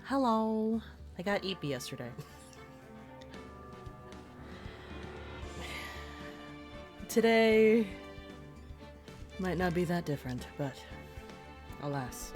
Hello. I got eepy yesterday. Today might not be that different, but alas.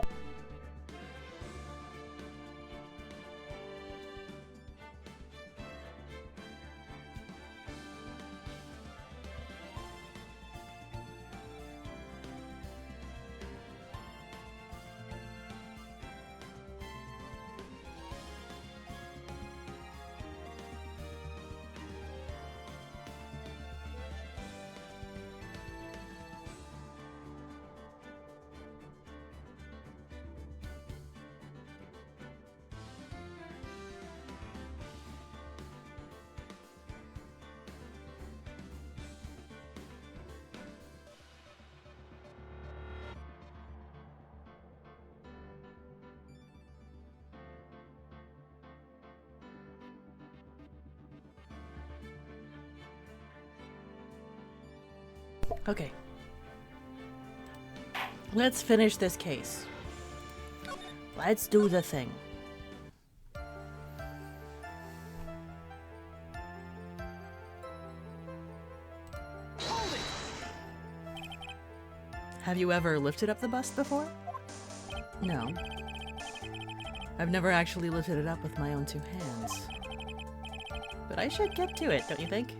Okay. Let's finish this case. Let's do the thing. Have you ever lifted up the bust before? No. I've never actually lifted it up with my own two hands. But I should get to it, don't you think?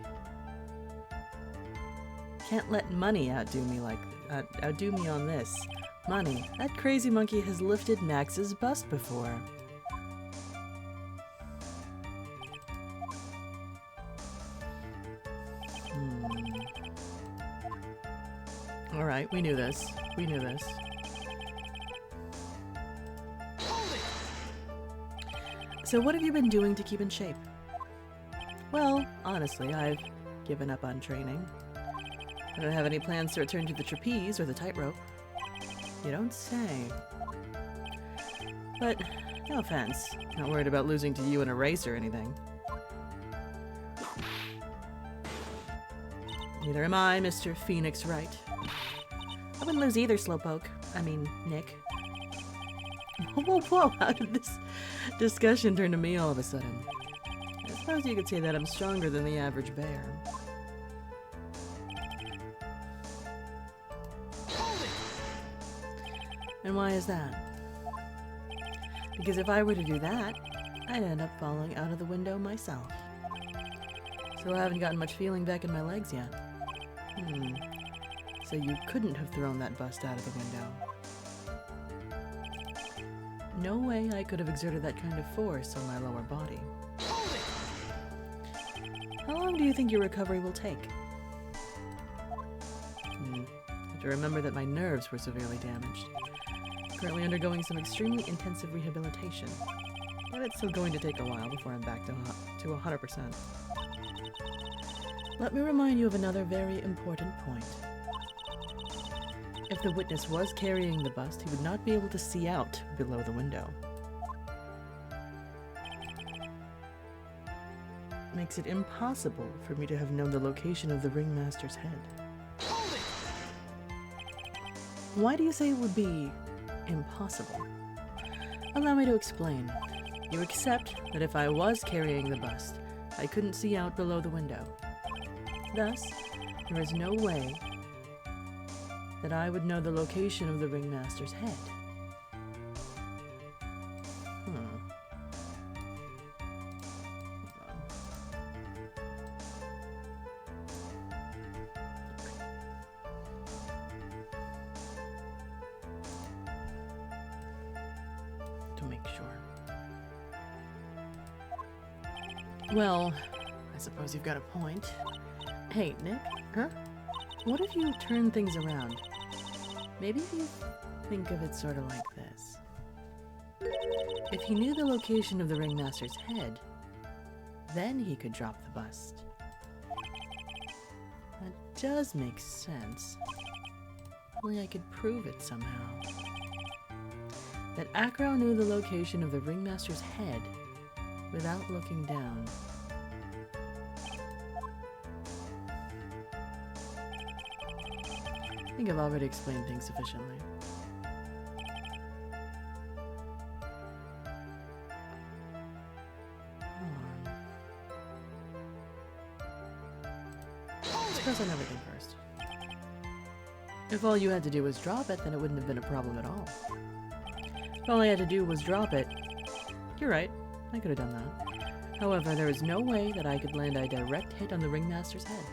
Can't let money outdo me on this. Money. That crazy monkey has lifted Max's bust before. Alright, we knew this. We knew this. So what have you been doing to keep in shape? Well, honestly, I've given up on training. I don't have any plans to return to the trapeze or the tightrope. You don't say. But, no offense. Not worried about losing to you in a race or anything. Neither am I, Mr. Phoenix Wright. I wouldn't lose either, Slowpoke. I mean, Nick. Whoa, whoa, how did this discussion turn to me all of a sudden? I suppose you could say that I'm stronger than the average bear. And why is that? Because if I were to do that, I'd end up falling out of the window myself. So I haven't gotten much feeling back in my legs yet. So you couldn't have thrown that bust out of the window. No way I could have exerted that kind of force on my lower body. How long do you think your recovery will take? Have to remember that my nerves were severely damaged. Currently undergoing some extremely intensive rehabilitation. But it's still going to take a while before I'm back to 100%. Let me remind you of another very important point. If the witness was carrying the bust, he would not be able to see out below the window. Makes it impossible for me to have known the location of the ringmaster's head. Why do you say it would be impossible? Allow me to explain. You accept that if I was carrying the bust, I couldn't see out below the window. Thus, there is no way that I would know the location of the ringmaster's head. To make sure. Well, I suppose you've got a point. Hey, Nick? Huh? What if you turn things around? Maybe if you think of it sort of like this. If he knew the location of the ringmaster's head, then he could drop the bust. That does make sense. Only I could prove it somehow. That Acro knew the location of the ringmaster's head without looking down. I think I've already explained things sufficiently. cross on everything first. If all you had to do was drop it, then it wouldn't have been a problem at all. If all I had to do was drop it... You're right, I could have done that. However, there is no way that I could land a direct hit on the ringmaster's head.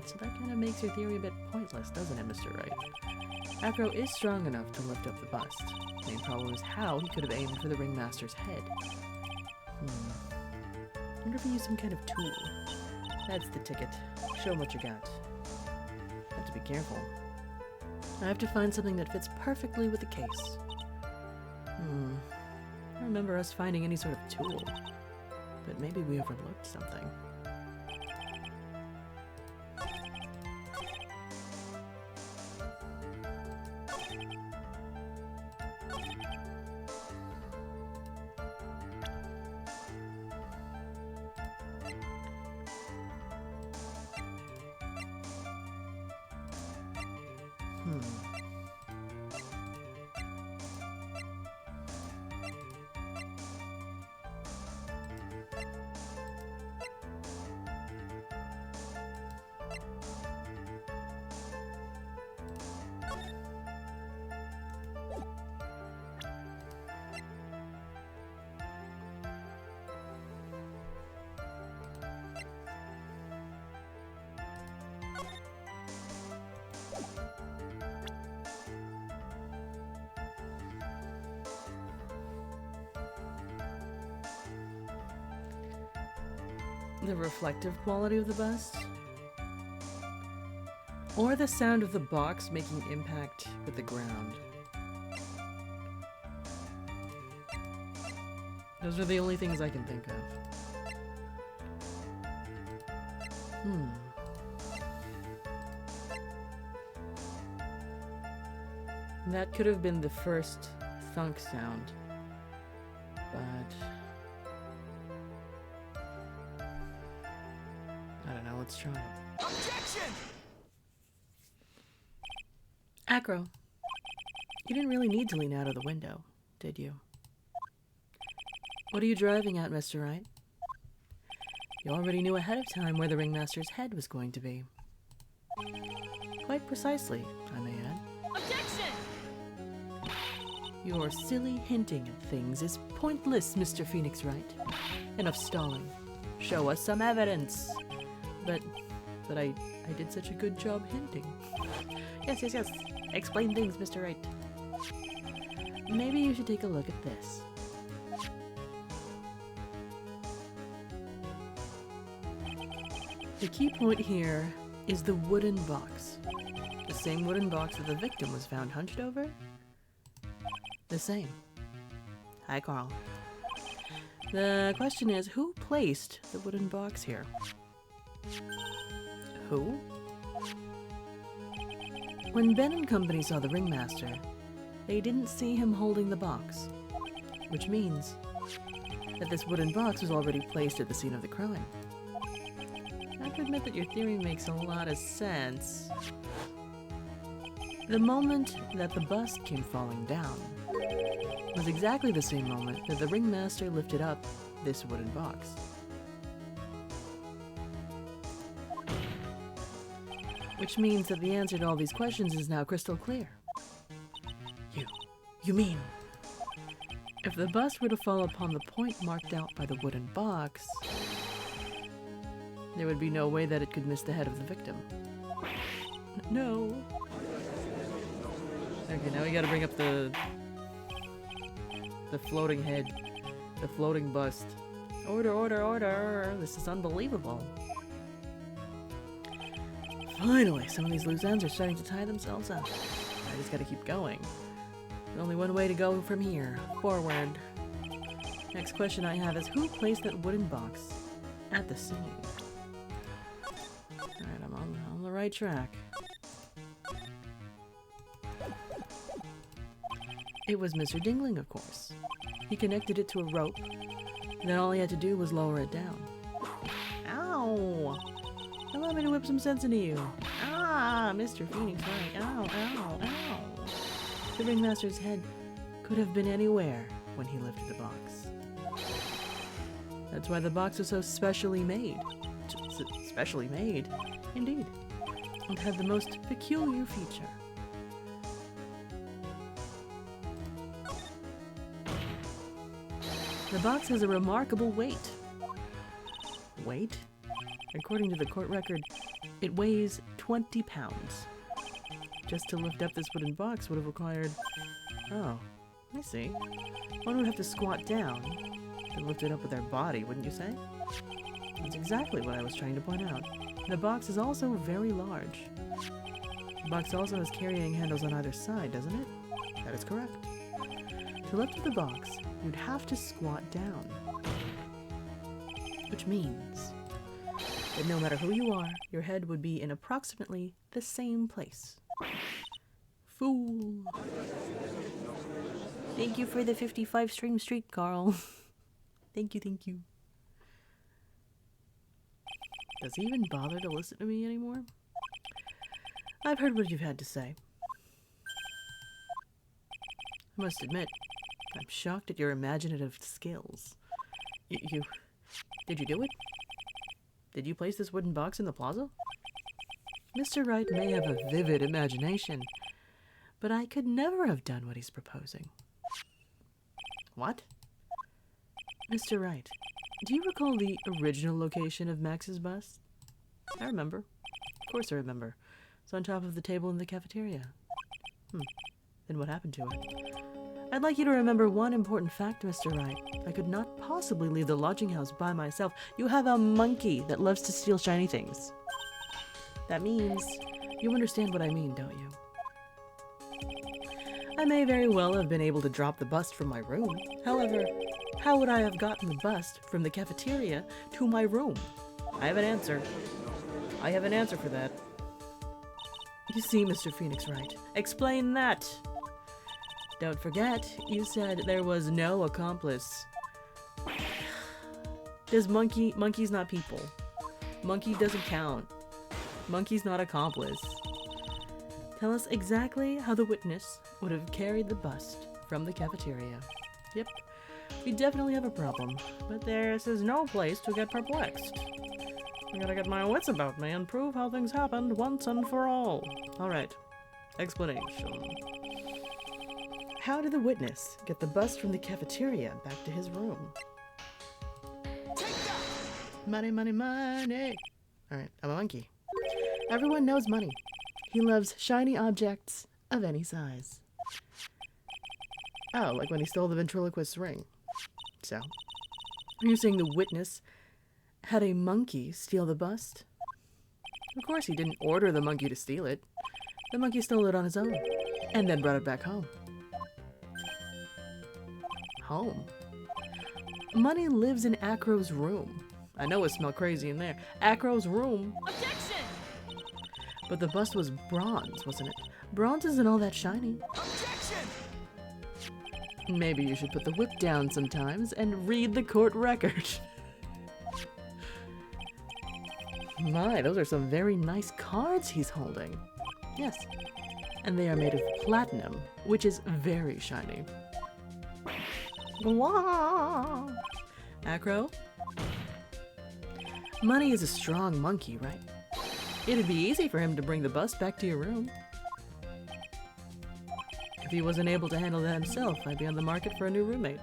So that kind of makes your theory a bit pointless, doesn't it, Mr. Wright? Acro is strong enough to lift up the bust. The main problem is how he could have aimed for the ringmaster's head. I wonder if he used some kind of tool. That's the ticket. Show him what you got. Have to be careful. I have to find something that fits perfectly with the case. I don't remember us finding any sort of tool. But maybe we overlooked something. The reflective quality of the bust? Or the sound of the box making impact with the ground? Those are the only things I can think of. That could have been the first thunk sound, but... I don't know, let's try it. Objection! Acro, you didn't really need to lean out of the window, did you? What are you driving at, Mr. Wright? You already knew ahead of time where the ringmaster's head was going to be. Quite precisely, I may add. Objection! Your silly hinting at things is pointless, Mr. Phoenix Wright. Enough stalling. Show us some evidence. But I did such a good job hinting. Yes. Explain things, Mr. Wright. Maybe you should take a look at this. The key point here is the wooden box. The same wooden box that the victim was found hunched over? The same. Hi, Carl. The question is, who placed the wooden box here? Who? When Ben and company saw the ringmaster, they didn't see him holding the box, which means that this wooden box was already placed at the scene of the crime. I have to admit that your theory makes a lot of sense. The moment that the bust came falling down was exactly the same moment that the ringmaster lifted up this wooden box. Which means that the answer to all these questions is now crystal clear. You mean, if the bust were to fall upon the point marked out by the wooden box, there would be no way that it could miss the head of the victim. No. Okay, now we gotta bring up the floating head, the floating bust. Order! This is unbelievable. Finally, some of these loose ends are starting to tie themselves up. I just gotta keep going. There's only one way to go from here. Forward. Next question I have is, who placed that wooden box at the scene? Alright, I'm on the right track. It was Mr. Dingling, of course. He connected it to a rope, and then all he had to do was lower it down. Ow! Allow me to whip some sense into you. Ah, Mr. Phoenix Wright. Ow. The ringmaster's head could have been anywhere when he lifted the box. That's why the box was so specially made. box, specially made, indeed, and had the most peculiar feature. The box has a remarkable weight. Weight? According to the court record, it weighs 20 pounds. Just to lift up this wooden box would have required... Oh, I see. One would have to squat down to lift it up with their body, wouldn't you say? That's exactly what I was trying to point out. The box is also very large. The box also has carrying handles on either side, doesn't it? That is correct. To lift up the box, you'd have to squat down. Which means that no matter who you are, your head would be in approximately the same place. Fool. Thank you for the 55 stream streak, Carl. Thank you, thank you. Does he even bother to listen to me anymore? I've heard what you've had to say. I must admit, I'm shocked at your imaginative skills. Did you do it? Did you place this wooden box in the plaza? Mr. Wright may have a vivid imagination, but I could never have done what he's proposing. What? Mr. Wright, do you recall the original location of Max's bust? I remember. Of course I remember. It's on top of the table in the cafeteria. Then what happened to it? I'd like you to remember one important fact, Mr. Wright. I could not possibly leave the lodging house by myself. You have a monkey that loves to steal shiny things. That means you understand what I mean, don't you? I may very well have been able to drop the bust from my room. However, how would I have gotten the bust from the cafeteria to my room? I have an answer. I have an answer for that. You see, Mr. Phoenix Wright, explain that. Don't forget, you said there was no accomplice. Does monkey's not people? Monkey doesn't count. Monkey's not accomplice. Tell us exactly how the witness would have carried the bust from the cafeteria. Yep, we definitely have a problem, but this is no place to get perplexed. I gotta get my wits about me and prove how things happened once and for all. Alright, explanation. How did the witness get the bust from the cafeteria back to his room? Money, money, money! Alright, I'm a monkey. Everyone knows money. He loves shiny objects of any size. Oh, like when he stole the ventriloquist's ring. So, are you saying the witness had a monkey steal the bust? Of course he didn't order the monkey to steal it. The monkey stole it on his own, and then brought it back home. Home? Money lives in Acro's room. I know it smelled crazy in there. Acro's room. Objection! But the bust was bronze, wasn't it? Bronze isn't all that shiny. Objection! Maybe you should put the whip down sometimes and read the court record. My, those are some very nice cards he's holding. Yes, and they are made of platinum, which is very shiny. Wah! Acro? Money is a strong monkey, right? It'd be easy for him to bring the bust back to your room. If he wasn't able to handle that himself, I'd be on the market for a new roommate.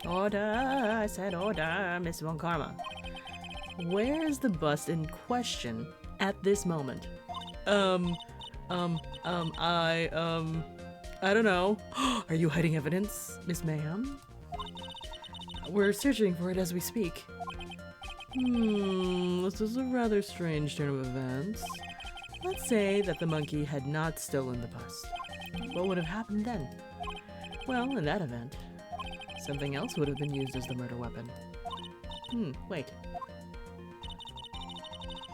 Order! I said order, Miss Von Karma. Where is the bust in question at this moment? I don't know. Are you hiding evidence, Miss Mayhem? We're searching for it as we speak. This is a rather strange turn of events. Let's say that the monkey had not stolen the bust. What would have happened then? Well, in that event, something else would have been used as the murder weapon. Wait.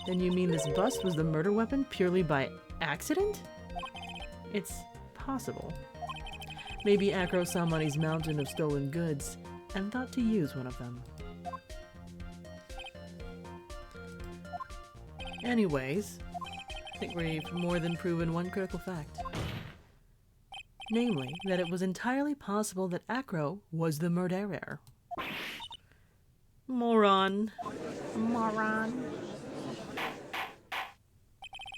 Then you mean this bust was the murder weapon purely by accident? It's possible. Maybe Acro saw Money's mountain of stolen goods and thought to use one of them. Anyways, I think we've more than proven one critical fact. Namely, that it was entirely possible that Acro was the murderer. Moron. Moron.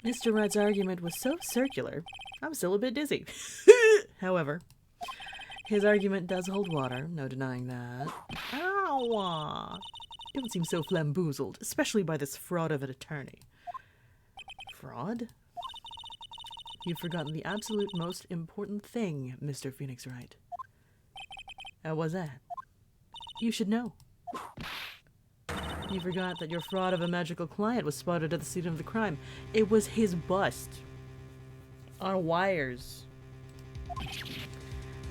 Mr. Wright's argument was so circular, I'm still a bit dizzy. However, his argument does hold water, no denying that. Ow! Don't seem so flamboozled, especially by this fraud of an attorney. Fraud? You've forgotten the absolute most important thing, Mr. Phoenix Wright. How was that? You should know. You forgot that your fraud of a magical client was spotted at the scene of the crime. It was his bust. On wires.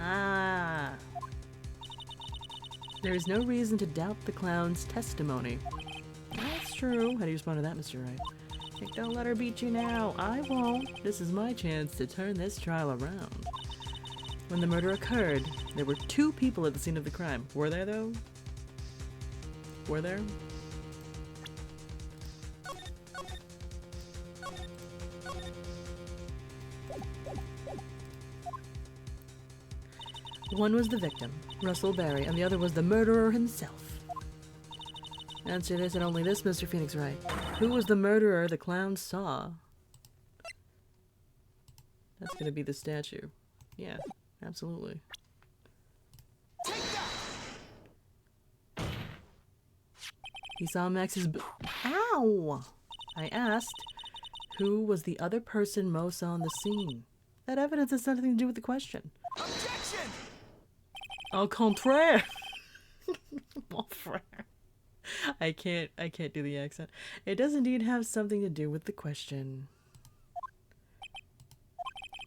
Ah. There is no reason to doubt the clown's testimony. That's true. How do you respond to that, Mr. Wright? Hey, don't let her beat you now. I won't. This is my chance to turn this trial around. When the murder occurred, there were 2 people at the scene of the crime. Were there, though? Were there? One was the victim, Russell Barry, and the other was the murderer himself. Answer this and only this, Mr. Phoenix Wright. Who was the murderer the clown saw? That's gonna be the statue. Yeah, absolutely. He saw Max's Ow! I asked, who was the other person Mo saw on the scene? That evidence has nothing to do with the question. Objection! Au contraire! Mon frère. I can't do the accent. It does indeed have something to do with the question.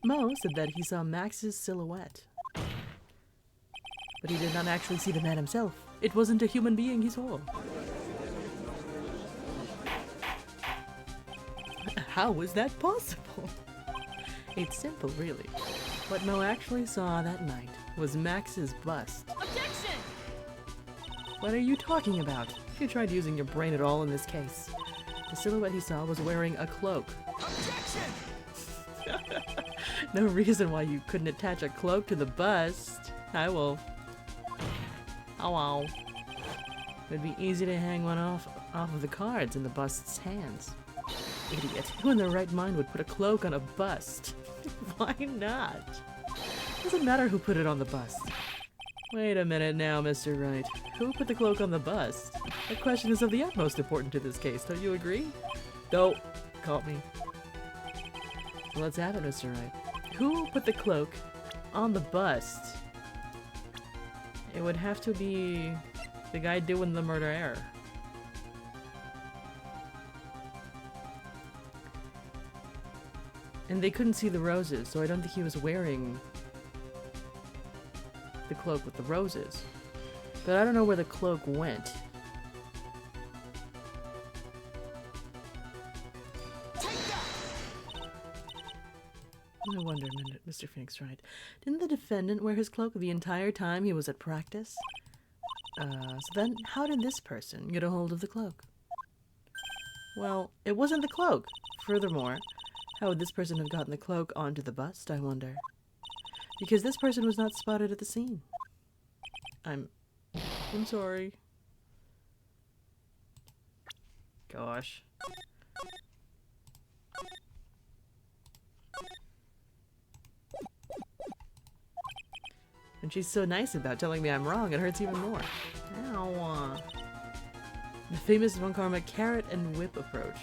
Mo said that he saw Max's silhouette. But he did not actually see the man himself. It wasn't a human being he saw. How is that possible? It's simple, really. What Mo actually saw that night was Max's bust. Objection! What are you talking about? If you tried using your brain at all in this case. The silhouette he saw was wearing a cloak. Objection! No reason why you couldn't attach a cloak to the bust. Hi, Wolf. Oh, wow. It'd be easy to hang one off of the cards in the bust's hands. Idiot. Who in their right mind would put a cloak on a bust? Why not? Doesn't matter who put it on the bust. Wait a minute now, Mr. Wright. Who put the cloak on the bust? That question is of the utmost importance to this case, don't you agree? Don't. Caught me. Well, let's have it, Mr. Wright. Who put the cloak on the bust? It would have to be the guy doing the murder error. And they couldn't see the roses, so I don't think he was wearing the cloak with the roses. But I don't know where the cloak went. I wonder a minute, Mr. Phoenix Wright. Didn't the defendant wear his cloak the entire time he was at practice? So then how did this person get a hold of the cloak? Well, it wasn't the cloak. Furthermore, how would this person have gotten the cloak onto the bust, I wonder? Because this person was not spotted at the scene. I'm sorry. Gosh. And she's so nice about telling me I'm wrong, it hurts even more. Ow. The famous Von Karma carrot and whip approach.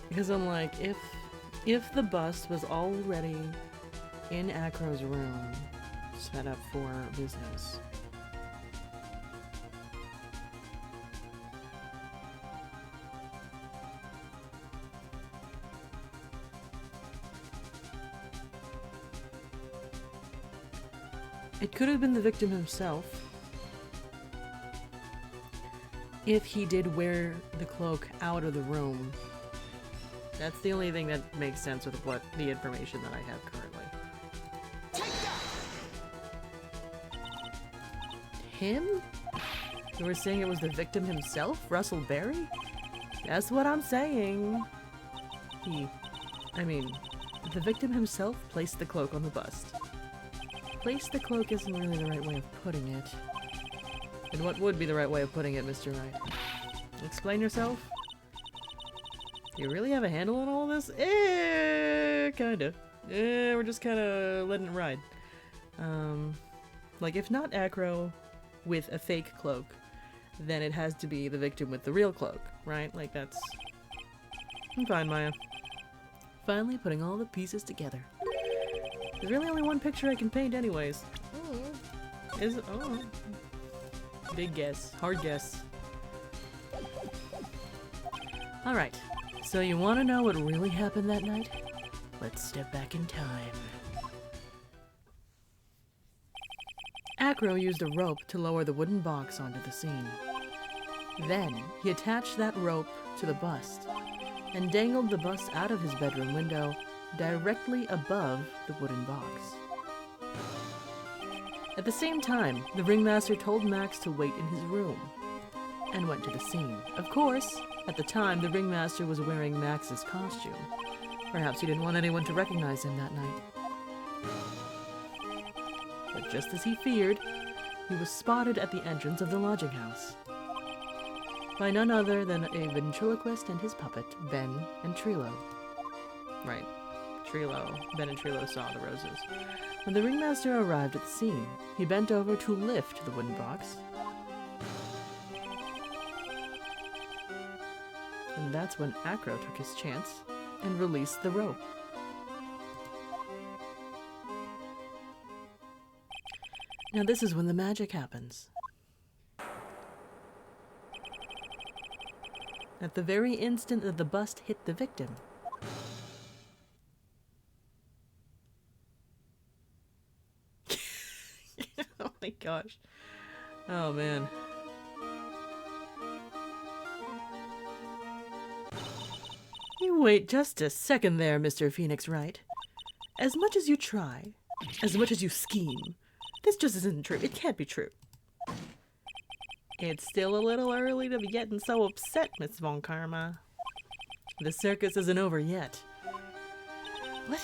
Because I'm like, if the bust was already in Acro's room, set up for business. It could have been the victim himself. If he did wear the cloak out of the room. That's the only thing that makes sense with what the information that I have currently. Him? You were saying it was the victim himself, Russell Berry? That's what I'm saying. The victim himself placed the cloak on the bust. Place the cloak isn't really the right way of putting it. And what would be the right way of putting it, Mr. Wright? Explain yourself? Do you really have a handle on all this? Kinda. We're just kinda letting it ride. Like, if not Acro with a fake cloak, then it has to be the victim with the real cloak, right? Like, that's... I'm fine, Maya. Finally putting all the pieces together. There's really only one picture I can paint anyways. Is it? Oh. Big guess. Hard guess. Alright, so you want to know what really happened that night? Let's step back in time. Acro used a rope to lower the wooden box onto the scene. Then, he attached that rope to the bust and dangled the bust out of his bedroom window directly above the wooden box. At the same time, the ringmaster told Max to wait in his room and went to the scene. Of course, at the time, the ringmaster was wearing Max's costume. Perhaps he didn't want anyone to recognize him that night. But just as he feared, he was spotted at the entrance of the lodging house by none other than a ventriloquist and his puppet, Ben and Trilo. Right. Ben and Trilo saw the roses. When the ringmaster arrived at the scene, he bent over to lift the wooden box. And that's when Acro took his chance and released the rope. Now this is when the magic happens. At the very instant that the bust hit the victim, oh my gosh. Oh man. You wait just a second there, Mr. Phoenix Wright. As much as you try, as much as you scheme, this just isn't true. It can't be true. It's still a little early to be getting so upset, Miss Von Karma. The circus isn't over yet. What?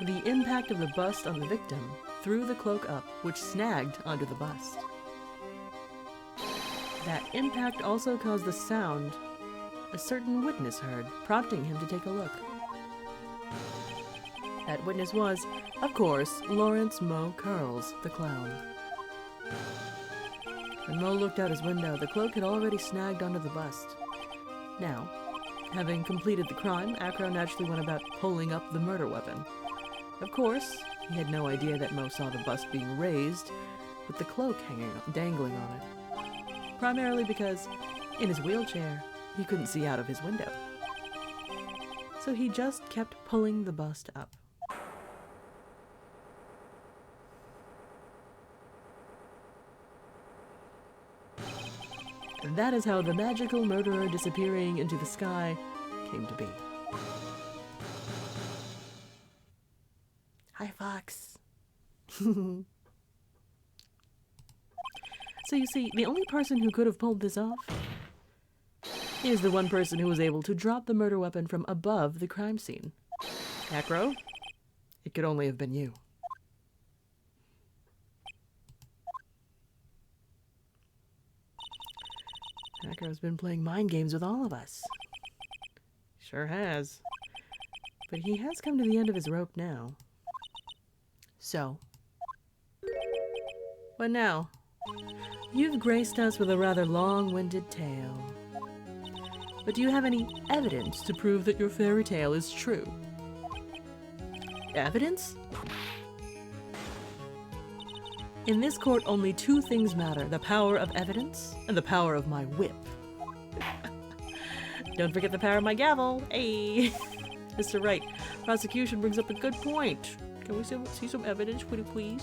The impact of the bust on the victim threw the cloak up, which snagged onto the bust. That impact also caused the sound a certain witness heard, prompting him to take a look. That witness was, of course, Lawrence Moe Curls, the clown. When Moe looked out his window, the cloak had already snagged onto the bust. Now, having completed the crime, Acro naturally went about pulling up the murder weapon. Of course, he had no idea that Moe saw the bust being raised, with the cloak dangling on it. Primarily because, in his wheelchair, he couldn't see out of his window. So he just kept pulling the bust up. And that is how the magical murderer disappearing into the sky came to be. Hi, Fox. So you see, the only person who could have pulled this off is the one person who was able to drop the murder weapon from above the crime scene. Acro, it could only have been you. Acro's been playing mind games with all of us. Sure has. But he has come to the end of his rope now. So, what now? You've graced us with a rather long-winded tale. But do you have any evidence to prove that your fairy tale is true? Evidence? In this court, only two things matter: the power of evidence and the power of my whip. Don't forget the power of my gavel. Hey! Mr. Wright, prosecution brings up a good point. Can we see some evidence, would you please?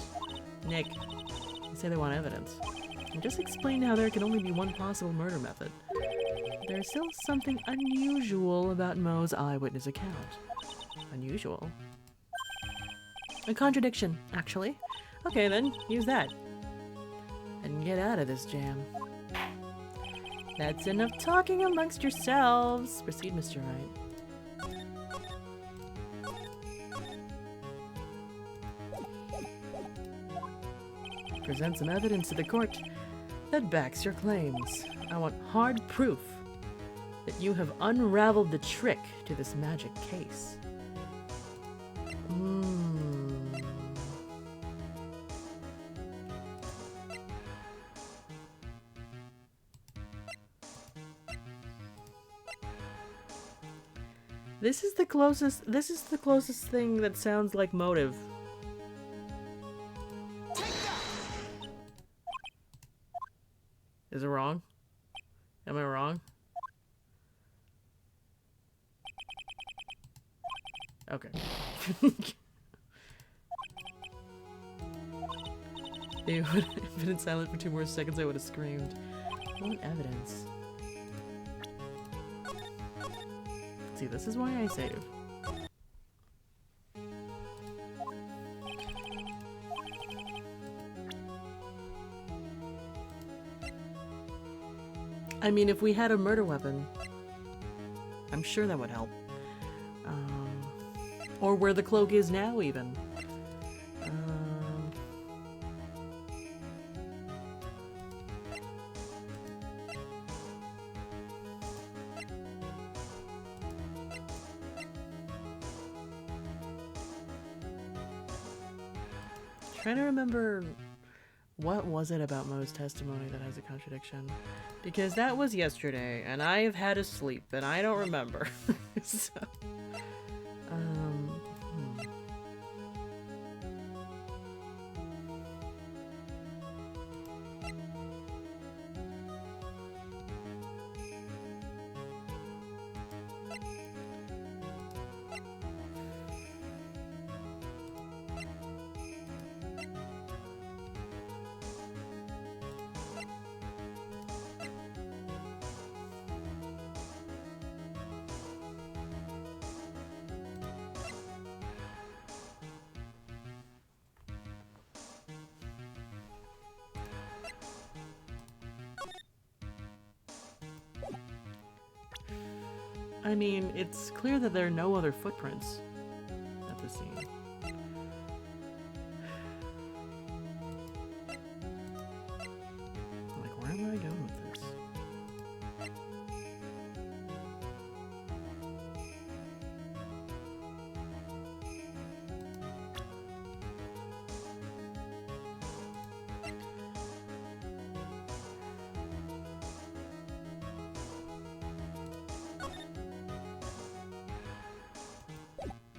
Nick, they say they want evidence. I just explained how there can only be one possible murder method. There's still something unusual about Moe's eyewitness account. Unusual. A contradiction, actually. Okay then, use that. And get out of this jam. That's enough talking amongst yourselves. Proceed, Mr. Wright. Present some evidence to the court that backs your claims. I want hard proof that you have unraveled the trick to this magic case. This is the closest thing that sounds like motive. Is it wrong? Am I wrong? Okay. It would have been silent for 2 more seconds, I would have screamed. I want evidence. See, this is why I save. I mean, if we had a murder weapon, I'm sure that would help. Or where the cloak is now, even. Trying to remember, what was it about Mo's testimony that has a contradiction? Because that was yesterday, and I have had a sleep, and I don't remember. So, I mean, it's clear that there are no other footprints at the scene. Like, where am I going with this?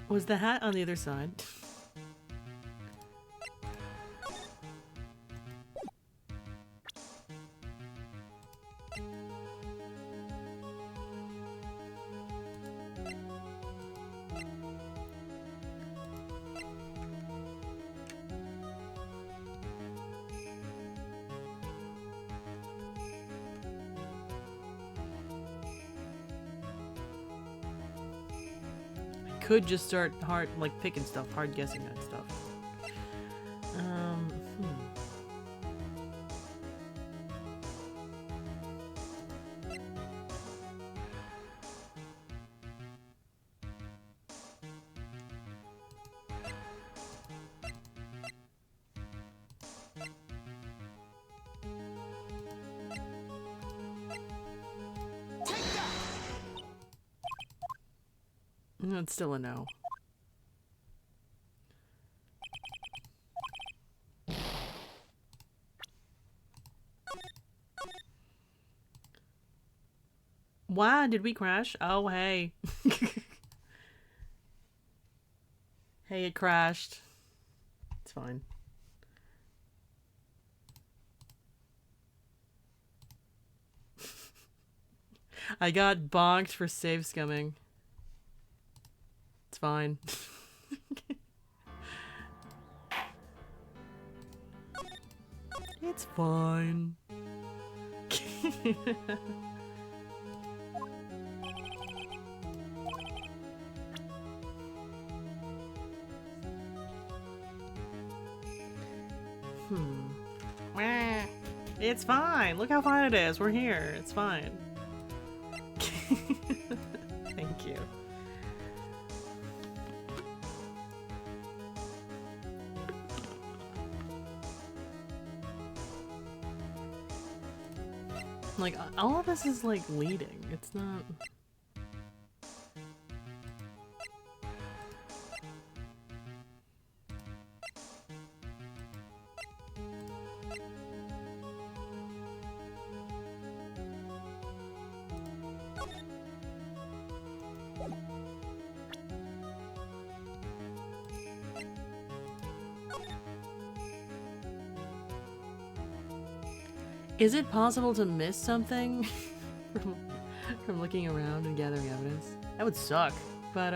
Was the hat on the other side? Could just start picking stuff, hard guessing that stuff. It's still a no. Why did we crash? Oh, hey. Hey, it crashed. It's fine. I got bonked for save scumming. It's fine. It's fine. Meh. It's fine. Look how fine it is. We're here. It's fine. Thank you. Like, all of this is like leading. It's not... Is it possible to miss something from looking around and gathering evidence? That would suck, but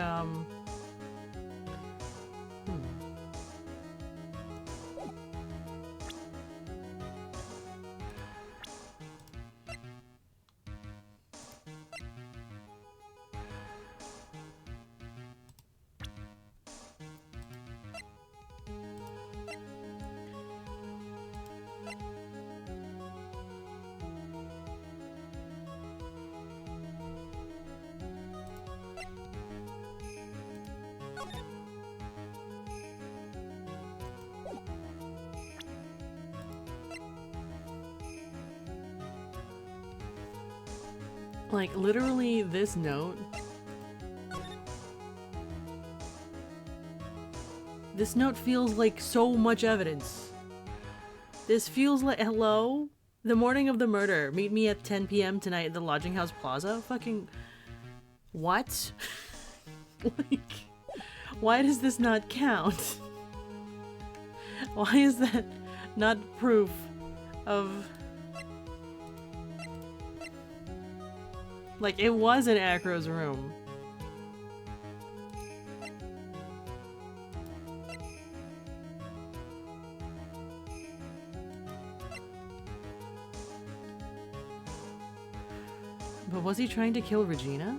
like, literally, this note... This note feels like so much evidence. This feels like, hello? The morning of the murder. Meet me at 10 p.m. tonight at the Lodging House Plaza? Fucking... What? Like... Why does this not count? Why is that not proof of... Like, it was in Acro's room. But was he trying to kill Regina?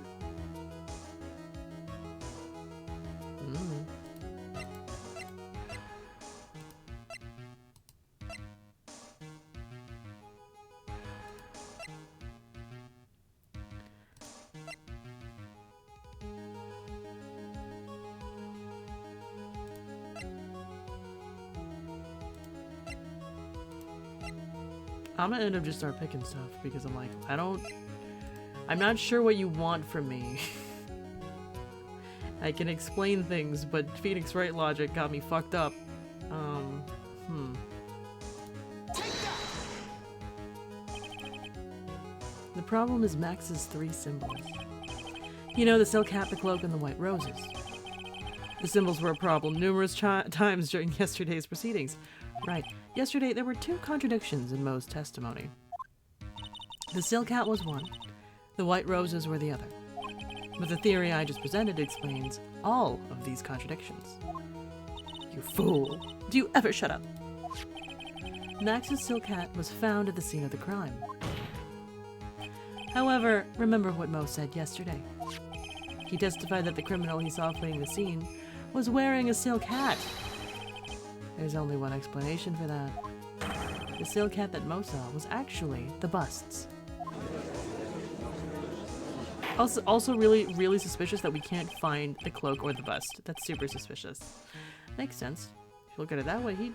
I'm gonna end up just start picking stuff because I'm like, I'm not sure what you want from me. I can explain things, but Phoenix Wright logic got me fucked up. The problem is Max's 3 symbols. You know, the silk hat, the cloak, and the white roses. The symbols were a problem numerous times during yesterday's proceedings. Right. Yesterday, there were 2 contradictions in Mo's testimony. The silk hat was one, the white roses were the other. But the theory I just presented explains all of these contradictions. You fool! Do you ever shut up? Max's silk hat was found at the scene of the crime. However, remember what Mo said yesterday. He testified that the criminal he saw fleeing the scene was wearing a silk hat. There's only one explanation for that. The silk hat that Mo saw was actually the bust's. Also really suspicious that we can't find the cloak or the bust. That's super suspicious. Makes sense. If you look at it that way, he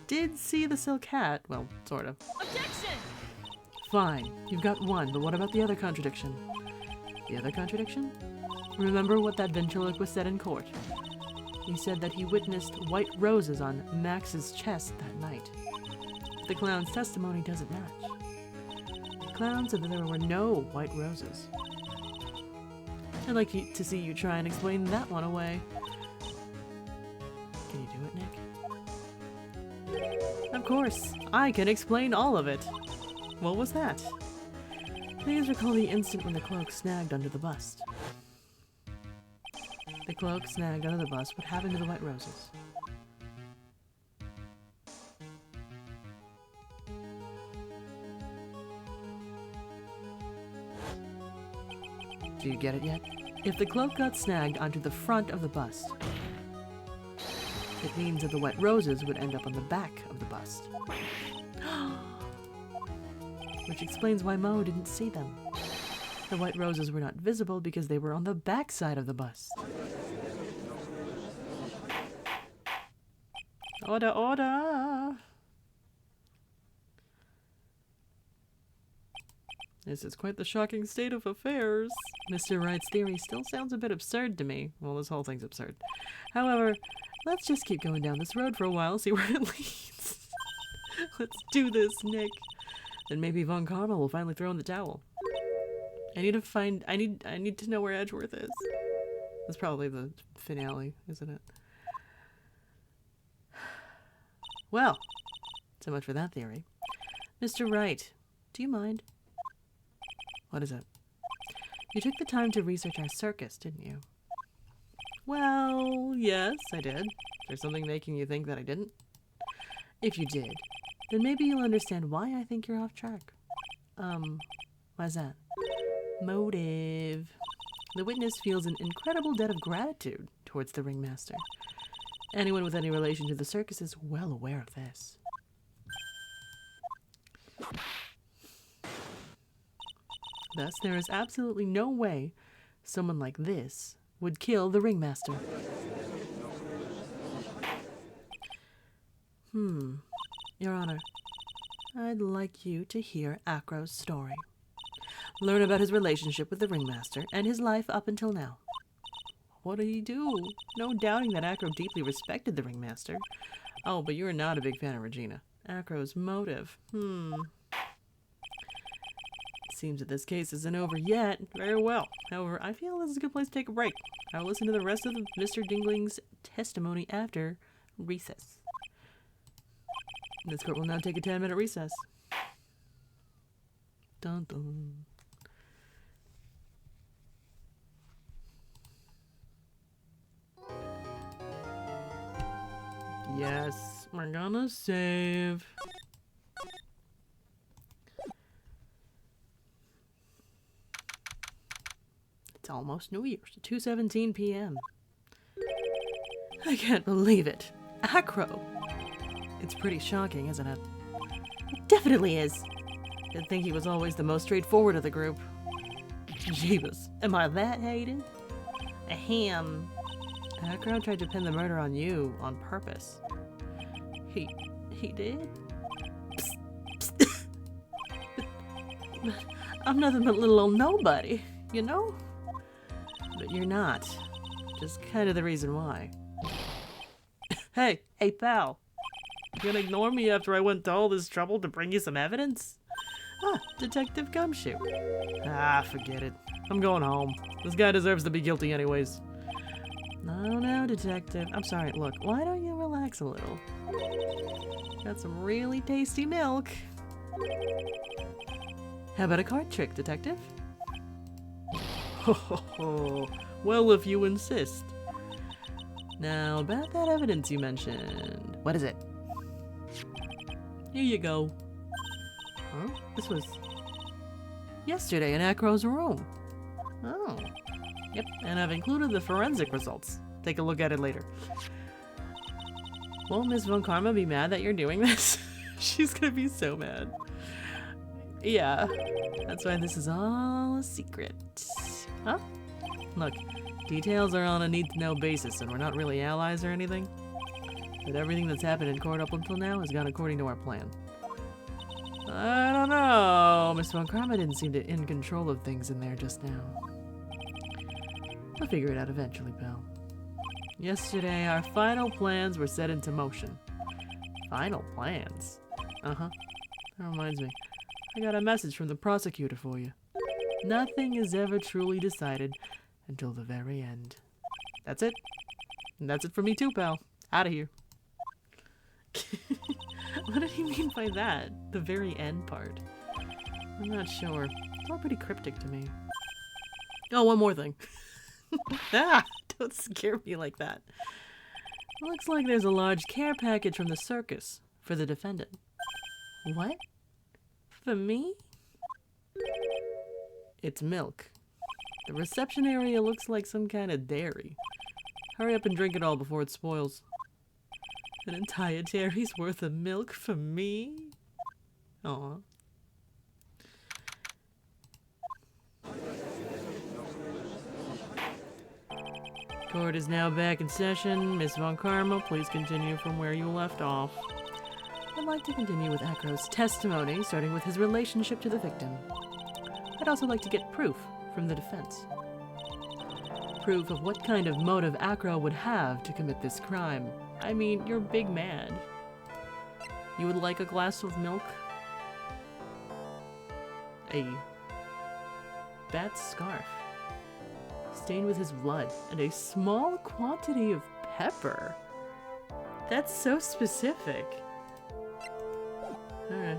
did see the silk hat. Well, sort of. Objection! Fine. You've got one, but what about the other contradiction? The other contradiction? Remember what that ventriloquist said in court. He said that he witnessed white roses on Max's chest that night. The clown's testimony doesn't match. The clown said that there were no white roses. I'd like to see you try and explain that one away. Can you do it, Nick? Of course, I can explain all of it. What was that? Please recall the instant when the cloak snagged under the bust. The cloak snagged under the bust. What happened to the white roses? Do you get it yet? If the cloak got snagged onto the front of the bust, It means that the white roses would end up on the back of the bust. Which explains why Mo didn't see them. The white roses were not visible because they were on the back side of the bust. Order, order! This is quite the shocking state of affairs. Mr. Wright's theory still sounds a bit absurd to me. Well, this whole thing's absurd. However, let's just keep going down this road for a while, see where it leads. Let's do this, Nick. Then maybe Von Karma will finally throw in the towel. I need to know where Edgeworth is. That's probably the finale, isn't it? Well, so much for that theory. Mr. Wright, do you mind? What is it? You took the time to research our circus, didn't you? Well, yes, I did. Is there something making you think that I didn't? If you did, then maybe you'll understand why I think you're off track. Why's that? Motive. The witness feels an incredible debt of gratitude towards the ringmaster. Anyone with any relation to the circus is well aware of this. Thus, there is absolutely no way someone like this would kill the ringmaster. Your Honor, I'd like you to hear Acro's story. Learn about his relationship with the ringmaster and his life up until now. What did he do? No doubting that Acro deeply respected the ringmaster. Oh, but you are not a big fan of Regina. Acro's motive. Seems that this case isn't over yet. Very well. However, I feel this is a good place to take a break. I'll listen to the rest of Mr. Dingling's testimony after recess. This court will now take a 10-minute recess. Dun dun. Yes, we're gonna save. It's almost New Year's, 2:17 p.m. I can't believe it. Acro. It's pretty shocking, isn't it? It definitely is. You'd think he was always the most straightforward of the group. Jeebus, am I that hated? Ahem. Acro tried to pin the murder on you on purpose. He did? Psst, psst. But I'm nothing but little old nobody, you know? But you're not. Just kind of the reason why. Hey pal. You gonna ignore me after I went to all this trouble to bring you some evidence? Ah, Detective Gumshoe. Ah, forget it. I'm going home. This guy deserves to be guilty anyways. No, Detective. I'm sorry, look, why don't you relax a little? Got some really tasty milk. How about a card trick, Detective? Ho, well, if you insist. Now, about that evidence you mentioned. What is it? Here you go. Huh? This was yesterday in Acro's room. Oh. Yep, and I've included the forensic results. Take a look at it later. Won't Miss Von Karma be mad that you're doing this? She's gonna be so mad. Yeah, that's why this is all a secret. Huh? Look, details are on a need-to-know basis, and we're not really allies or anything. But everything that's happened in court up until now has gone according to our plan. I don't know. Miss Von Karma didn't seem to in control of things in there just now. I'll figure it out eventually, pal. Yesterday, our final plans were set into motion. Final plans? Uh-huh. That reminds me. I got a message from the prosecutor for you. Nothing is ever truly decided until the very end. That's it. And that's it for me too, pal. Out of here. What did he mean by that? The very end part? I'm not sure. It's all pretty cryptic to me. Oh, one more thing. Ah, don't scare me like that. It looks like there's a large care package from the circus for the defendant. What? For me? It's milk. The reception area looks like some kind of dairy. Hurry up and drink it all before it spoils. An entire dairy's worth of milk for me? Aw. Court is now back in session. Miss Von Karma, please continue from where you left off. I'd like to continue with Acro's testimony, starting with his relationship to the victim. I'd also like to get proof from the defense. Proof of what kind of motive Acro would have to commit this crime. I mean, you're big mad. You would like a glass of milk? A bat scarf stained with his blood, and a small quantity of pepper. That's so specific. Alright.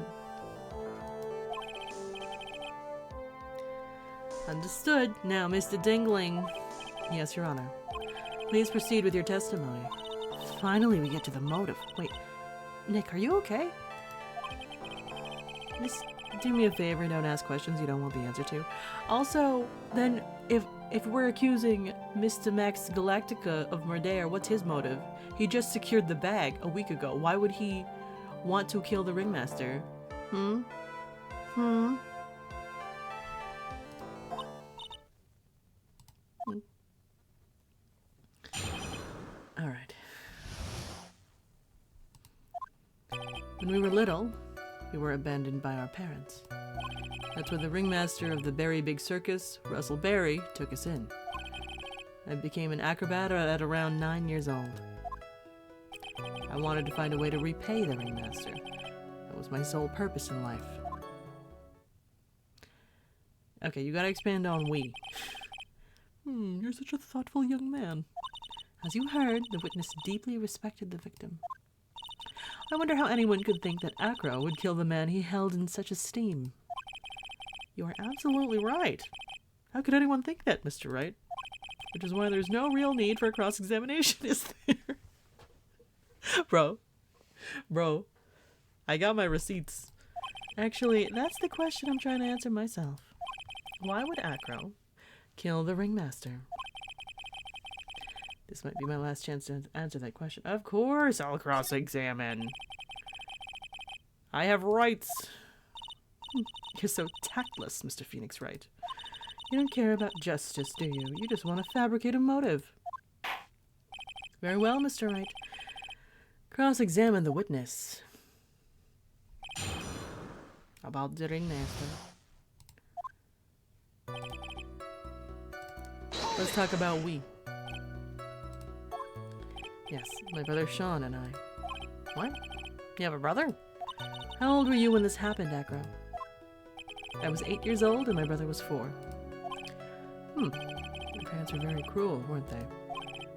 Understood. Now, Mr. Dingling. Yes, Your Honor. Please proceed with your testimony. Finally, we get to the motive. Wait, Nick, are you okay? Just do me a favor, don't ask questions you don't want the answer to. Also, then, if we're accusing Mr. Max Galactica of murder, what's his motive? He just secured the bag a week ago. Why would he want to kill the ringmaster? Alright. When we were little, we were abandoned by our parents. That's when the ringmaster of the Berry Big Circus, Russell Berry, took us in. I became an acrobat at around 9 years old. I wanted to find a way to repay the ringmaster. That was my sole purpose in life. Okay, you gotta expand on we. You're such a thoughtful young man. As you heard, the witness deeply respected the victim. I wonder how anyone could think that Acro would kill the man he held in such esteem. You are absolutely right. How could anyone think that, Mr. Wright? Which is why there's no real need for a cross-examination, is there? Bro, I got my receipts. Actually, that's the question I'm trying to answer myself. Why would Acro kill the ringmaster? This might be my last chance to answer that question. Of course I'll cross-examine. I have rights. You're so tactless, Mr. Phoenix Wright. You don't care about justice, do you? You just want to fabricate a motive. Very well, Mr. Wright. Cross-examine the witness. About the ringmaster. Let's talk about we. Yes, my brother Sean and I. What? You have a brother? How old were you when this happened, Acro? I was 8 years old and my brother was 4. Your parents were very cruel, weren't they?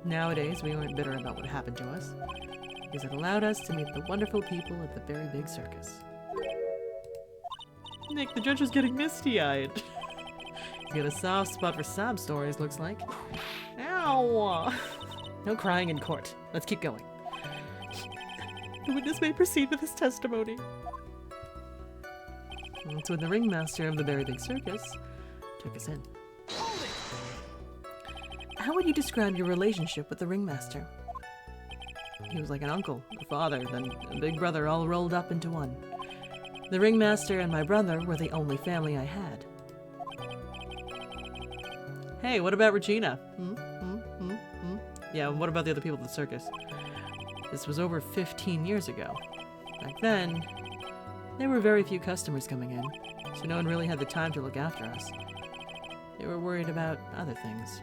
Nowadays, we aren't bitter about what happened to us, because it allowed us to meet the wonderful people at the Berry Big Circus. Nick, the judge is getting misty-eyed. He's got a soft spot for sob stories, looks like. Ow! No crying in court. Let's keep going. The witness may proceed with his testimony. That's when the ringmaster of the Berry Big Circus took us in. How would you describe your relationship with the ringmaster? He was like an uncle, a father, then a big brother all rolled up into one. The ringmaster and my brother were the only family I had. Hey, what about Regina? Yeah, what about the other people at the circus? This was over 15 years ago. Back then, there were very few customers coming in, so no one really had the time to look after us. They were worried about other things.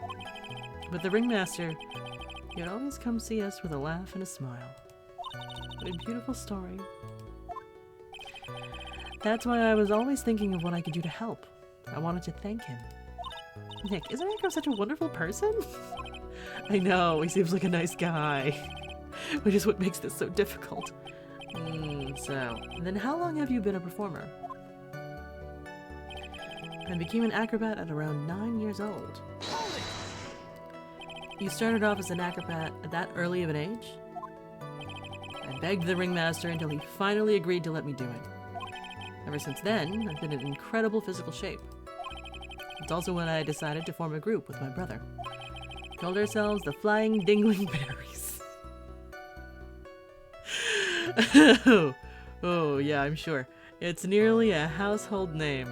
But the ringmaster, he'd always come see us with a laugh and a smile. What a beautiful story. That's why I was always thinking of what I could do to help. I wanted to thank him. Nick, isn't Nick such a wonderful person? I know, he seems like a nice guy. Which is what makes this so difficult. So, then how long have you been a performer? I became an acrobat at around 9 years old. You started off as an acrobat at that early of an age? I begged the ringmaster until he finally agreed to let me do it. Ever since then, I've been in incredible physical shape. It's also when I decided to form a group with my brother. We called ourselves the Flying Dingling Berries. Oh, yeah, I'm sure. It's nearly a household name.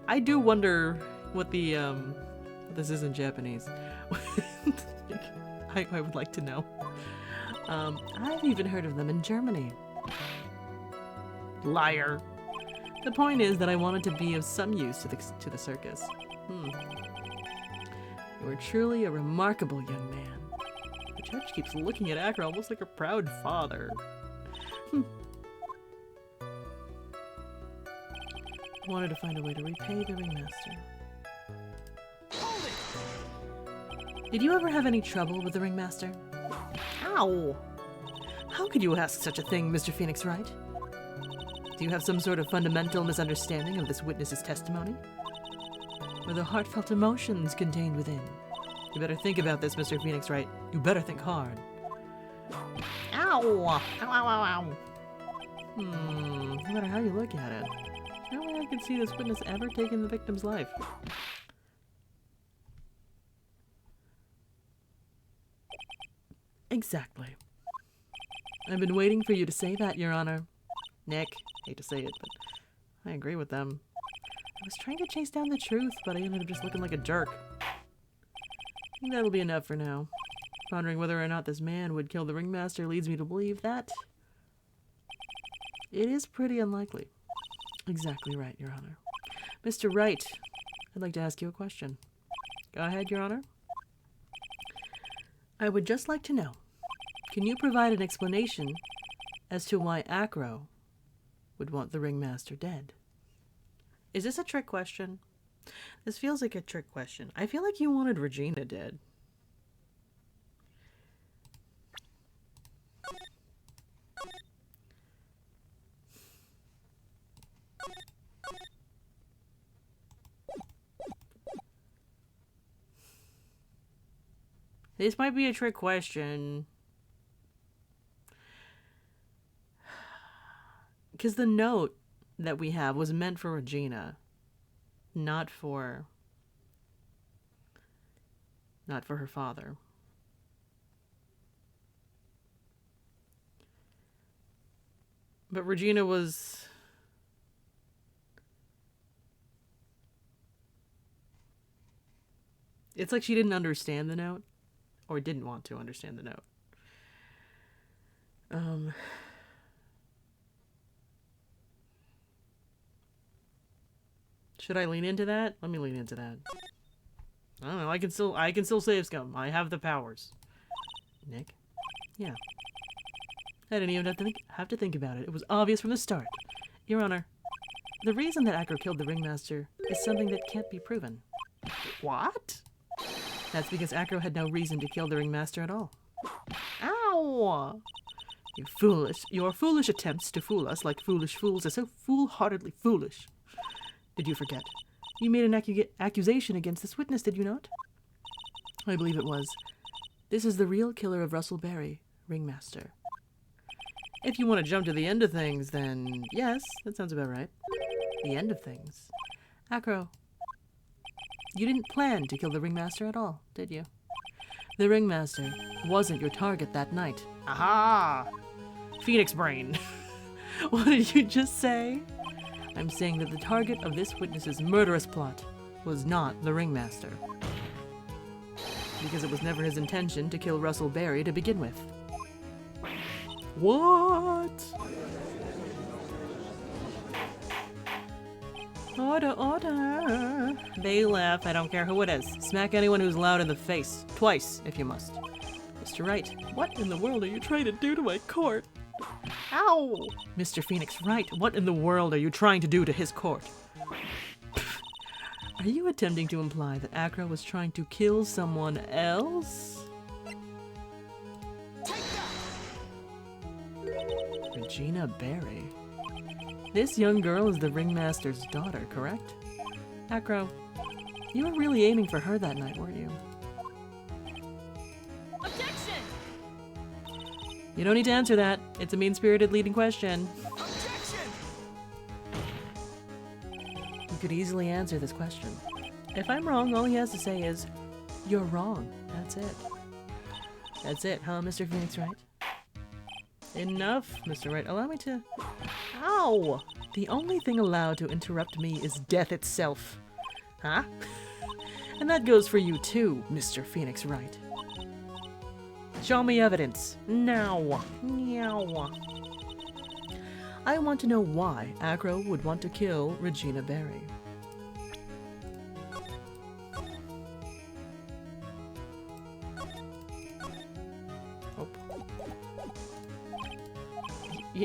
I do wonder what the, this is in Japanese. I would like to know. I've even heard of them in Germany. Liar. The point is that I wanted to be of some use to the circus. You are truly a remarkable young man. The judge keeps looking at Acro almost like a proud father. I wanted to find a way to repay the ringmaster. Did you ever have any trouble with the ringmaster? Ow! How could you ask such a thing, Mr. Phoenix Wright? Do you have some sort of fundamental misunderstanding of this witness's testimony? Or the heartfelt emotions contained within? You better think about this, Mr. Phoenix Wright. You better think hard. Ow! Ow, ow, ow, ow. No matter how you look at it, no way I can see this witness ever taking the victim's life. Exactly. I've been waiting for you to say that, Your Honor. Nick, hate to say it, but I agree with them. I was trying to chase down the truth, but I ended up just looking like a jerk. I think that'll be enough for now. Pondering whether or not this man would kill the ringmaster leads me to believe that it is pretty unlikely. Exactly right, Your Honor. Mr. Wright, I'd like to ask you a question. Go ahead, Your Honor. I would just like to know, can you provide an explanation as to why Acro would want the ringmaster dead? Is this a trick question? This feels like a trick question. I feel like you wanted Regina dead. This might be a trick question. Because the note that we have was meant for Regina. Not for her father. But Regina was... It's like she didn't understand the note. Or didn't want to understand the note. Should I lean into that? Let me lean into that. I don't know. I can still save scum. I have the powers. Nick? Yeah. I didn't even have to think about it. It was obvious from the start. Your Honor, the reason that Acro killed the ringmaster is something that can't be proven. What? That's because Acro had no reason to kill the ringmaster at all. Ow! Your foolish attempts to fool us like foolish fools are so foolhardily foolish. Did you forget? You made an accusation against this witness, did you not? I believe it was. This is the real killer of Russell Berry, ringmaster. If you want to jump to the end of things, then yes, that sounds about right. The end of things. Acro, you didn't plan to kill the ringmaster at all, did you? The ringmaster wasn't your target that night. Aha! Phoenix brain. What did you just say? I'm saying that the target of this witness's murderous plot was not the ringmaster. Because it was never his intention to kill Russell Berry to begin with. What? Order, order. They laugh. I don't care who it is. Smack anyone who's loud in the face. Twice, if you must. Mr. Wright, what in the world are you trying to do to my court? Ow! Mr. Phoenix Wright, what in the world are you trying to do to his court? Are you attempting to imply that Acro was trying to kill someone else? Regina Berry. This young girl is the ringmaster's daughter, correct? Acro, you were really aiming for her that night, weren't you? Objection! You don't need to answer that. It's a mean-spirited leading question. Objection! You could easily answer this question. If I'm wrong, all he has to say is, "You're wrong." That's it. That's it, huh, Mr. Phoenix Wright? Enough, Mr. Wright. Allow me to... Ow! The only thing allowed to interrupt me is death itself. Huh? And that goes for you too, Mr. Phoenix Wright. Show me evidence. Now. Meow. I want to know why Acro would want to kill Regina Berry.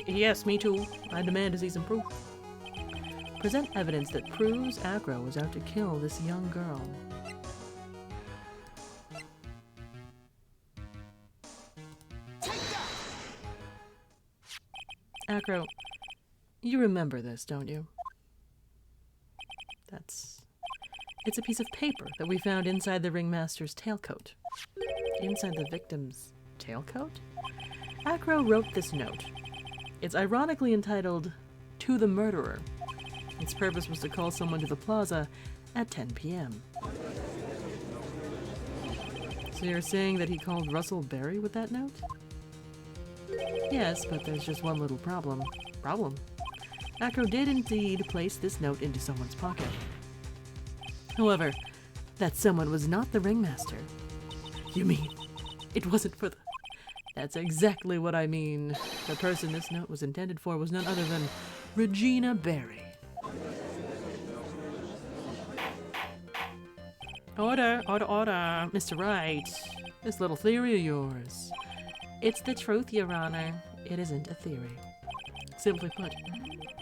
Yes, me too. I demand to see some proof. Present evidence that proves Acro was out to kill this young girl. Acro, you remember this, don't you? It's a piece of paper that we found inside the ringmaster's tailcoat. Inside the victim's tailcoat? Acro wrote this note. It's ironically entitled, "To the Murderer." Its purpose was to call someone to the plaza at 10 p.m. So you're saying that he called Russell Berry with that note? Yes, but there's just one little problem. Acro did indeed place this note into someone's pocket. However, that someone was not the ringmaster. You mean, it wasn't for the... That's exactly what I mean. The person this note was intended for was none other than Regina Berry. Order. Mr. Wright, this little theory of yours. It's the truth, Your Honor. It isn't a theory. Simply put,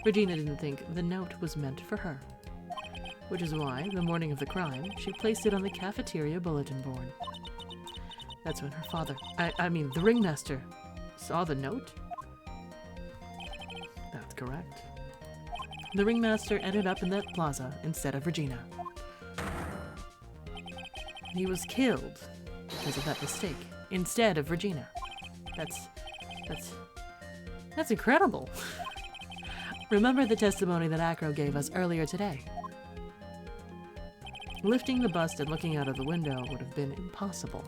Regina didn't think the note was meant for her. Which is why, the morning of the crime, she placed it on the cafeteria bulletin board. That's when her father, the ringmaster, saw the note? That's correct. The ringmaster ended up in that plaza instead of Regina. He was killed because of that mistake, instead of Regina. That's incredible. Remember the testimony that Acro gave us earlier today. Lifting the bust and looking out of the window would have been impossible.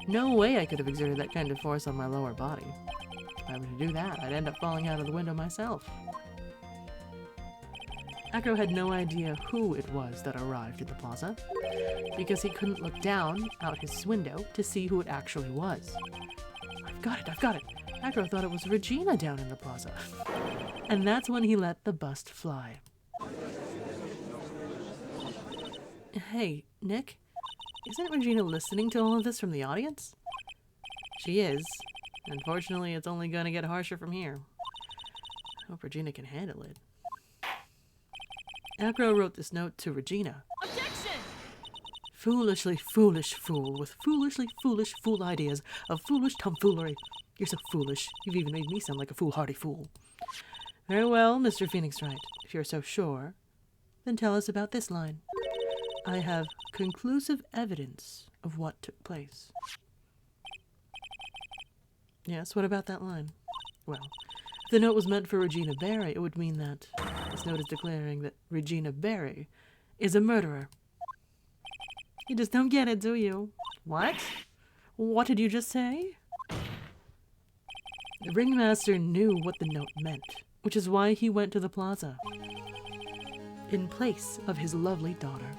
No way I could have exerted that kind of force on my lower body. If I were to do that, I'd end up falling out of the window myself. Acro had no idea who it was that arrived at the plaza, because he couldn't look down out his window to see who it actually was. I've got it! Acro thought it was Regina down in the plaza. And that's when he let the bust fly. Hey, Nick? Isn't Regina listening to all of this from the audience? She is. Unfortunately, it's only gonna get harsher from here. I hope Regina can handle it. Acro wrote this note to Regina. Objection! Foolishly foolish fool with foolishly foolish fool ideas of foolish tomfoolery. You're so foolish. You've even made me sound like a foolhardy fool. Very well, Mr. Phoenix Wright. If you're so sure, then tell us about this line. I have conclusive evidence of what took place. Yes, what about that line? Well, if the note was meant for Regina Berry, it would mean that this note is declaring that Regina Berry is a murderer. You just don't get it, do you? What? What did you just say? The ringmaster knew what the note meant, which is why he went to the plaza in place of his lovely daughter.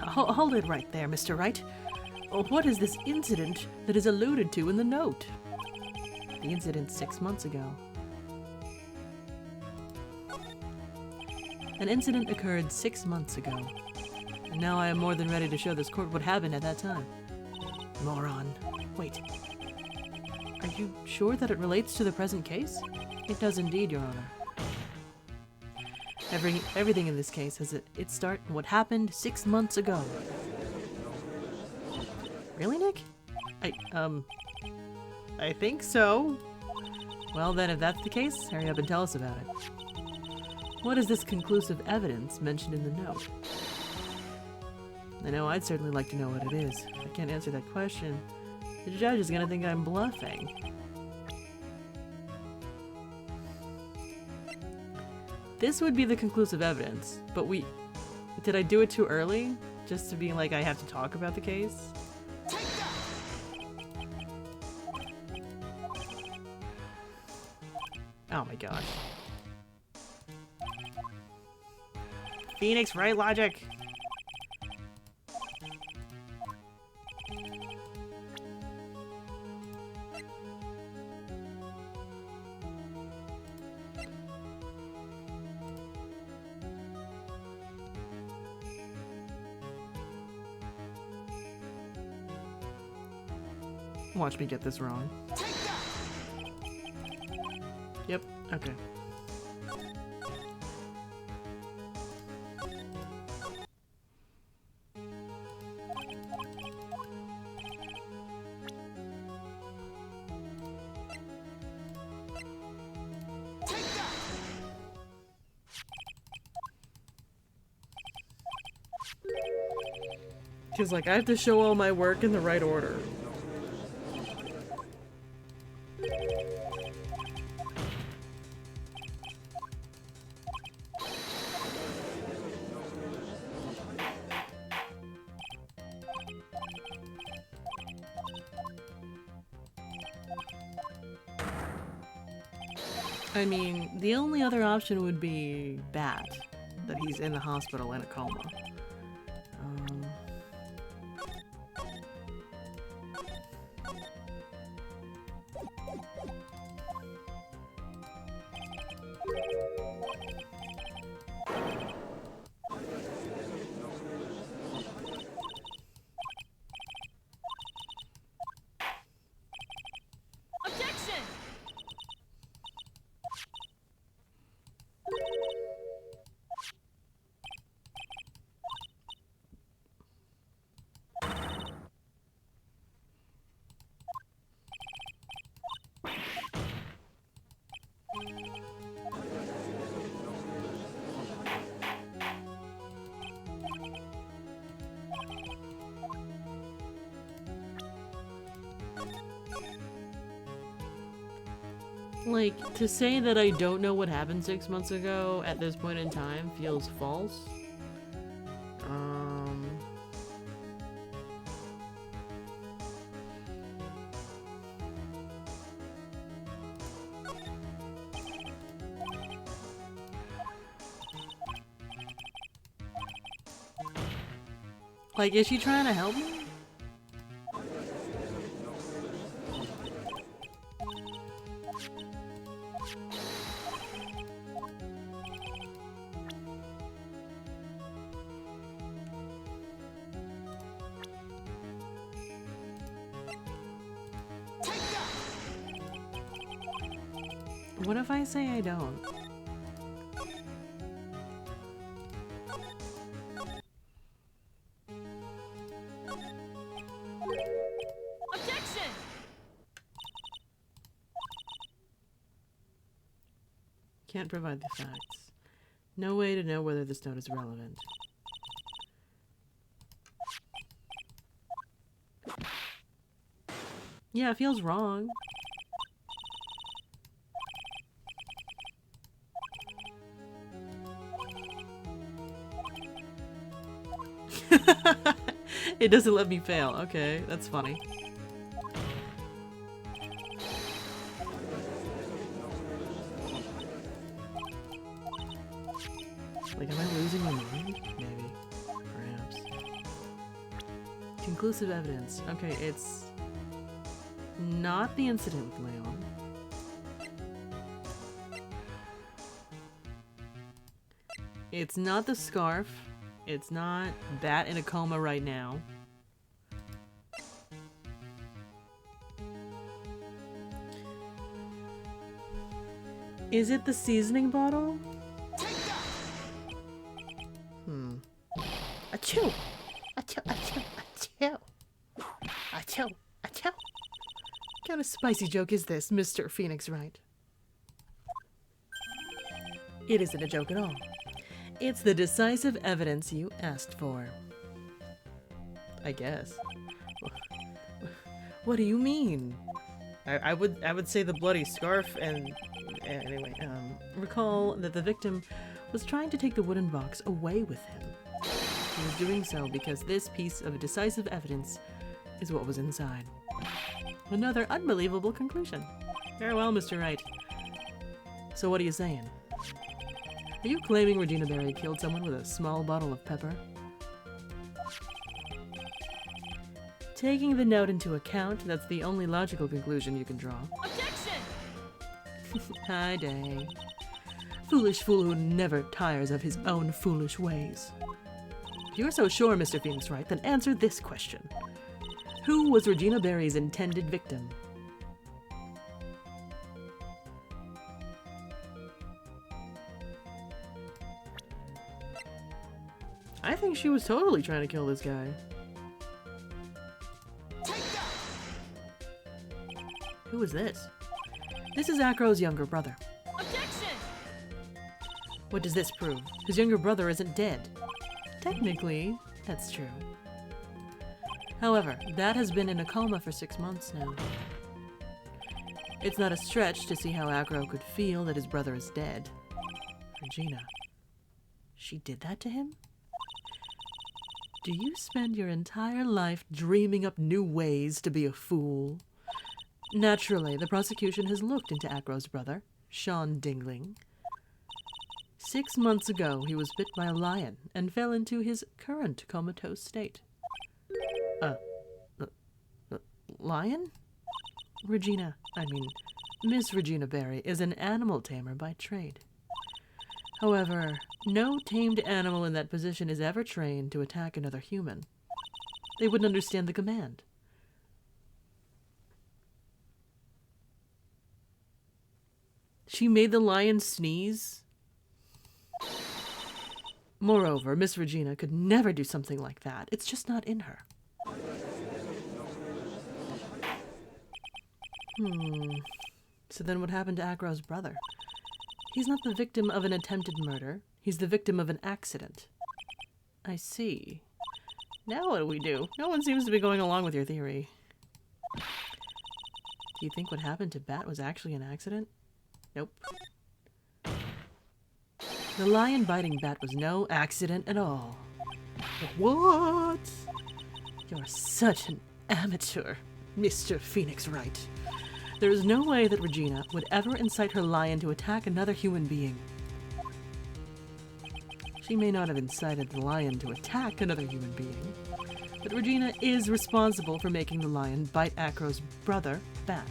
Hold it right there, Mr. Wright. What is this incident that is alluded to in the note? The incident 6 months ago. An incident occurred 6 months ago, and now I am more than ready to show this court what happened at that time. Moron. Wait. Are you sure that it relates to the present case? It does indeed, Your Honor. Everything in this case has its start in what happened 6 months ago. Really, Nick? I think so. Well then, if that's the case, hurry up and tell us about it. What is this conclusive evidence mentioned in the note? I know I'd certainly like to know what it is. If I can't answer that question, the judge is gonna think I'm bluffing. This would be the conclusive evidence, but did I do it too early? Just to be like, I have to talk about the case? Oh my gosh. Phoenix, Wright logic! Watch me get this wrong. Yep, okay. Because, like, I have to show all my work in the right order. I mean, the only other option would be Bat, that he's in the hospital in a coma. Like, to say that I don't know what happened 6 months ago at this point in time feels false. Like, is she trying to help me? What if I say I don't? Objection! Can't provide the facts. No way to know whether this note is relevant. Yeah, it feels wrong. It doesn't let me fail. Okay, that's funny. Like, am I losing my mind? Maybe. Perhaps. Conclusive evidence. Okay, it's not the incident with Leon. It's not the scarf. It's not Bat in a coma right now. Is it the seasoning bottle? Achoo! Achoo! Achoo! Achoo! Achoo! Achoo! What kind of spicy joke is this, Mr. Phoenix Wright? It isn't a joke at all. It's the decisive evidence you asked for. I guess. What do you mean? I would say the bloody scarf and anyway, recall that the victim was trying to take the wooden box away with him. He was doing so because this piece of decisive evidence is what was inside. Another unbelievable conclusion. Very well, Mr. Wright. So what are you saying? Are you claiming Regina Berry killed someone with a small bottle of pepper? Taking the note into account, that's the only logical conclusion you can draw. Objection! Hi, Day. Foolish fool who never tires of his own foolish ways. If you're so sure, Mr. Phoenix Wright, then answer this question. Who was Regina Berry's intended victim? I think she was totally trying to kill this guy. Who is this? This is Acro's younger brother. Objection! What does this prove? His younger brother isn't dead. Technically, that's true. However, Bat has been in a coma for 6 months now. It's not a stretch to see how Acro could feel that his brother is dead. Regina. She did that to him? Do you spend your entire life dreaming up new ways to be a fool? Naturally, the prosecution has looked into Acro's brother, Sean Dingling. 6 months ago, he was bit by a lion and fell into his current comatose state. Lion? Miss Regina Berry is an animal tamer by trade. However, no tamed animal in that position is ever trained to attack another human. They wouldn't understand the command. She made the lion sneeze? Moreover, Miss Regina could never do something like that. It's just not in her. So then what happened to Acro's brother? He's not the victim of an attempted murder. He's the victim of an accident. I see. Now what do we do? No one seems to be going along with your theory. Do you think what happened to Bat was actually an accident? Nope. The lion biting Bat was no accident at all. What? You're such an amateur, Mr. Phoenix Wright. There is no way that Regina would ever incite her lion to attack another human being. She may not have incited the lion to attack another human being, but Regina is responsible for making the lion bite Acro's brother, Bat.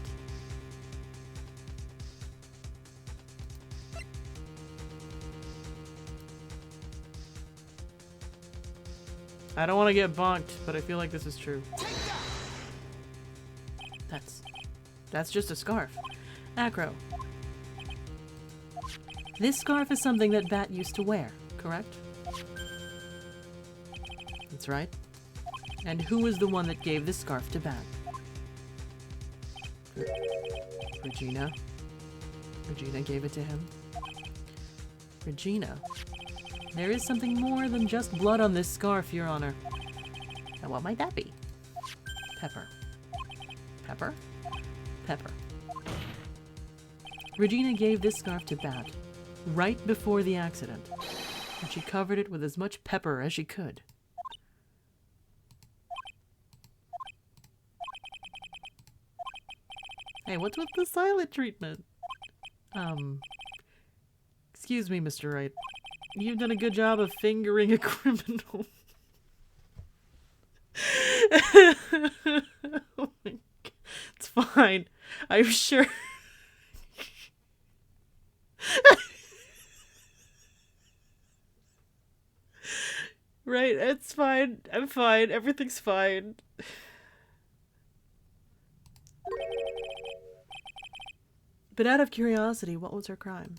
I don't want to get bonked, but I feel like this is true. That's just a scarf. Acro. This scarf is something that Bat used to wear, correct? That's right. And who was the one that gave this scarf to Bat? Regina. Regina gave it to him. Regina. There is something more than just blood on this scarf, Your Honor. Now what might that be? Pepper. Pepper? Pepper. Regina gave this scarf to Bat right before the accident, and she covered it with as much pepper as she could. Hey, what's with the silent treatment? Excuse me, Mr. Wright. You've done a good job of fingering a criminal. Oh my God. It's fine. I'm sure. Right, it's fine. I'm fine. Everything's fine. But out of curiosity, what was her crime?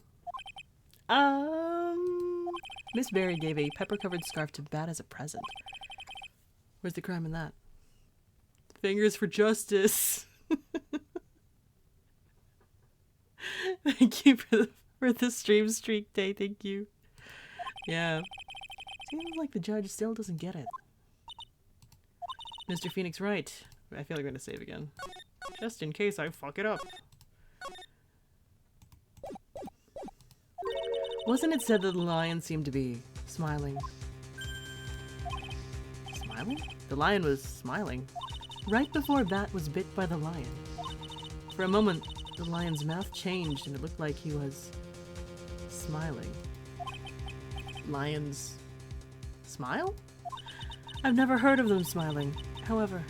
Miss Berry gave a pepper-covered scarf to Bat as a present. Where's the crime in that? Fingers for justice. Thank you for the stream streak day. Thank you. Yeah. Seems like the judge still doesn't get it. Mr. Phoenix Wright. I feel like I'm gonna save again. Just in case I fuck it up. Wasn't it said that the lion seemed to be smiling? Smiling? The lion was smiling. Right before Bat was bit by the lion. For a moment, the lion's mouth changed and it looked like he was smiling. Lions smile? I've never heard of them smiling. However,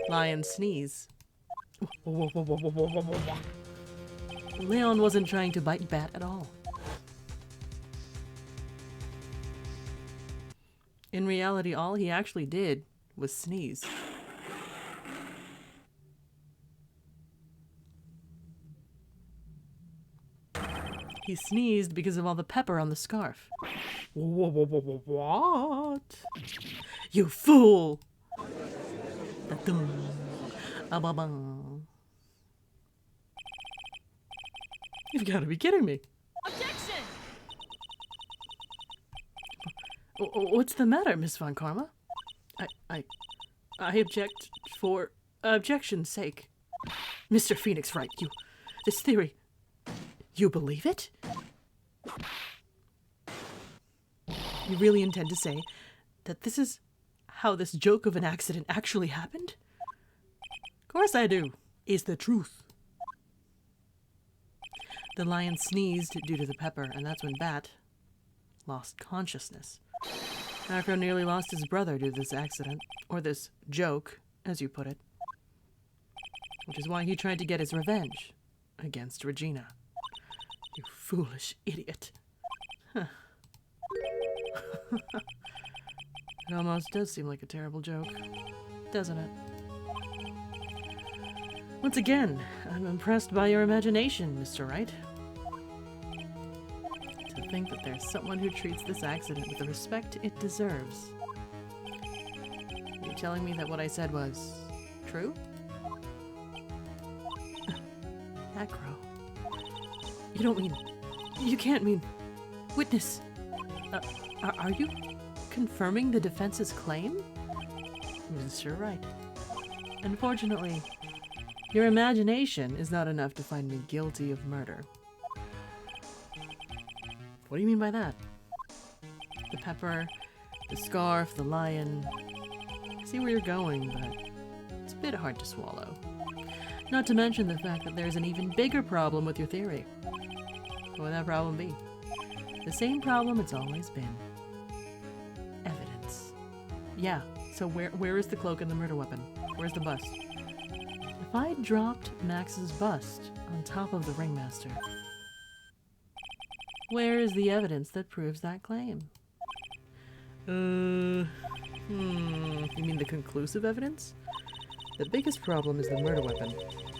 lions sneeze. Leon wasn't trying to bite Bat at all. In reality, all he actually did was sneeze. He sneezed because of all the pepper on the scarf. What? You fool! You've got to be kidding me. Objection! What's the matter, Miss Von Karma? I object for objection's sake. Mr. Phoenix Wright, this theory, you believe it? You really intend to say that this is how this joke of an accident actually happened? Of course I do. Is the truth. The lion sneezed due to the pepper, and that's when Bat lost consciousness. Acro nearly lost his brother due to this accident, or this joke, as you put it. Which is why he tried to get his revenge against Regina. You foolish idiot. Huh. It almost does seem like a terrible joke, doesn't it? Once again, I'm impressed by your imagination, Mr. Wright. To think that there's someone who treats this accident with the respect it deserves. You're telling me that what I said was true? Acro. You don't mean... You can't mean... Witness! Are you confirming the defense's claim? Mr. Wright. Unfortunately, your imagination is not enough to find me guilty of murder. What do you mean by that? The pepper, the scarf, the lion... I see where you're going, but it's a bit hard to swallow. Not to mention the fact that there's an even bigger problem with your theory. What would that problem be? The same problem it's always been. Evidence. Yeah, so where is the cloak and the murder weapon? Where's the bust? If I dropped Max's bust on top of the ringmaster, where is the evidence that proves that claim? You mean the conclusive evidence? The biggest problem is the murder weapon.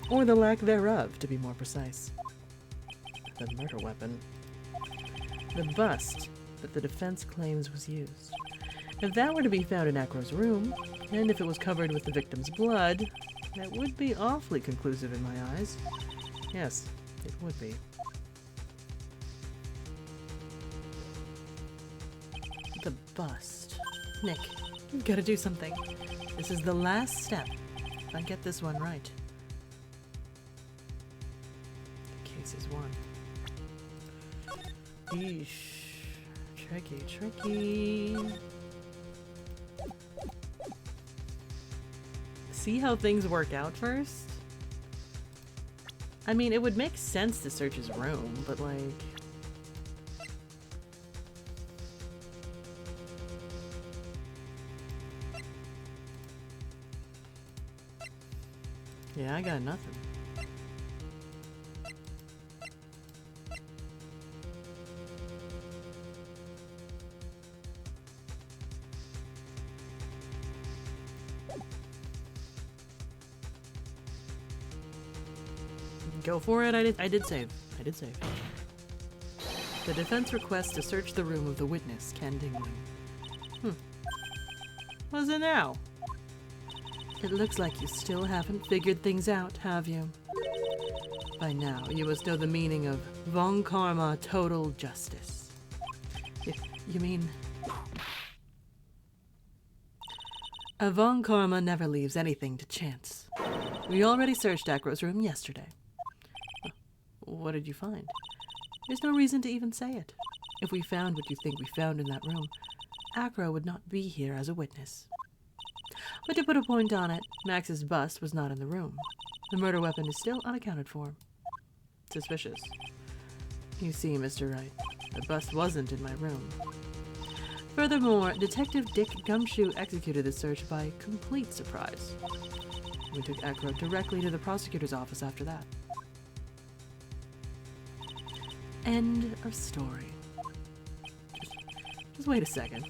Or the lack thereof, to be more precise. The murder weapon. The bust that the defense claims was used. If that were to be found in Acro's room, and if it was covered with the victim's blood, that would be awfully conclusive in my eyes. Yes, it would be. The bust. Nick, you've got to do something. This is the last step. If I get this one right, the case is won. Eesh. Tricky, tricky. See how things work out first? I mean, it would make sense to search his room, but like... Yeah, I got nothing. Go for it. I did save. I did save. The defense requests to search the room of the witness, Ken Dingling. What's it now? It looks like you still haven't figured things out, have you? By now, you must know the meaning of Von Karma total justice. You mean... A Von Karma never leaves anything to chance. We already searched Acro's room yesterday. What did you find? There's no reason to even say it. If we found what you think we found in that room, Acro would not be here as a witness. But to put a point on it, Max's bust was not in the room. The murder weapon is still unaccounted for. Suspicious. You see, Mr. Wright, the bust wasn't in my room. Furthermore, Detective Dick Gumshoe executed the search by complete surprise. We took Acro directly to the prosecutor's office after that. End of story. Just wait a second.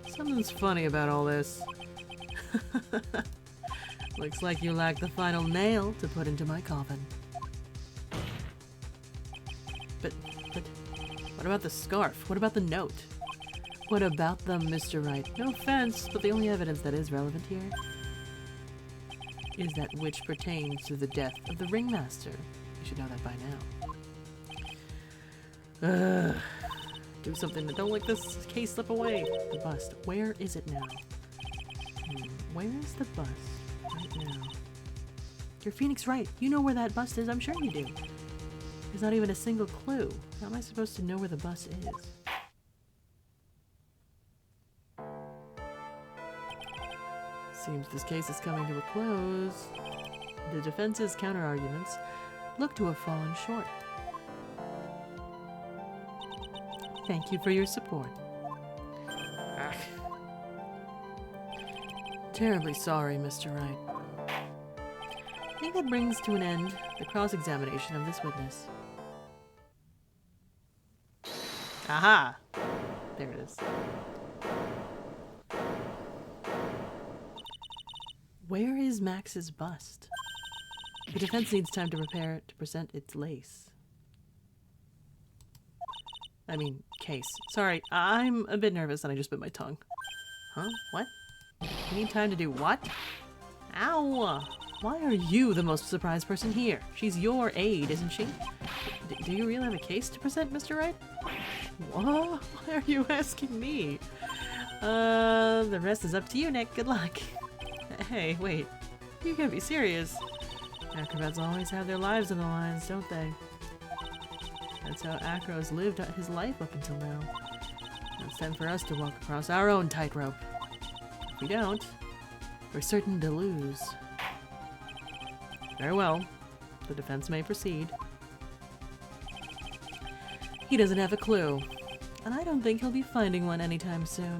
Something's funny about all this. Looks like you lack the final nail to put into my coffin. But, what about the scarf? What about the note? What about them, Mr. Wright? No offense, but the only evidence that is relevant here is that which pertains to the death of the ringmaster. You should know that by now. Do something that don't let this case slip away. The bust. Where is it now? Where is the bust right now? You're Phoenix Wright. You know where that bust is. I'm sure you do. There's not even a single clue. How am I supposed to know where the bust is? Seems this case is coming to a close. The defense's counter-arguments look to have fallen short. Thank you for your support. Terribly sorry, Mr. Wright. I think that brings to an end the cross-examination of this witness. Aha! There it is. Where is Max's bust? The defense needs time to prepare it to present its case. Sorry, I'm a bit nervous and I just bit my tongue. Huh? What? You need time to do what? Ow! Why are you the most surprised person here? She's your aide, isn't she? Do you really have a case to present, Mr. Wright? What? Why are you asking me? The rest is up to you, Nick. Good luck. Hey, wait. You can't be serious. Acrobats always have their lives on the lines, don't they? That's how Acro's lived his life up until now. It's time for us to walk across our own tightrope. If we don't, we're certain to lose. Very well. The defense may proceed. He doesn't have a clue, and I don't think he'll be finding one anytime soon.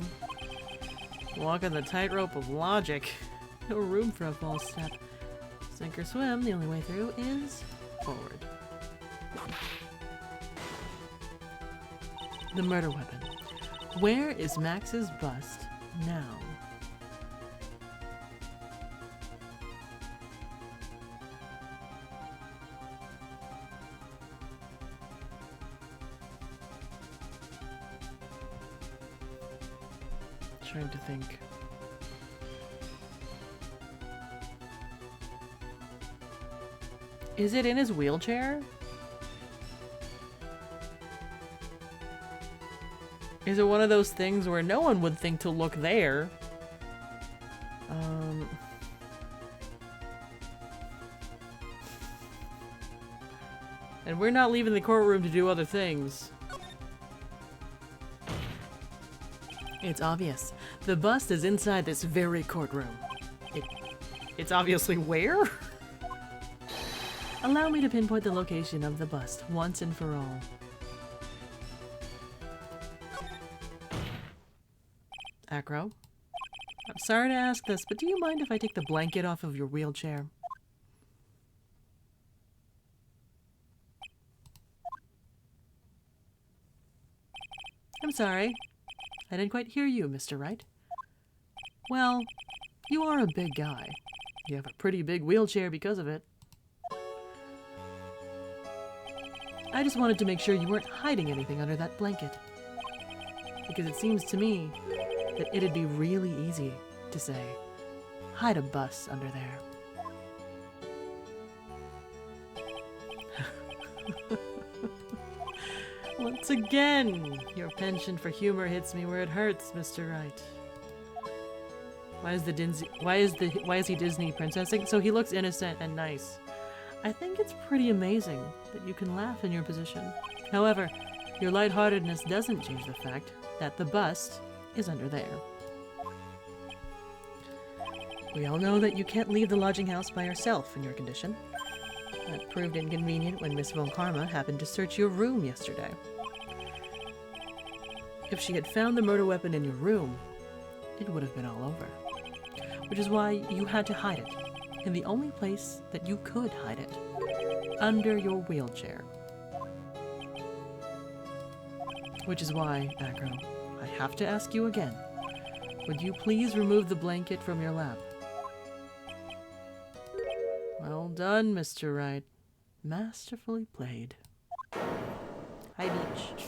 Walking the tightrope of logic. No room for a false step. Sink or swim, the only way through is forward. The murder weapon. Where is Max's bust now? Trying to think. Is it in his wheelchair? Is it one of those things where no one would think to look there? And we're not leaving the courtroom to do other things. It's obvious. The bust is inside this very courtroom. It's obviously where? Allow me to pinpoint the location of the bust once and for all. Acro, I'm sorry to ask this, but do you mind if I take the blanket off of your wheelchair? I'm sorry. I didn't quite hear you, Mr. Wright. Well, you are a big guy. You have a pretty big wheelchair because of it. I just wanted to make sure you weren't hiding anything under that blanket. Because it seems to me that it'd be really easy to say, hide a bus under there. Once again, your penchant for humor hits me where it hurts, Mr. Wright. Why is he Disney princessing? So he looks innocent and nice. I think it's pretty amazing that you can laugh in your position. However, your lightheartedness doesn't change the fact that the bust is under there. We all know that you can't leave the lodging house by yourself in your condition. That proved inconvenient when Miss Von Karma happened to search your room yesterday. If she had found the murder weapon in your room, it would have been all over. Which is why you had to hide it, in the only place that you could hide it, under your wheelchair. Which is why, Acro, I have to ask you again, would you please remove the blanket from your lap? Well done, Mr. Wright. Masterfully played. Hi, Beach.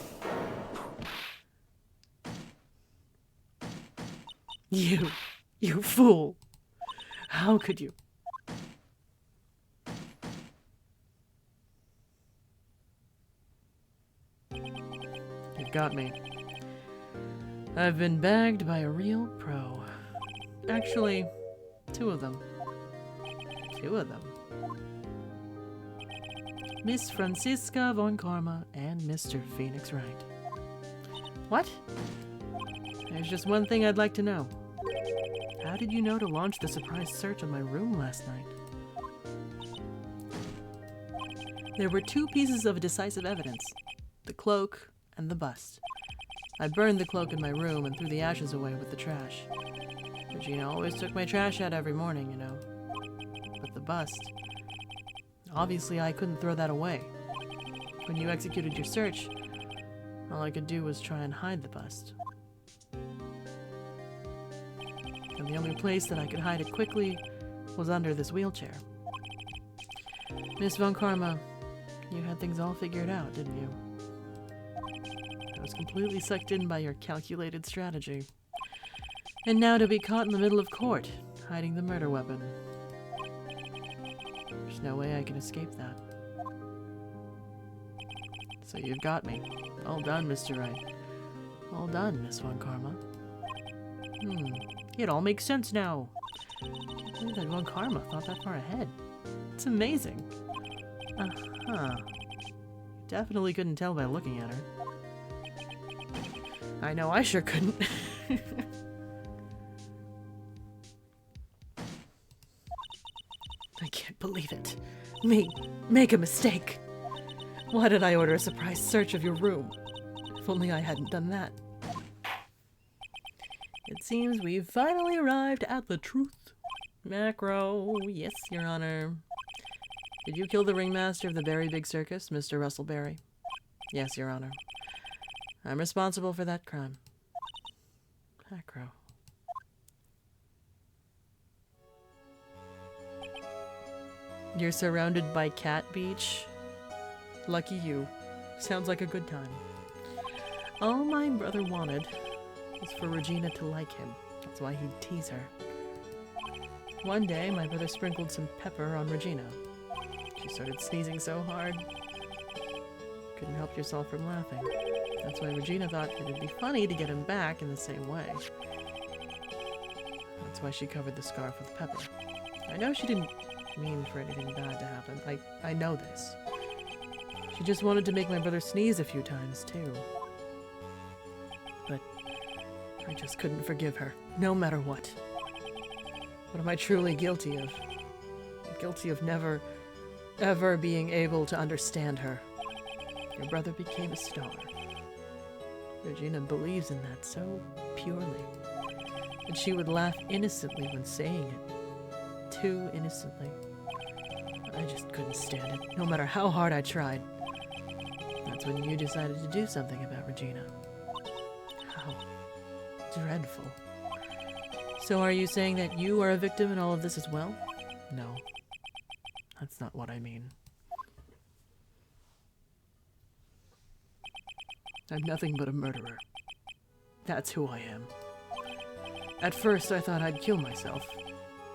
You fool. How could you? You've got me. I've been bagged by a real pro. Actually, two of them. Miss Franziska Von Karma and Mr. Phoenix Wright. What? There's just one thing I'd like to know. How did you know to launch the surprise search on my room last night? There were two pieces of decisive evidence. The cloak and the bust. I burned the cloak in my room and threw the ashes away with the trash. Regina always took my trash out every morning, you know. But the bust... Obviously, I couldn't throw that away. When you executed your search, all I could do was try and hide the bust. And the only place that I could hide it quickly was under this wheelchair. Miss Von Karma, you had things all figured out, didn't you? I was completely sucked in by your calculated strategy. And now to be caught in the middle of court, hiding the murder weapon. There's no way I can escape that. So you've got me. Well done, Mr. Wright. Well done, Miss Von Karma. It all makes sense now. I can't believe that Von Karma thought that far ahead. It's amazing. Definitely couldn't tell by looking at her. I know, I sure couldn't. I can't believe it. Me, make a mistake. Why did I order a surprise search of your room? If only I hadn't done that. It seems we've finally arrived at the truth. Macro, yes, Your Honor. Did you kill the ringmaster of the Berry Big Circus, Mr. Russell Berry? Yes, Your Honor. I'm responsible for that crime. Macro. You're surrounded by Cat Beach? Lucky you. Sounds like a good time. All my brother wanted was for Regina to like him. That's why he'd tease her. One day, my brother sprinkled some pepper on Regina. She started sneezing so hard. Couldn't help yourself from laughing. That's why Regina thought it'd be funny to get him back in the same way. That's why she covered the scarf with pepper. I know she didn't mean for anything bad to happen. I know this. She just wanted to make my brother sneeze a few times, too. But I just couldn't forgive her, no matter what. What am I truly guilty of? I'm guilty of never, ever being able to understand her. Your brother became a star. Regina believes in that so purely. And she would laugh innocently when saying it. Too innocently. I just couldn't stand it, no matter how hard I tried. That's when you decided to do something about Regina. How dreadful. So are you saying that you are a victim in all of this as well? No. That's not what I mean. I'm nothing but a murderer. That's who I am. At first I thought I'd kill myself,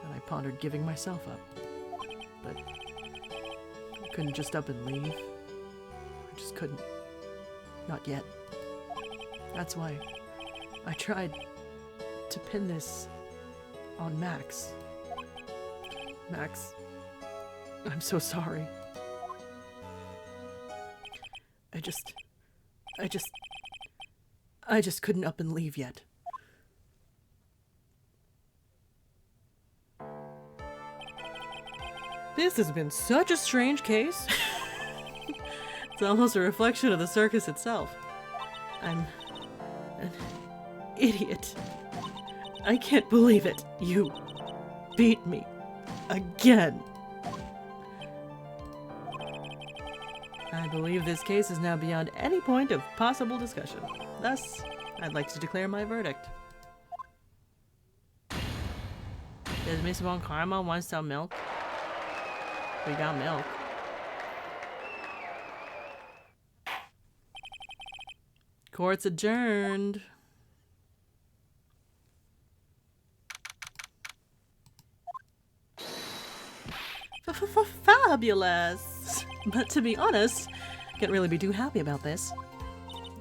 and I pondered giving myself up. But I couldn't just up and leave. I just couldn't. Not yet. That's why I tried to pin this on Max. Max, I'm so sorry. I just couldn't up and leave yet. This has been such a strange case. It's almost a reflection of the circus itself. I'm an idiot. I can't believe it. You beat me. Again. I believe this case is now beyond any point of possible discussion. Thus, I'd like to declare my verdict. Does Miss Von Karma want some milk? We got milk. Court's adjourned. Fabulous! But to be honest, can't really be too happy about this.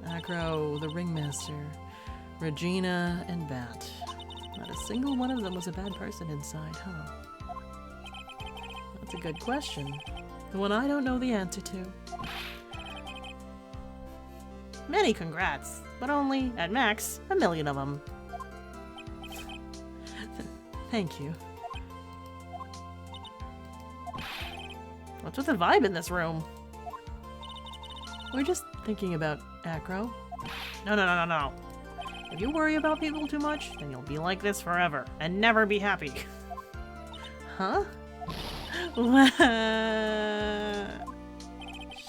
Acro, the ringmaster, Regina, and Bat. Not a single one of them was a bad person inside, huh? That's a good question. The one I don't know the answer to. Many congrats, but only, at max, 1,000,000 of them. Thank you. What's with the vibe in this room? We're just thinking about Acro. No. If you worry about people too much, then you'll be like this forever and never be happy. Huh?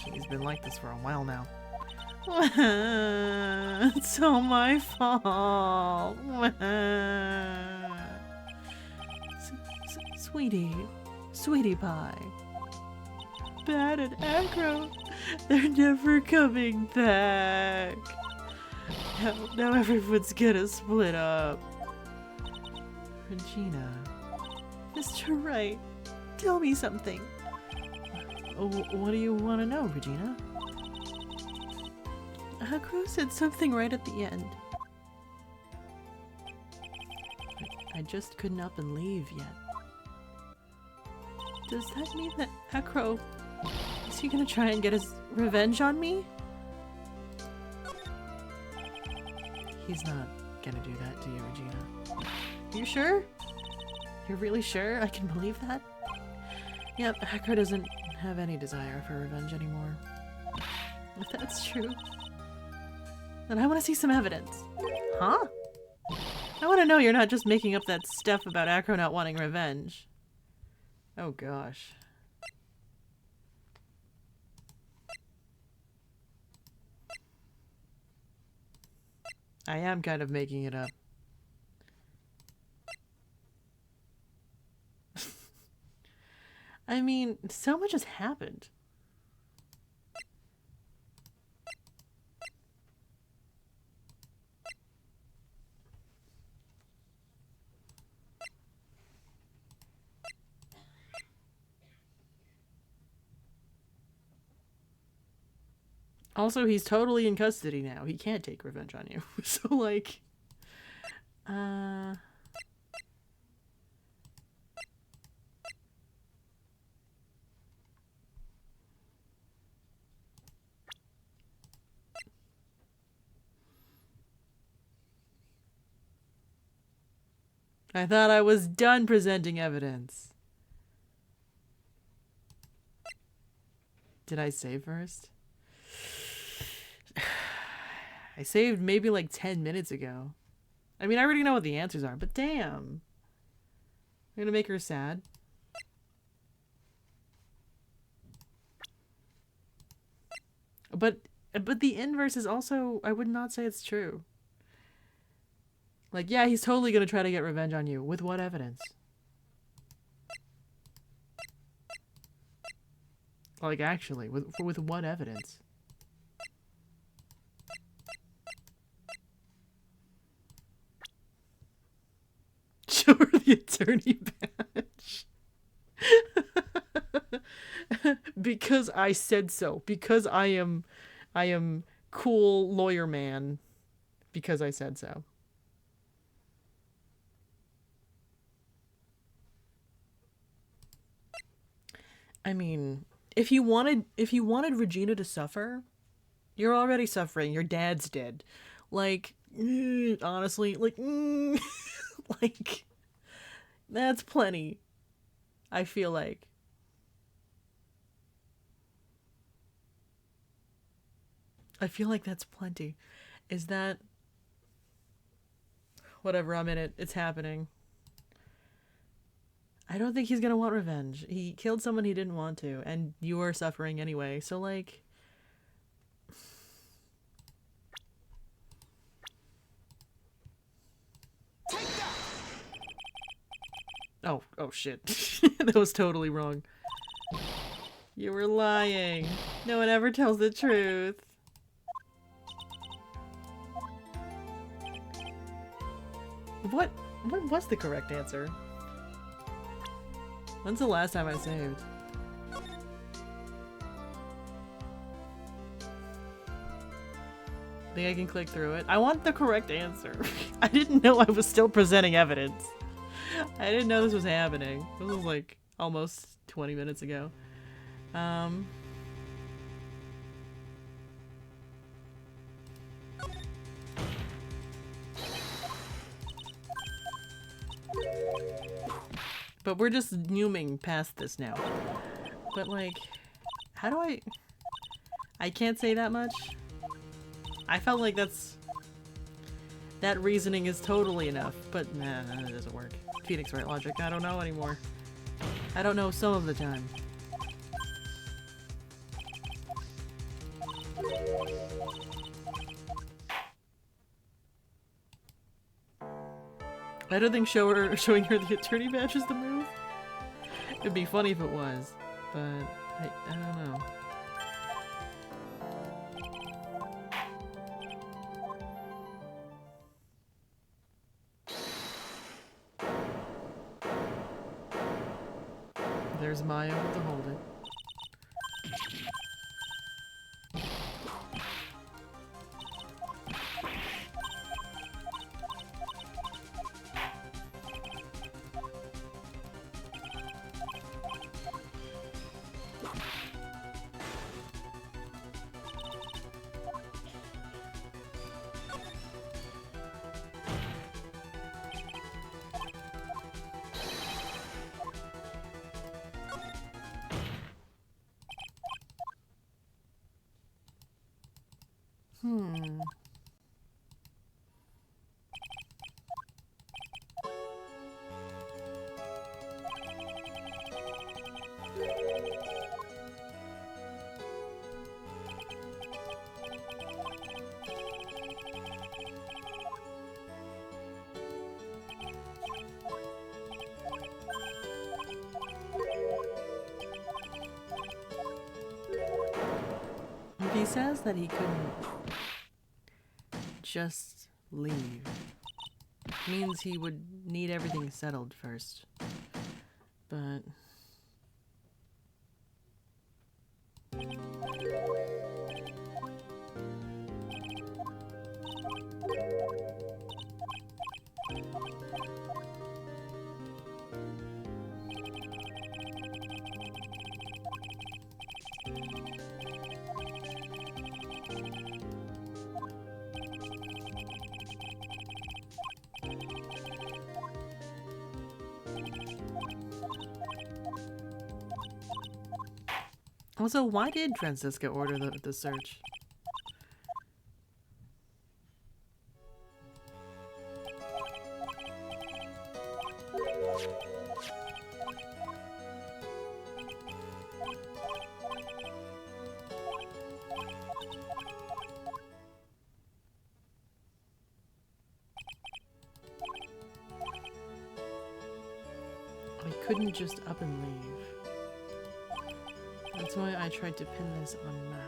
She's been like this for a while now. It's all my fault. Sweetie pie. Bat and Acro, they're never coming back. Now everyone's gonna split up. Regina. Mr. Wright, tell me something. What do you want to know, Regina? Acro said something right at the end. I just couldn't up and leave yet. Does that mean that Acro... is he gonna try and get his revenge on me? He's not gonna do that to you, Regina. You sure? You're really sure I can believe that? Yep, Acro doesn't have any desire for revenge anymore. If that's true, then I want to see some evidence. Huh? I want to know you're not just making up that stuff about Acro not wanting revenge. Oh gosh. I am kind of making it up. I mean, so much has happened. Also, he's totally in custody now. He can't take revenge on you. So, like... I thought I was done presenting evidence. Did I save first? I saved maybe like 10 minutes ago. I mean, I already know what the answers are, but damn. I'm gonna make her sad. But the inverse is also, I would not say it's true. Like, yeah, he's totally gonna try to get revenge on you. With what evidence? Like, actually, with what evidence? Show her the attorney badge. Because I said so. Because I am cool lawyer man. Because I said so. I mean, if you wanted Regina to suffer, you're already suffering. Your dad's dead. Like, honestly, like, like, that's plenty. I feel like. I feel like that's plenty. Is that... Whatever, I'm in it. It's happening. I don't think he's gonna want revenge. He killed someone he didn't want to, and you are suffering anyway, so like... Oh shit. That was totally wrong. You were lying. No one ever tells the truth. What was the correct answer? When's the last time I saved? Think I can click through it? I want the correct answer. I didn't know I was still presenting evidence. I didn't know this was happening. This was like almost 20 minutes ago. But we're just zooming past this now. But like, how do I can't say that much? I felt like that reasoning is totally enough, but nah, it doesn't work. Phoenix Wright logic, I don't know anymore. I don't know some of the time. I don't think showing her the attorney badge is the move. It'd be funny if it was, but I don't know. There's Maya with the hold it. If he says that he couldn't just leave, means he would need everything settled first. But... Also, why did Francisca order the search? I couldn't just up and leave. That's why I tried to pin this on Max.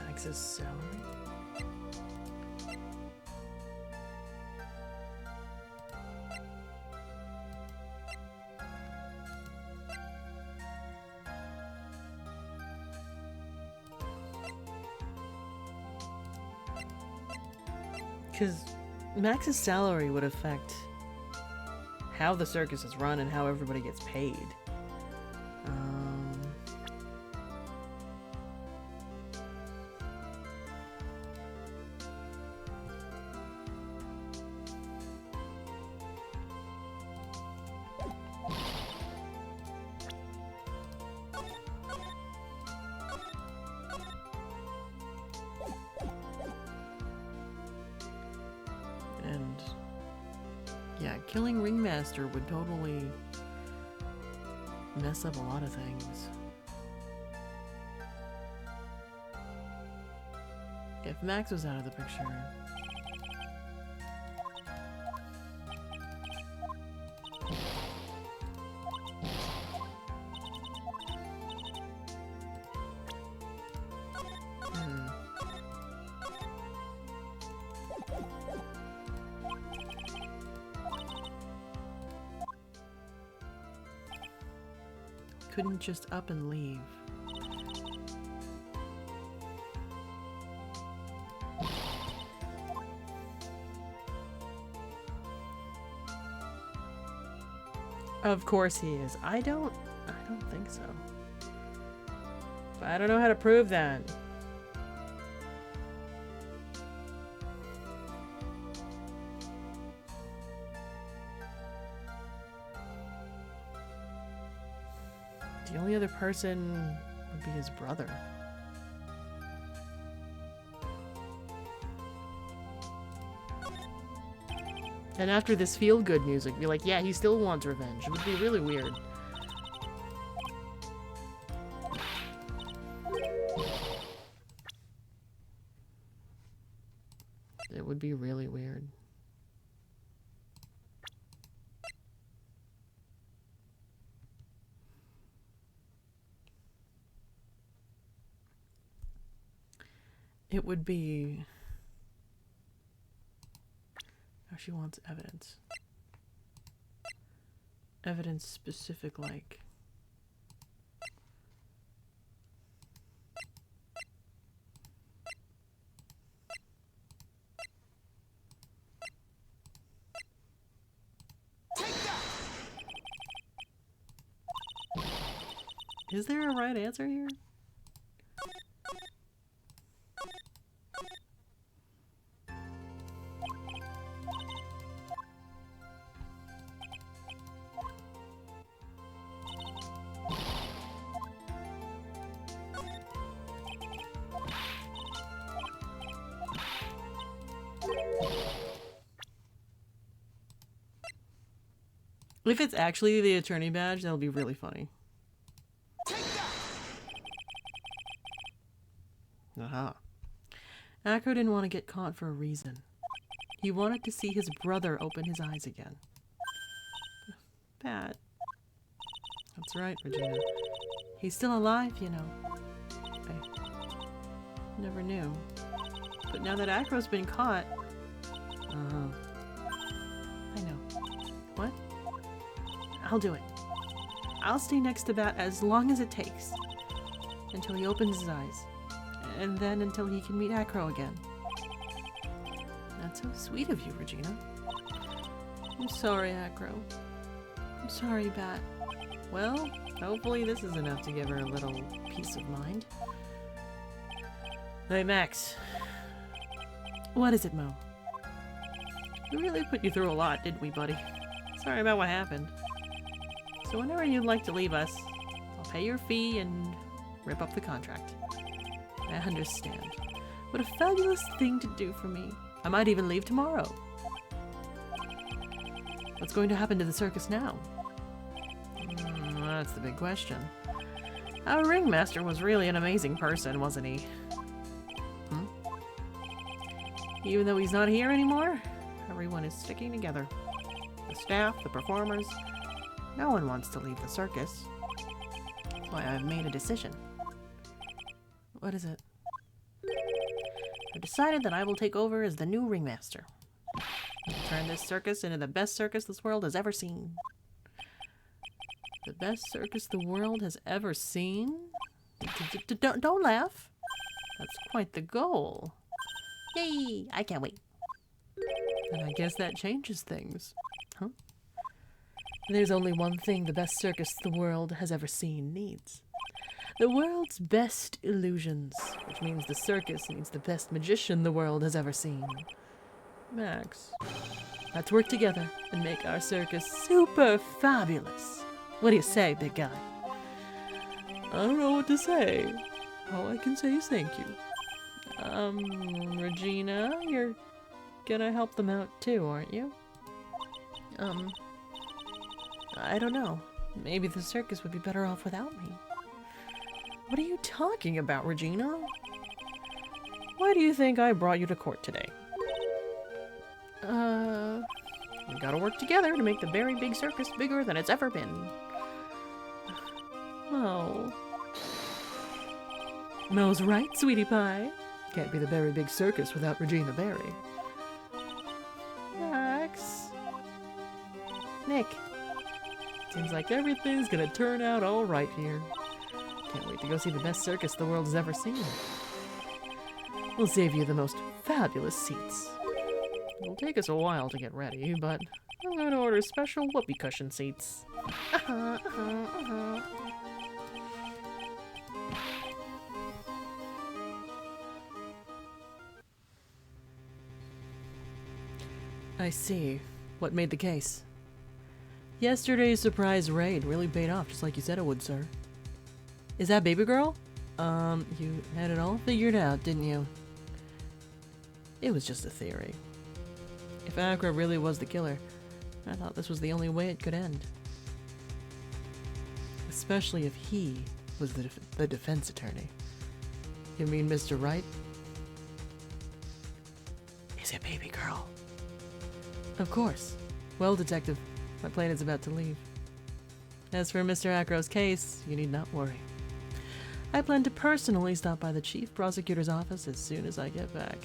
Max's salary? Because Max's salary would affect how the circus is run and how everybody gets paid. And yeah, killing Ringmaster would totally mess up a lot of things. If Max was out of the picture, couldn't just up and leave. Of course he is. I don't think so. But I don't know how to prove that. The only other person would be his brother. And after this feel-good music, be like, yeah, he still wants revenge. It would be really weird. It would be really weird. It would be... Oh, she wants evidence. Evidence specific, like... Is there a right answer here? If it's actually the attorney badge, that'll be really funny. Aha. Acro didn't want to get caught for a reason. He wanted to see his brother open his eyes again. Bad. That's right, Regina. He's still alive, you know. I never knew. But now that Acro's been caught... I know. What? I'll do it. I'll stay next to Bat as long as it takes. Until he opens his eyes. And then until he can meet Acro again. That's so sweet of you, Regina. I'm sorry, Acro. I'm sorry, Bat. Well, hopefully this is enough to give her a little peace of mind. Hey, Max. What is it, Mo? We really put you through a lot, didn't we, buddy? Sorry about what happened. So whenever you'd like to leave us, I'll pay your fee and rip up the contract. I understand. What a fabulous thing to do for me. I might even leave tomorrow. What's going to happen to the circus now? That's the big question. Our ringmaster was really an amazing person, wasn't he? Even though he's not here anymore, everyone is sticking together. The staff, the performers. No one wants to leave the circus. That's why I've made a decision. What is it? I've decided that I will take over as the new ringmaster. I'll turn this circus into the best circus this world has ever seen. The best circus the world has ever seen? Don't laugh. That's quite the goal. Yay! I can't wait. And I guess that changes things. Huh? There's only one thing the best circus the world has ever seen needs. The world's best illusions, which means the circus needs the best magician the world has ever seen. Max, let's work together and make our circus super fabulous. What do you say, big guy? I don't know what to say. All I can say is thank you. Regina, you're gonna help them out too, aren't you? I don't know. Maybe the circus would be better off without me. What are you talking about, Regina? Why do you think I brought you to court today? We gotta work together to make the very big circus bigger than it's ever been. Oh. Mo's right, sweetie pie. Can't be the very big circus without Regina Berry. Max. Nick. Seems like everything's gonna turn out all right here. Can't wait to go see the best circus the world has ever seen. We'll save you the most fabulous seats. It'll take us a while to get ready, but I'm going to order special whoopee cushion seats. I see. What made the case? Yesterday's surprise raid really paid off, just like you said it would, sir. Is that baby girl? You had it all figured out, didn't you? It was just a theory. If Acra really was the killer, I thought this was the only way it could end. Especially if he was the defense attorney. You mean Mr. Wright? Is it baby girl? Of course. Well, detective, my plane is about to leave. As for Mr. Acro's case, you need not worry. I plan to personally stop by the chief prosecutor's office as soon as I get back.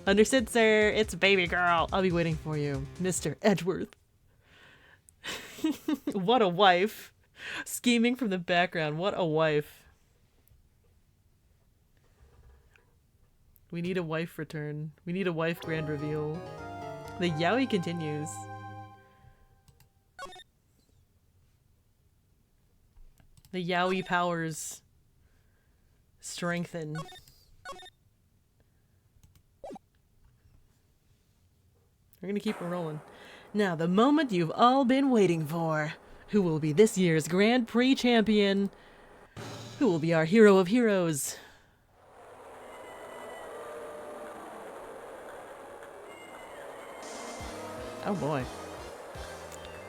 Understood, sir. It's baby girl. I'll be waiting for you, Mr. Edgeworth. What a wife. Scheming from the background. What a wife. We need a wife return. We need a wife grand reveal. The yaoi continues. The yaoi powers strengthen. We're gonna keep it rolling. Now, the moment you've all been waiting for. Who will be this year's Grand Prix champion? Who will be our hero of heroes? Oh boy.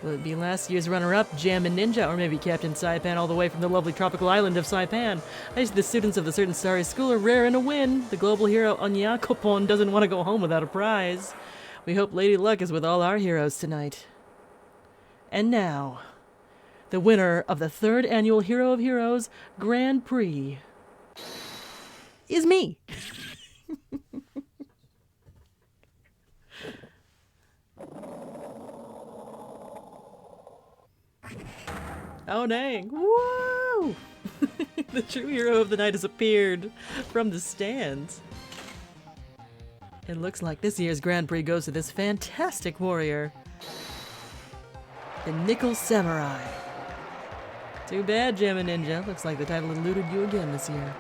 Will it be last year's runner-up, Jammin' Ninja, or maybe Captain Saipan all the way from the lovely tropical island of Saipan? The students of the certain starry school are raring to win. The global hero Onyakopon doesn't want to go home without a prize. We hope Lady Luck is with all our heroes tonight. And now, the winner of the 3rd annual Hero of Heroes Grand Prix is me. Oh dang. Woo! The true hero of the night has appeared from the stands. It looks like this year's Grand Prix goes to this fantastic warrior. The Nickel Samurai. Too bad, Jammin' Ninja. Looks like the title eluded you again this year.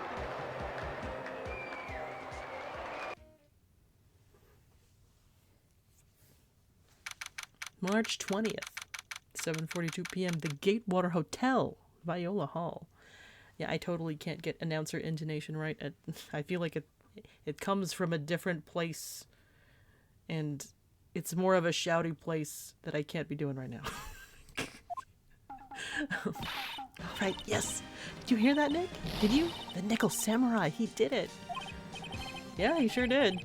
March 20th, 7:42 p.m. The Gatewater Hotel, Viola Hall. Yeah, I totally can't get announcer intonation right. I feel like it comes from a different place, and it's more of a shouty place that I can't be doing right now. Right, yes. Did you hear that, Nick? Did you? The Nickel Samurai, he did it. Yeah, he sure did.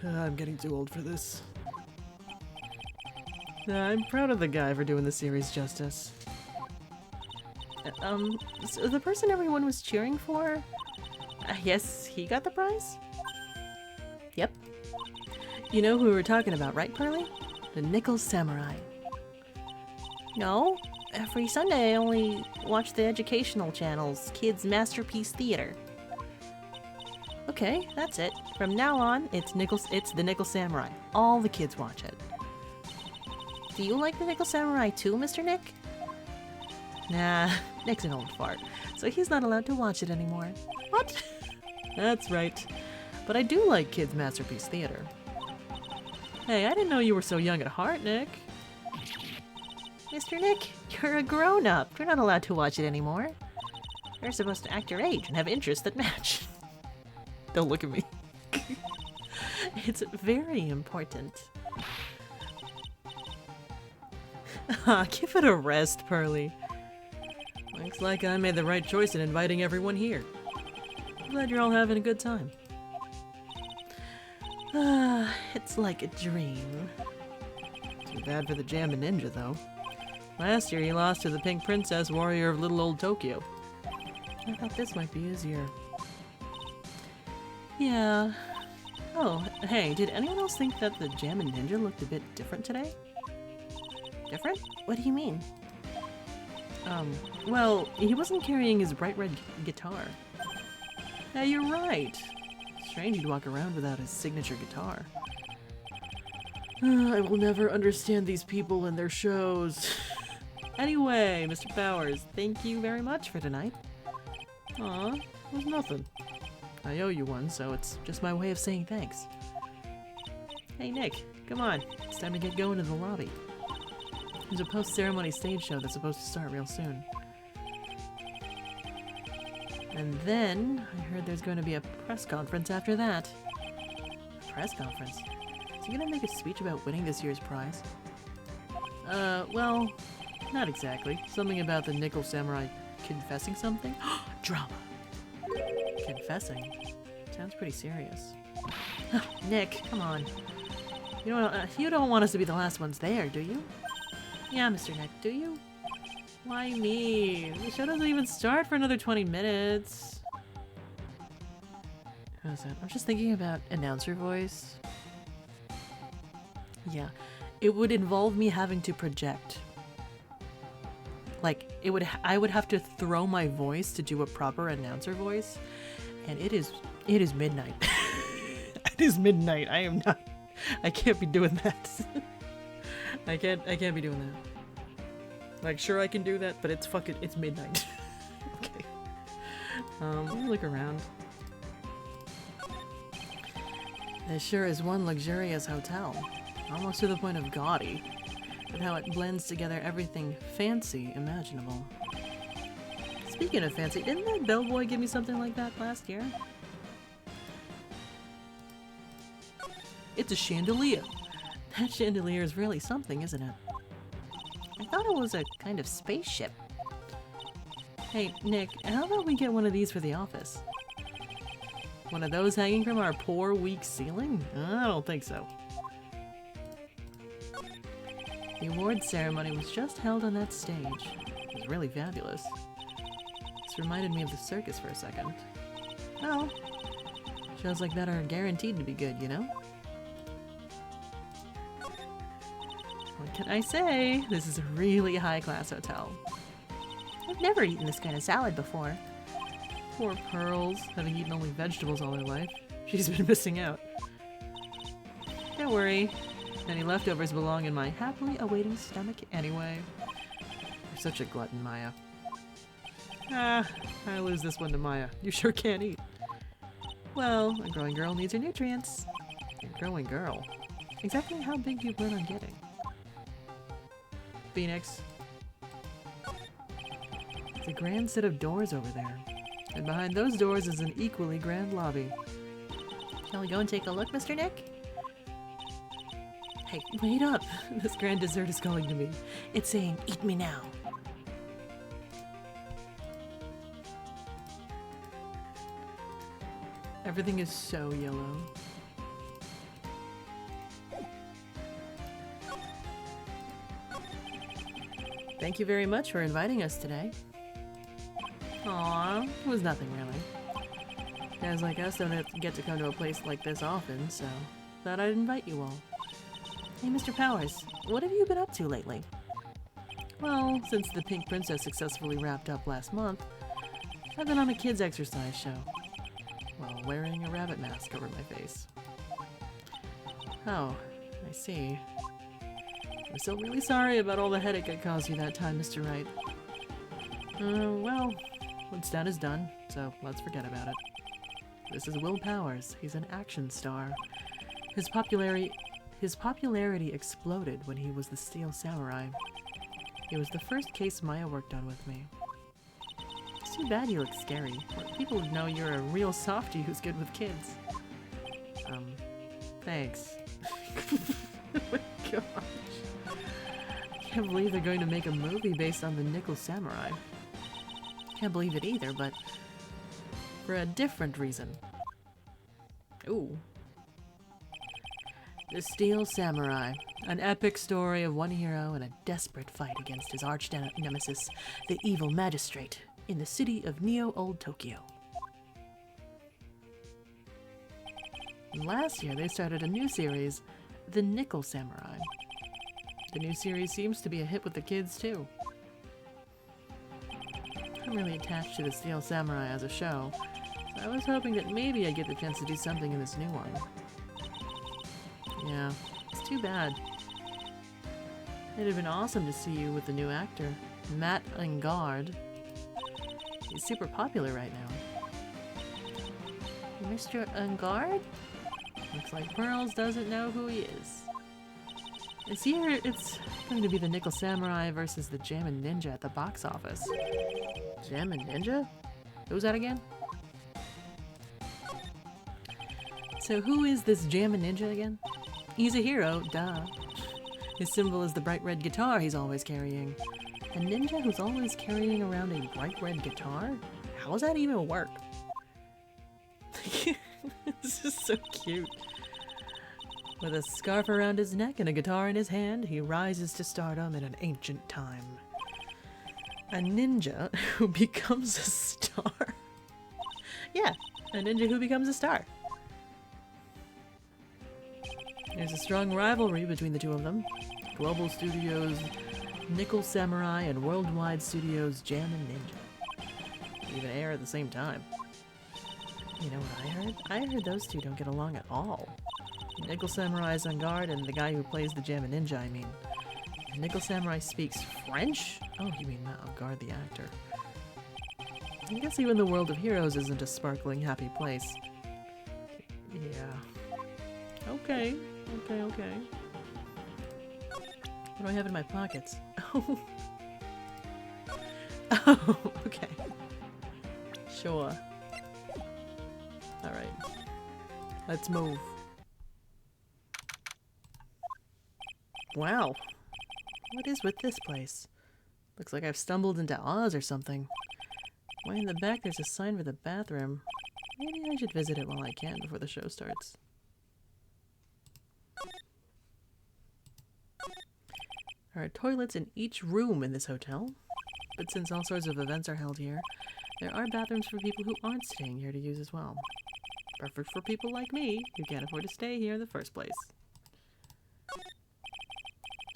I'm getting too old for this. I'm proud of the guy for doing the series justice. So the person everyone was cheering for? Yes, he got the prize? Yep. You know who we were talking about, right, Pearly? The Nickel Samurai. No, every Sunday I only watch the educational channels, Kids Masterpiece Theater. Okay, that's it. From now on, it's the Nickel Samurai. All the kids watch it. Do you like the Nickel Samurai too, Mr. Nick? Nah, Nick's an old fart, so he's not allowed to watch it anymore. What? That's right. But I do like Kids Masterpiece Theater. Hey, I didn't know you were so young at heart, Nick. Mr. Nick, you're a grown-up. You're not allowed to watch it anymore. You're supposed to act your age and have interests that match. Don't look at me. It's very important. Give it a rest, Pearly. Looks like I made the right choice in inviting everyone here. Glad you're all having a good time. It's like a dream. Too bad for the Jammin' Ninja, though. Last year he lost to the Pink Princess Warrior of Little Old Tokyo. I thought this might be easier. Yeah. Oh, hey, did anyone else think that the Jammin' Ninja looked a bit different today? Different? What do you mean? Well, he wasn't carrying his bright red guitar. Yeah, you're right. Strange he'd walk around without his signature guitar. I will never understand these people and their shows. Anyway, Mr. Powers, thank you very much for tonight. Aw, it was nothing. I owe you one, so it's just my way of saying thanks. Hey Nick, come on. It's time to get going to the lobby. There's a post-ceremony stage show that's supposed to start real soon. And then, I heard there's going to be a press conference after that. A press conference? Is he gonna make a speech about winning this year's prize? Well, not exactly. Something about the Nickel Samurai confessing something? Drama! Confessing? Sounds pretty serious. Nick, come on. You don't want us to be the last ones there, do you? Yeah, Mr. Nick, do you? Why me? The show doesn't even start for another 20 minutes. How's that? I'm just thinking about announcer voice. Yeah, it would involve me having to project. Like, I would have to throw my voice to do a proper announcer voice, and it is midnight. It is midnight. I can't be doing that. I can't be doing that. Like, sure I can do that, but it's midnight. Okay. Let me look around. There sure is one luxurious hotel. Almost to the point of gaudy. With how it blends together everything fancy imaginable. Speaking of fancy, didn't that bellboy give me something like that last year? It's a chandelier. That chandelier is really something, isn't it? I thought it was a kind of spaceship. Hey, Nick, how about we get one of these for the office? One of those hanging from our poor, weak ceiling? I don't think so. The award ceremony was just held on that stage. It was really fabulous. This reminded me of the circus for a second. Well, shows like that are guaranteed to be good, you know? What can I say? This is a really high-class hotel. I've never eaten this kind of salad before. Poor Pearls, having eaten only vegetables all her life. She's been missing out. Don't worry. Any leftovers belong in my happily awaiting stomach anyway. You're such a glutton, Maya. Ah, I lose this one to Maya. You sure can't eat. Well, a growing girl needs her nutrients. A growing girl? Exactly how big do you plan on getting? Phoenix. It's a grand set of doors over there. And behind those doors is an equally grand lobby. Shall we go and take a look, Mr. Nick? Hey, wait up! This grand dessert is calling to me. It's saying, eat me now. Everything is so yellow. Thank you very much for inviting us today. Aw, it was nothing really. Guys like us don't get to come to a place like this often, so thought I'd invite you all. Hey, Mr. Powers, what have you been up to lately? Well, since the Pink Princess successfully wrapped up last month, I've been on a kids' exercise show, while wearing a rabbit mask over my face. Oh, I see. I'm still really sorry about all the headache I caused you that time, Mr. Wright. Well, what's done is done, so let's forget about it. This is Will Powers. He's an action star. His popularity exploded when he was the Steel Samurai. It was the first case Maya worked on with me. It's too bad you look scary. People would know you're a real softie who's good with kids. Thanks. Oh my gosh. I can't believe they're going to make a movie based on the Nickel Samurai. Can't believe it either, but for a different reason. Ooh. The Steel Samurai. An epic story of one hero and a desperate fight against his arch-nemesis, the evil magistrate, in the city of Neo-Old Tokyo. And last year, they started a new series, The Nickel Samurai. The new series seems to be a hit with the kids, too. I'm really attached to the Steel Samurai as a show, so I was hoping that maybe I'd get the chance to do something in this new one. Yeah, it's too bad. It'd have been awesome to see you with the new actor, Matt Engard. He's super popular right now. Mr. Engard? Looks like Pearls doesn't know who he is. This year, it's going to be the Nickel Samurai versus the Jammin' Ninja at the box office. Jammin' Ninja? Who's that again? So who is this Jammin' Ninja again? He's a hero, duh. His symbol is the bright red guitar he's always carrying. A ninja who's always carrying around a bright red guitar? How does that even work? This is so cute. With a scarf around his neck and a guitar in his hand, he rises to stardom in an ancient time. A ninja who becomes a star. Yeah, a ninja who becomes a star. There's a strong rivalry between the two of them. Global Studios' Nickel Samurai and Worldwide Studios' Jammin' Ninja. They even air at the same time. You know what I heard? I heard those two don't get along at all. Nickel Samurai's Engard and the guy who plays the Jammin' Ninja, I mean. Nickel Samurai speaks French? Oh, you mean not Engard the actor. I guess even the world of heroes isn't a sparkling, happy place. Yeah. Okay. Okay. What do I have in my pockets? Oh. Oh, okay. Sure. Alright. Let's move. Wow. What is with this place? Looks like I've stumbled into Oz or something. Why in the back there's a sign for the bathroom? Maybe I should visit it while I can before the show starts. There are toilets in each room in this hotel, but since all sorts of events are held here, there are bathrooms for people who aren't staying here to use as well. Perfect for people like me who can't afford to stay here in the first place.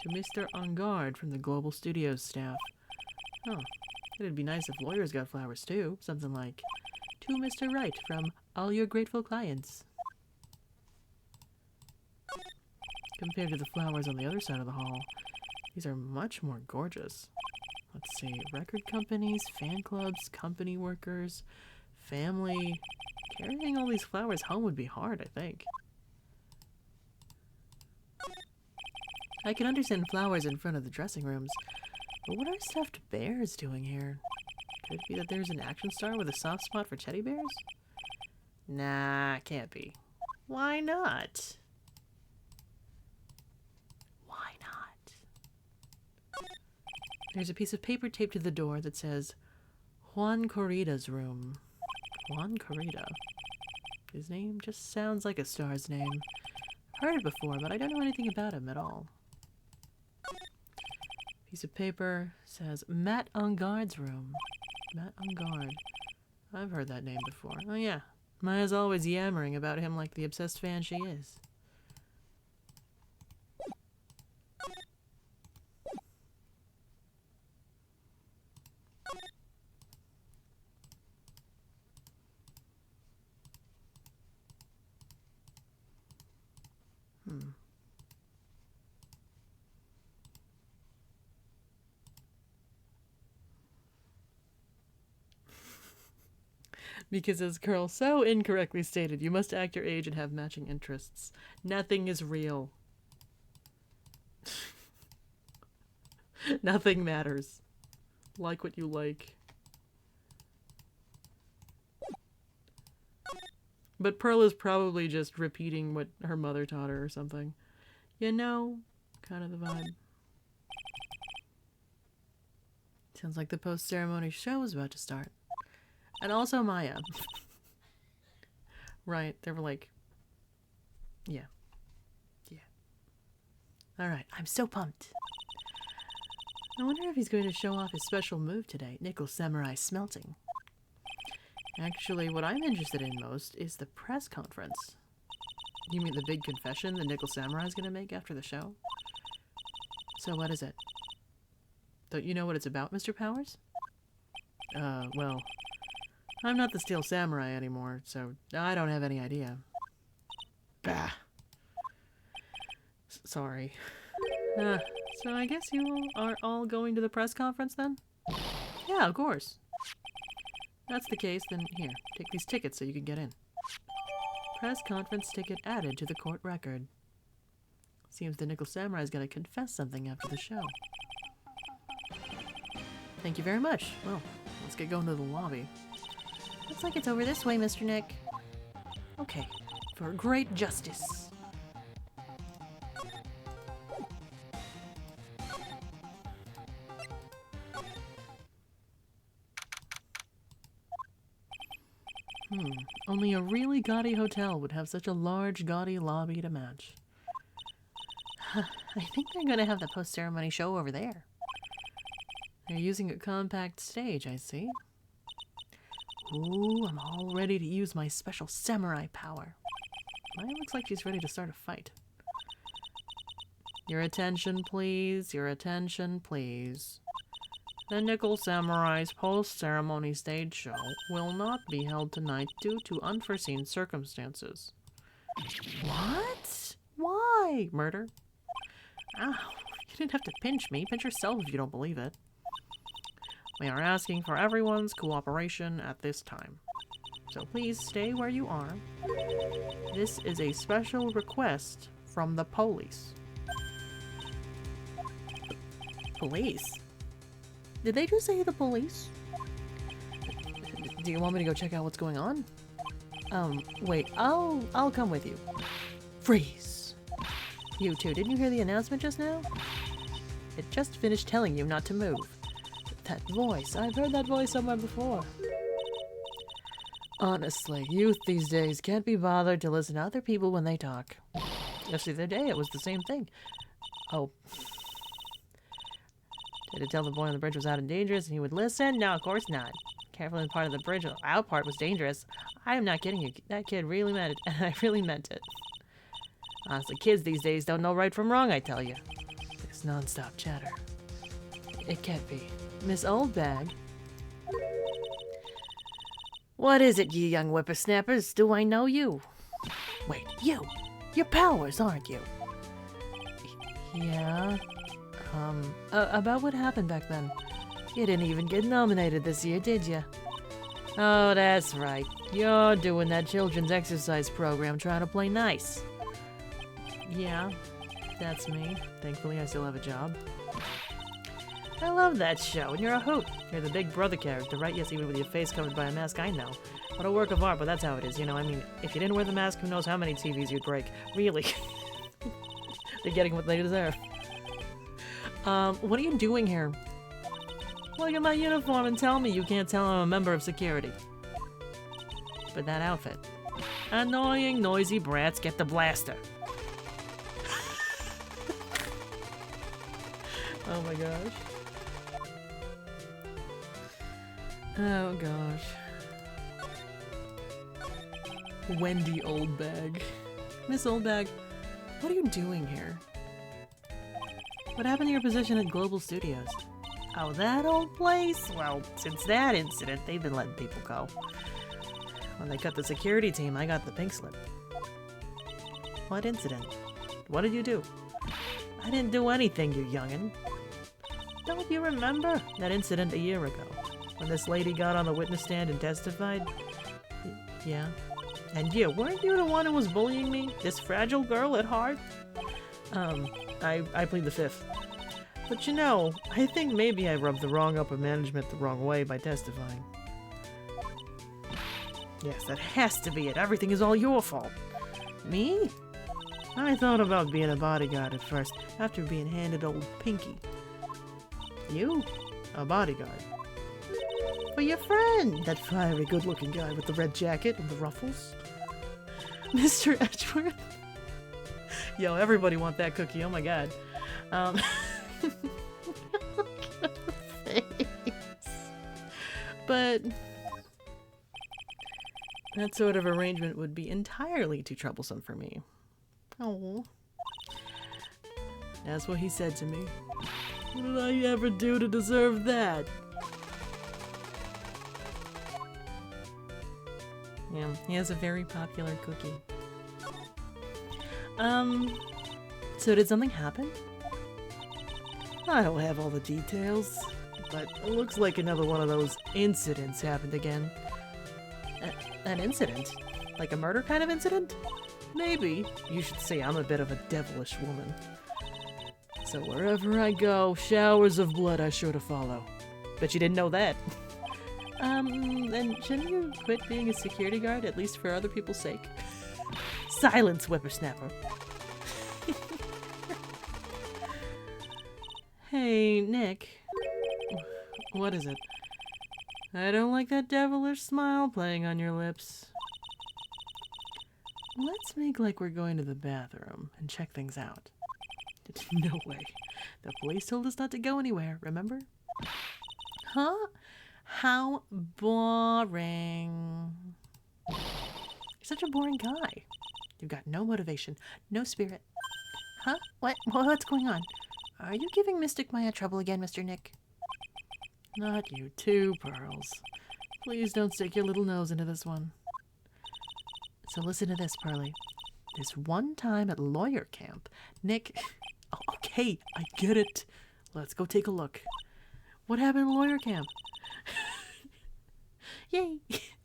To Mr. Engard from the Global Studios staff. Oh, it'd be nice if lawyers got flowers too. Something like, to Mr. Wright from all your grateful clients. Compared to the flowers on the other side of the hall, these are much more gorgeous. Let's see, record companies, fan clubs, company workers, family. Carrying all these flowers home would be hard, I think. I can understand flowers in front of the dressing rooms, but what are stuffed bears doing here? Could it be that there's an action star with a soft spot for teddy bears? Nah, can't be. Why not? Why not? There's a piece of paper taped to the door that says, Juan Corrida's room. Juan Corrida? His name just sounds like a star's name. Heard it before, but I don't know anything about him at all. Piece of paper says Matt on guard's room. Matt on guard. I've heard that name before. Oh yeah. Maya's always yammering about him like the obsessed fan she is. Because as Curl so incorrectly stated, you must act your age and have matching interests. Nothing is real. Nothing matters. Like what you like. But Pearl is probably just repeating what her mother taught her or something. You know, kind of the vibe. Sounds like the post-ceremony show is about to start. And also Maya. Right, they were like, yeah. Yeah. Alright, I'm so pumped. I wonder if he's going to show off his special move today, Nickel Samurai Smelting. Actually, what I'm interested in most is the press conference. You mean the big confession the Nickel Samurai is going to make after the show? So what is it? Don't you know what it's about, Mr. Powers? Well, I'm not the Steel Samurai anymore, so I don't have any idea. Bah. Sorry. So I guess you are all going to the press conference then? Yeah, of course. That's the case, then here, take these tickets so you can get in. Press conference ticket added to the court record. Seems the Nickel Samurai's gonna confess something after the show. Thank you very much. Well, let's get going to the lobby. Looks like it's over this way, Mr. Nick. Okay, for great justice. Only a really gaudy hotel would have such a large, gaudy lobby to match. I think they're gonna have the post-ceremony show over there. They're using a compact stage, I see. Ooh, I'm all ready to use my special samurai power. Maya looks like she's ready to start a fight. Your attention, please. Your attention, please. The Nickel Samurai's post-ceremony stage show will not be held tonight due to unforeseen circumstances. What? Why? Murder? Ow, you didn't have to pinch me. Pinch yourself if you don't believe it. We are asking for everyone's cooperation at this time. So please stay where you are. This is a special request from the police. Police? Did they just say the police? Do you want me to go check out what's going on? Wait, I'll come with you. Freeze! You two, didn't you hear the announcement just now? It just finished telling you not to move. That voice, I've heard that voice somewhere before. Honestly, youth these days can't be bothered to listen to other people when they talk. Just the other day, it was the same thing. Oh. Did it tell the boy on the bridge was out and dangerous and he would listen? No, of course not. Careful in part of the bridge, the out part was dangerous. I am not kidding you. That kid really meant it, and I really meant it. Honestly, kids these days don't know right from wrong, I tell you. This non-stop chatter. It can't be. Miss Oldbag? What is it, you young whippersnappers? Do I know you? Wait, you! You're Powers, aren't you? Yeah? About what happened back then? You didn't even get nominated this year, did you? Oh, that's right. You're doing that children's exercise program trying to play nice. Yeah, that's me. Thankfully, I still have a job. I love that show, and you're a hoot. You're the big brother character, right? Yes, even with your face covered by a mask, I know. What a work of art, but that's how it is, you know? I mean, if you didn't wear the mask, who knows how many TVs you'd break. Really. They're getting what they deserve. What are you doing here? Look at my uniform and tell me you can't tell I'm a member of security. But that outfit. Annoying, noisy brats get the blaster. Oh my gosh. Oh gosh. Wendy Oldbag. Miss Oldbag, what are you doing here? What happened to your position at Global Studios? Oh, that old place? Well, since that incident, they've been letting people go. When they cut the security team, I got the pink slip. What incident? What did you do? I didn't do anything, you youngin'. Don't you remember that incident a year ago? When this lady got on the witness stand and testified? Yeah. And you, weren't you the one who was bullying me? This fragile girl at heart? I plead the fifth. But you know, I think maybe I rubbed the wrong upper management the wrong way by testifying. Yes, that has to be it. Everything is all your fault. Me? I thought about being a bodyguard at first, after being handed old Pinky. You? A bodyguard. For your friend, that fiery good-looking guy with the red jacket and the ruffles. Mr. Edgeworth? Yo, everybody want that cookie, oh my god. But that sort of arrangement would be entirely too troublesome for me. Oh. That's what he said to me. What did I ever do to deserve that? Yeah, he has a very popular cookie. So did something happen? I don't have all the details, but it looks like another one of those incidents happened again. An incident? Like a murder kind of incident? Maybe. You should say I'm a bit of a devilish woman. So wherever I go, showers of blood are sure to follow. Bet you didn't know that. Then shouldn't you quit being a security guard, at least for other people's sake? Silence, whippersnapper. Hey, Nick. What is it? I don't like that devilish smile playing on your lips. Let's make like we're going to the bathroom and check things out. No way. The police told us not to go anywhere, remember? Huh? How boring. You're such a boring guy. You've got no motivation, no spirit. Huh? What's going on? Are you giving Mystic Maya trouble again, Mr. Nick? Not you too, Pearls. Please don't stick your little nose into this one. So listen to this, Pearly. This one time at lawyer camp, Nick... Oh, okay, I get it. Let's go take a look. What happened at lawyer camp? Yay!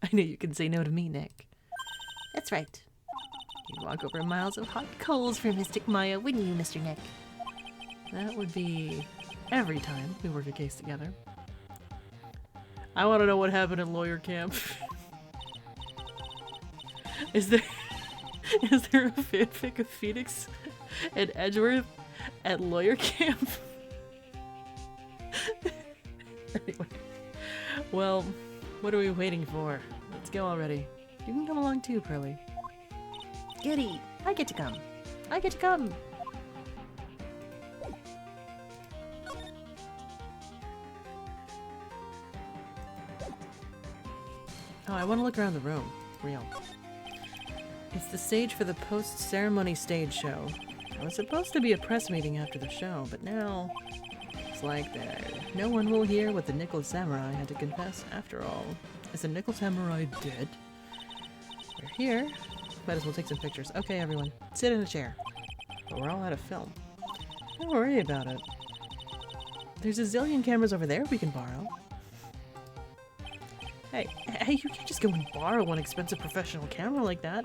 I knew you could say no to me, Nick. That's right. You'd walk over miles of hot coals for Mystic Maya, wouldn't you, Mr. Nick? That would be every time we work a case together. I want to know what happened at lawyer camp. Is there a fanfic of Phoenix and Edgeworth at lawyer camp? Anyway, well, what are we waiting for? Let's go already. You can come along too, Pearly. Goody! I get to come. I get to come. Oh, I want to look around the room. Real. It's the stage for the post-ceremony stage show. It was supposed to be a press meeting after the show, but now it's like that. No one will hear what the Nickel Samurai had to confess after all. Is the Nickel Samurai dead? We're here. Might as well take some pictures. Okay, everyone, sit in a chair. But we're all out of film. Don't worry about it. There's a zillion cameras over there we can borrow. Hey, you can't just go and borrow an expensive professional camera like that.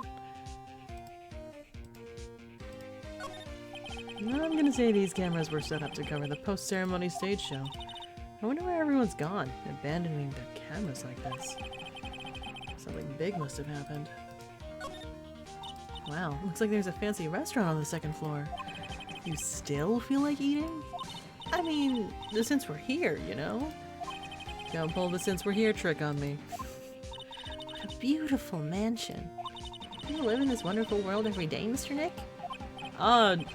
I'm gonna say these cameras were set up to cover the post-ceremony stage show. I wonder where everyone's gone, abandoning their cameras like this. Something big must have happened. Wow, looks like there's a fancy restaurant on the second floor. You still feel like eating? I mean, since we're here, you know? Don't pull the since we're here trick on me. What a beautiful mansion. Do you live in this wonderful world every day, Mr. Nick?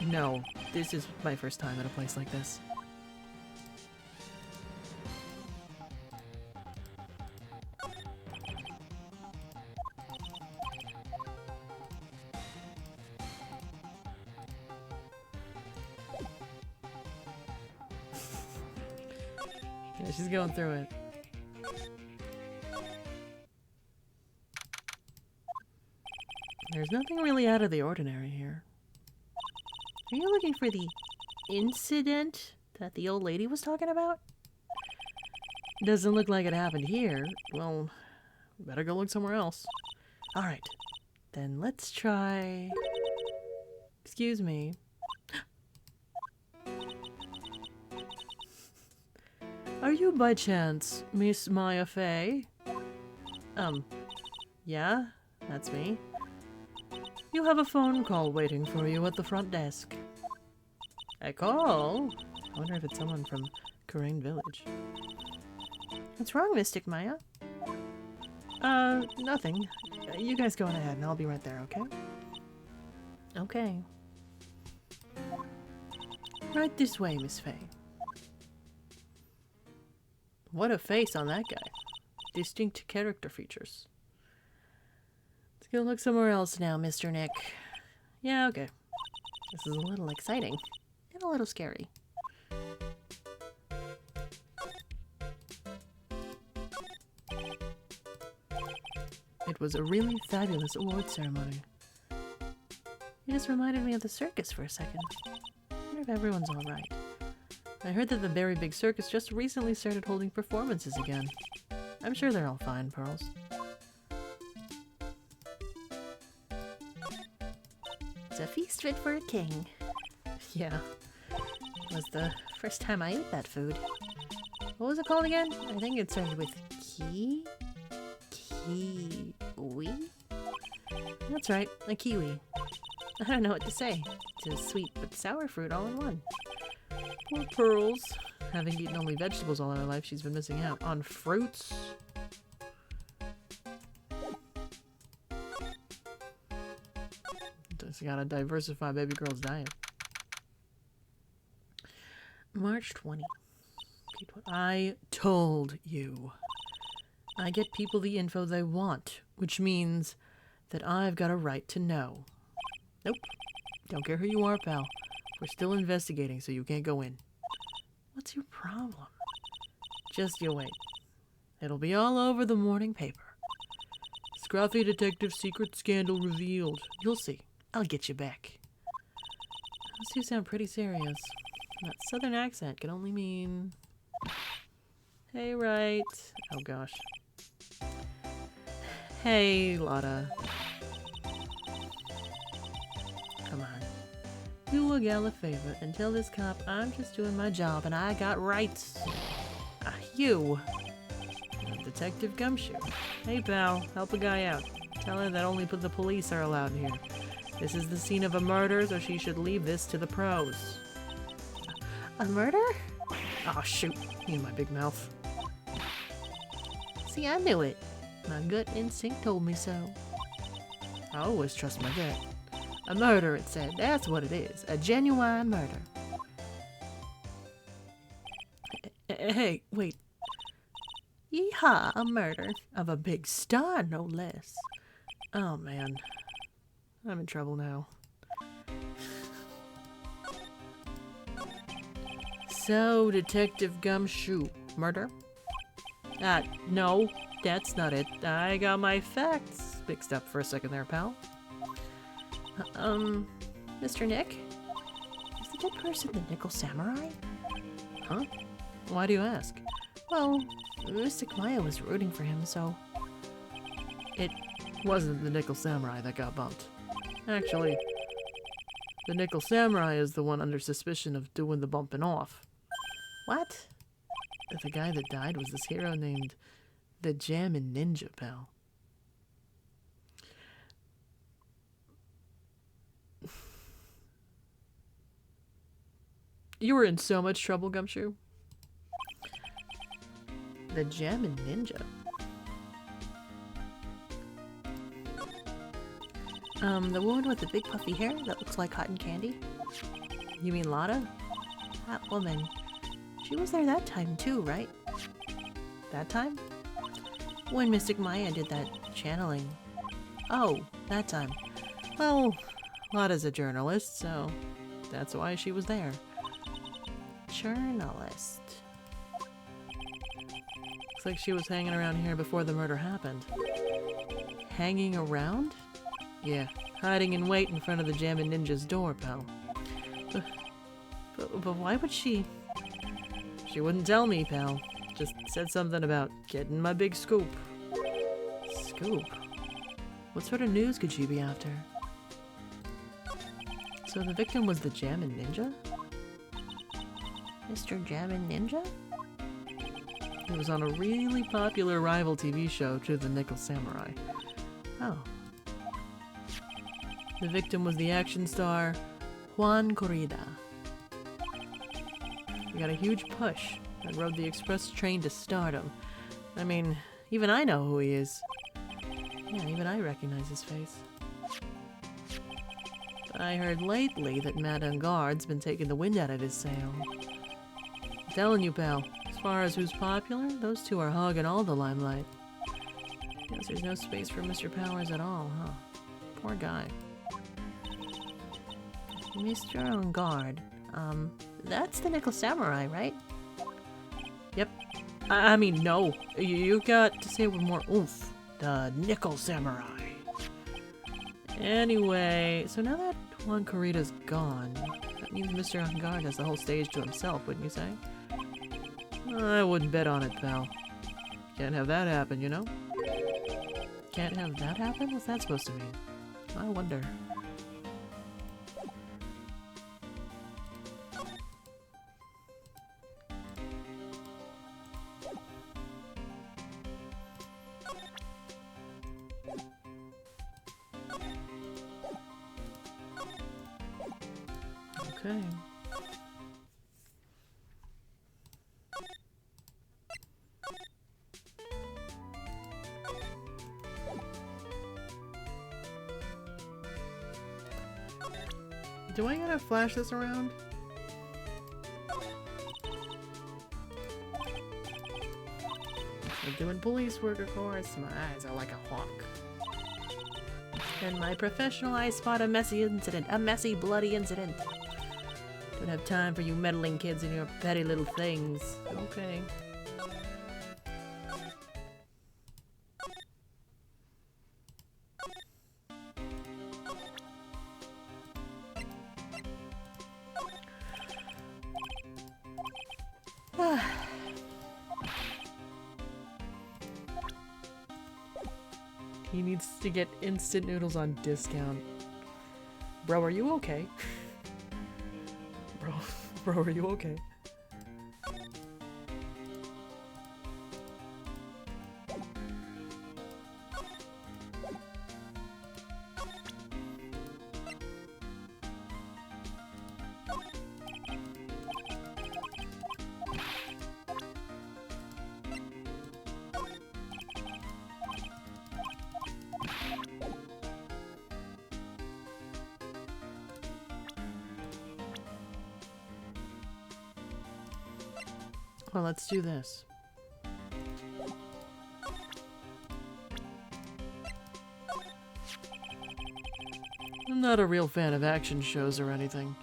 No. This is my first time at a place like this. Yeah, she's going through it. There's nothing really out of the ordinary here. Are you looking for the incident that the old lady was talking about? Doesn't look like it happened here. Well, better go look somewhere else. Alright, then let's try... Excuse me. Are you by chance Miss Maya Fey? Yeah, that's me. You have a phone call waiting for you at the front desk. A call? I wonder if it's someone from Karain Village. What's wrong, Mystic Maya? Nothing. You guys go on ahead and I'll be right there, okay? Okay. Right this way, Miss Fey. What a face on that guy. Distinct character features. Let's go look somewhere else now, Mr. Nick. Yeah, okay. This is a little exciting and a little scary. It was a really fabulous award ceremony. You just reminded me of the circus for a second. I wonder if everyone's alright. I heard that the very big circus just recently started holding performances again. I'm sure they're all fine, Pearls. It's a feast fit for a king. Yeah. It was the first time I ate that food. What was it called again? I think it started with kiwi? That's right, a kiwi. I don't know what to say. It's a sweet but sour fruit all in one. Poor Pearls. Having eaten only vegetables all her life, she's been missing out on fruits. Just gotta diversify baby girl's diet. March 20. I told you. I get people the info they want, which means that I've got a right to know. Nope. Don't care who you are, pal. We're still investigating, so you can't go in. What's your problem? Just you wait. It'll be all over the morning paper. Scruffy detective secret scandal revealed. You'll see. I'll get you back. Those two sound pretty serious. That southern accent can only mean... Hey, Wright. Oh, gosh. Hey, Lotta. Come on. Do a gal a favor and tell this cop I'm just doing my job and I got rights. You. Detective Gumshoe. Hey, pal. Help a guy out. Tell her that only the police are allowed here. This is the scene of a murder, so she should leave this to the pros. A murder? Oh, shoot. Me and my big mouth. See, I knew it. My gut instinct told me so. I always trust my gut. A murder, it said. That's what it is. A genuine murder. Hey, wait. Yeehaw, a murder. Of a big star, no less. Oh, man. I'm in trouble now. So, Detective Gumshoe. Murder? No. That's not it. I got my facts mixed up for a second there, pal. Mr. Nick? Is the dead person the Nickel Samurai? Huh? Why do you ask? Well, Mystic Maya was rooting for him, so... It wasn't the Nickel Samurai that got bumped. Actually, the Nickel Samurai is the one under suspicion of doing the bumping off. What? The guy that died was this hero named the Jammin' Ninja, pal. You were in so much trouble, Gumshoe. The Jammin' Ninja. The woman with the big puffy hair that looks like cotton candy? You mean Lotta? That woman. She was there that time too, right? That time? When Mystic Maya did that channeling. Oh, that time. Well, Lotta's a journalist, so that's why she was there. Journalist. Looks like she was hanging around here before the murder happened. Hanging around? Yeah, hiding in wait in front of the Jammin' Ninja's door, pal. But why would she? She wouldn't tell me, pal. Just said something about getting my big scoop. Scoop? What sort of news could she be after? So the victim was the Jammin' Ninja? Mr. Jammin' Ninja? He was on a really popular rival TV show to the Nickel Samurai. Oh. The victim was the action star Juan Corrida. He got a huge push and rode the express train to stardom. I mean, even I know who he is. Yeah, even I recognize his face. I heard lately that Matt Engard's been taking the wind out of his sail. I'm telling you, pal, as far as who's popular, those two are hogging all the limelight. Guess there's no space for Mr. Powers at all, huh? Poor guy. Mr. Engard, that's the Nickel Samurai, right? Yep. I mean, no. You got to say it with more oomph. The Nickel Samurai. Anyway, so now that Juan Corrida's gone, that means Mr. Engard has the whole stage to himself, wouldn't you say? I wouldn't bet on it, pal. Can't have that happen, you know? Can't have that happen? What's that supposed to mean? I wonder. Okay. Do I gotta flash this around? I'm doing police work, of course. My eyes are like a hawk. In my professional eye spot a messy incident. A messy, bloody incident. Don't have time for you meddling kids and your petty little things. Okay. He needs to get instant noodles on discount. Bro, are you okay? Bro, are you okay? Well, let's do this. I'm not a real fan of action shows or anything.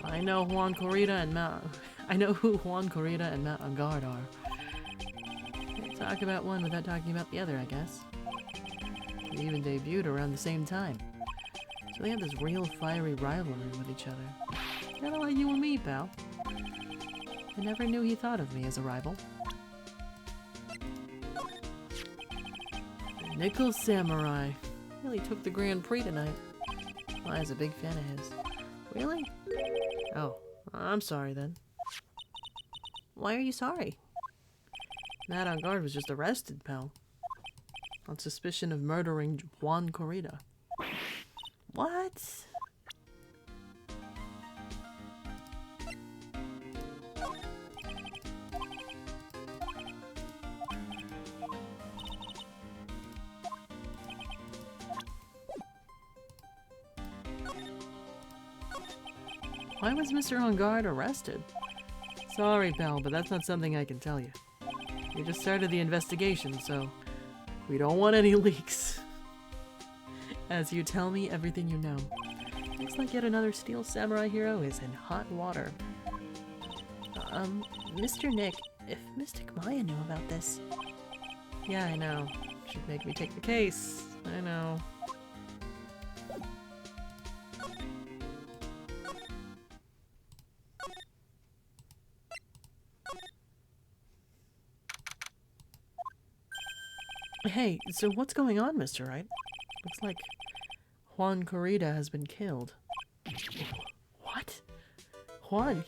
I know who Juan Corrida and Matt Engard are. Can't talk about one without talking about the other, I guess. They even debuted around the same time. So they have this real fiery rivalry with each other. Kinda like you and me, pal. I never knew he thought of me as a rival. The Nickel Samurai. Really took the Grand Prix tonight. I was a big fan of his. Really? Oh, I'm sorry then. Why are you sorry? Matt Engard was just arrested, pal. On suspicion of murdering Juan Corrida. What? Why was Mr. On Guard arrested? Sorry, pal, but that's not something I can tell you. We just started the investigation, so we don't want any leaks. As you tell me everything you know. Looks like yet another Steel Samurai hero is in hot water. Mr. Nick, if Mystic Maya knew about this... Yeah, I know. She'd make me take the case. I know. Hey, so what's going on, Mr. Wright? Looks like Juan Corrida has been killed. What? Juan,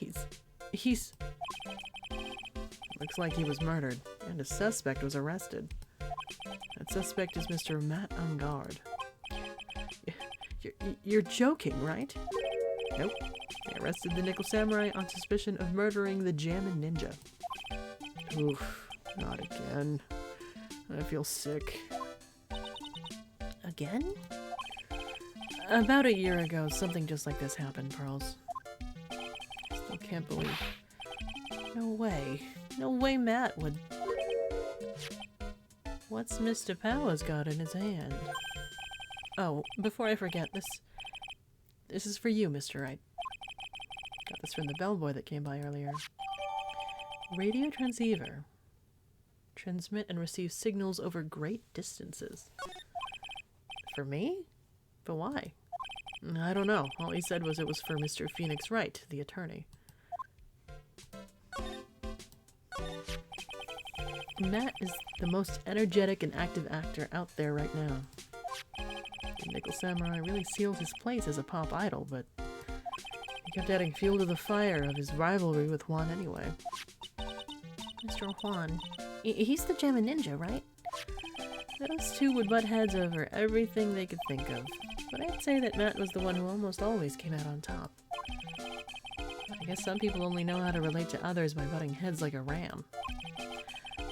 he's... Looks like he was murdered, and a suspect was arrested. That suspect is Mr. Matt Ungard. You're joking, right? Nope. They arrested the Nickel Samurai on suspicion of murdering the Jammin' Ninja. Oof, not again. I feel sick. Again? About a year ago, something just like this happened, Pearls. Still can't believe. No way. No way Matt would... What's Mr. Powers got in his hand? Oh, before I forget, this is for you, Mr. Wright. Got this from the bellboy that came by earlier. Radio transceiver. Transmit and receive signals over great distances. For me? But why? I don't know. All he said was it was for Mr. Phoenix Wright, the attorney. Matt is the most energetic and active actor out there right now. The Nickel Samurai really sealed his place as a pop idol, but he kept adding fuel to the fire of his rivalry with Juan anyway. Mr. Juan, he's the Jammin' Ninja, right? Those two would butt heads over everything they could think of, but I'd say that Matt was the one who almost always came out on top. I guess some people only know how to relate to others by butting heads like a ram.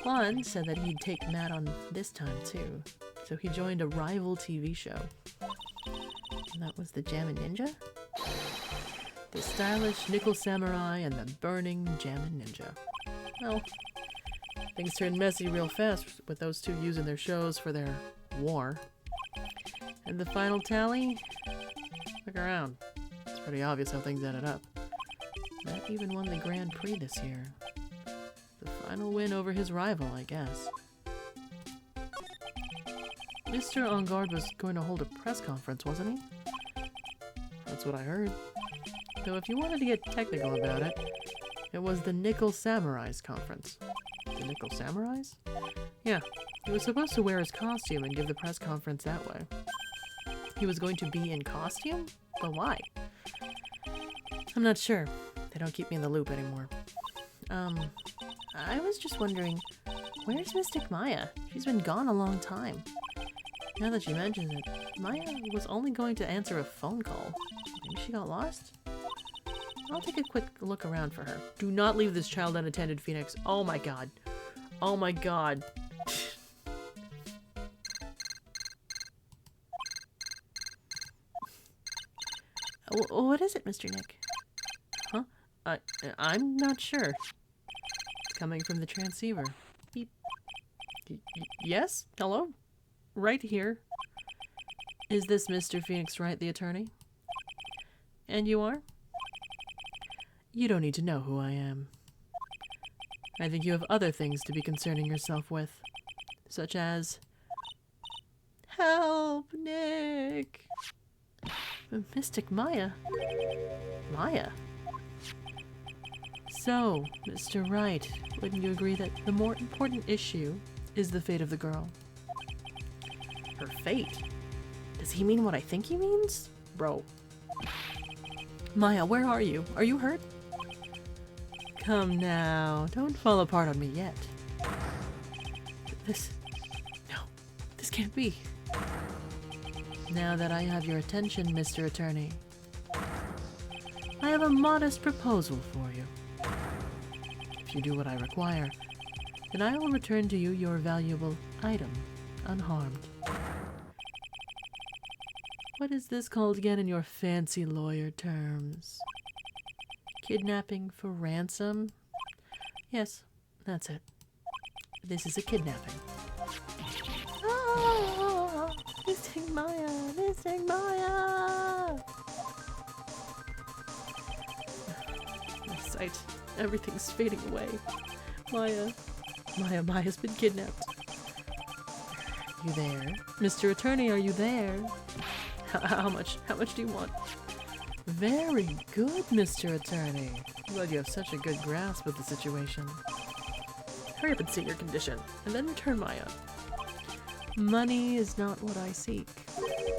Juan said that he'd take Matt on this time too, so he joined a rival TV show. And that was the Jammin' Ninja? The stylish Nickel Samurai and the burning Jammin' Ninja. Well, things turned messy real fast with those two using their shows for their war. And the final tally? Look around. It's pretty obvious how things ended up. Matt even won the Grand Prix this year. The final win over his rival, I guess. Mr. On Guard was going to hold a press conference, wasn't he? That's what I heard. Though if you wanted to get technical about it, it was the Nickel Samurai's conference. The Nickel Samurai's? Yeah, he was supposed to wear his costume and give the press conference that way. He was going to be in costume? But why? I'm not sure. They don't keep me in the loop anymore. I was just wondering, where's Mystic Maya? She's been gone a long time. Now that she mentions it, Maya was only going to answer a phone call. Maybe she got lost? I'll take a quick look around for her. Do not leave this child unattended, Phoenix. Oh my god. Oh my god. What is it, Mr. Nick? Huh? I'm not sure. It's coming from the transceiver. Beep. Yes? Hello? Right here. Is this Mr. Phoenix Wright, the attorney? And you are? You don't need to know who I am. I think you have other things to be concerning yourself with, such as... Help, Nick! Mystic Maya? Maya? So, Mr. Wright, wouldn't you agree that the more important issue is the fate of the girl? Her fate? Does he mean what I think he means? Bro. Maya, where are you? Are you hurt? Come now, don't fall apart on me yet. No, this can't be. Now that I have your attention, Mr. Attorney, I have a modest proposal for you. If you do what I require, then I will return to you your valuable item, unharmed. What is this called again in your fancy lawyer terms? Kidnapping for ransom? Yes, that's it. This is a kidnapping. Ah, Mystic Maya! Mystic Maya! My sight. Everything's fading away. Maya's been kidnapped. You there? Mr. Attorney, are you there? How much do you want? Very good, Mr. Attorney. Glad you have such a good grasp of the situation. Hurry up and see your condition, and then return Maya. Money is not what I seek.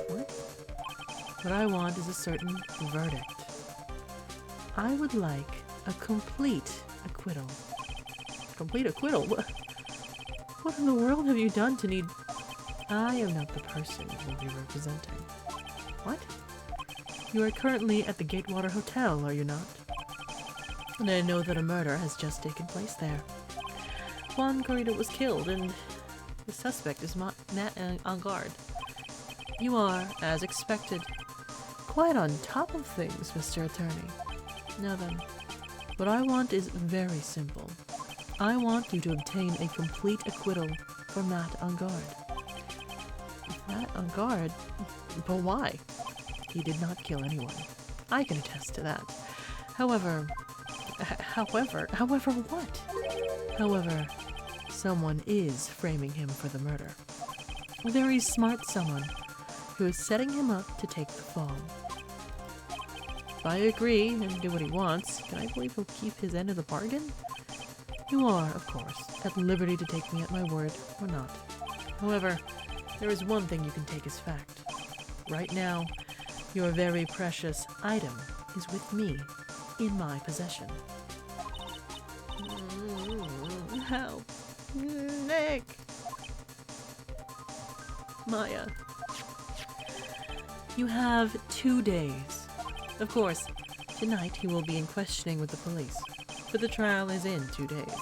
What? What I want is a certain verdict. I would like a complete acquittal. Complete acquittal? What in the world have you done to need... I am not the person you will be representing. What? You are currently at the Gatewater Hotel, are you not? And I know that a murder has just taken place there. Juan Corrida was killed, and the suspect is Matt on guard. You are, as expected, quite on top of things, Mr. Attorney. Now then, what I want is very simple. I want you to obtain a complete acquittal for Matt on guard. Matt on guard? But why? He did not kill anyone. I can attest to that. However, what? However, someone is framing him for the murder. A very smart someone who is setting him up to take the fall. If I agree and do what he wants, can I believe he'll keep his end of the bargain? You are, of course, at liberty to take me at my word or not. However, there is one thing you can take as fact. Right now, your very precious item is with me, in my possession. Help. Nick! Maya. You have 2 days. Of course, tonight he will be in questioning with the police, but the trial is in 2 days.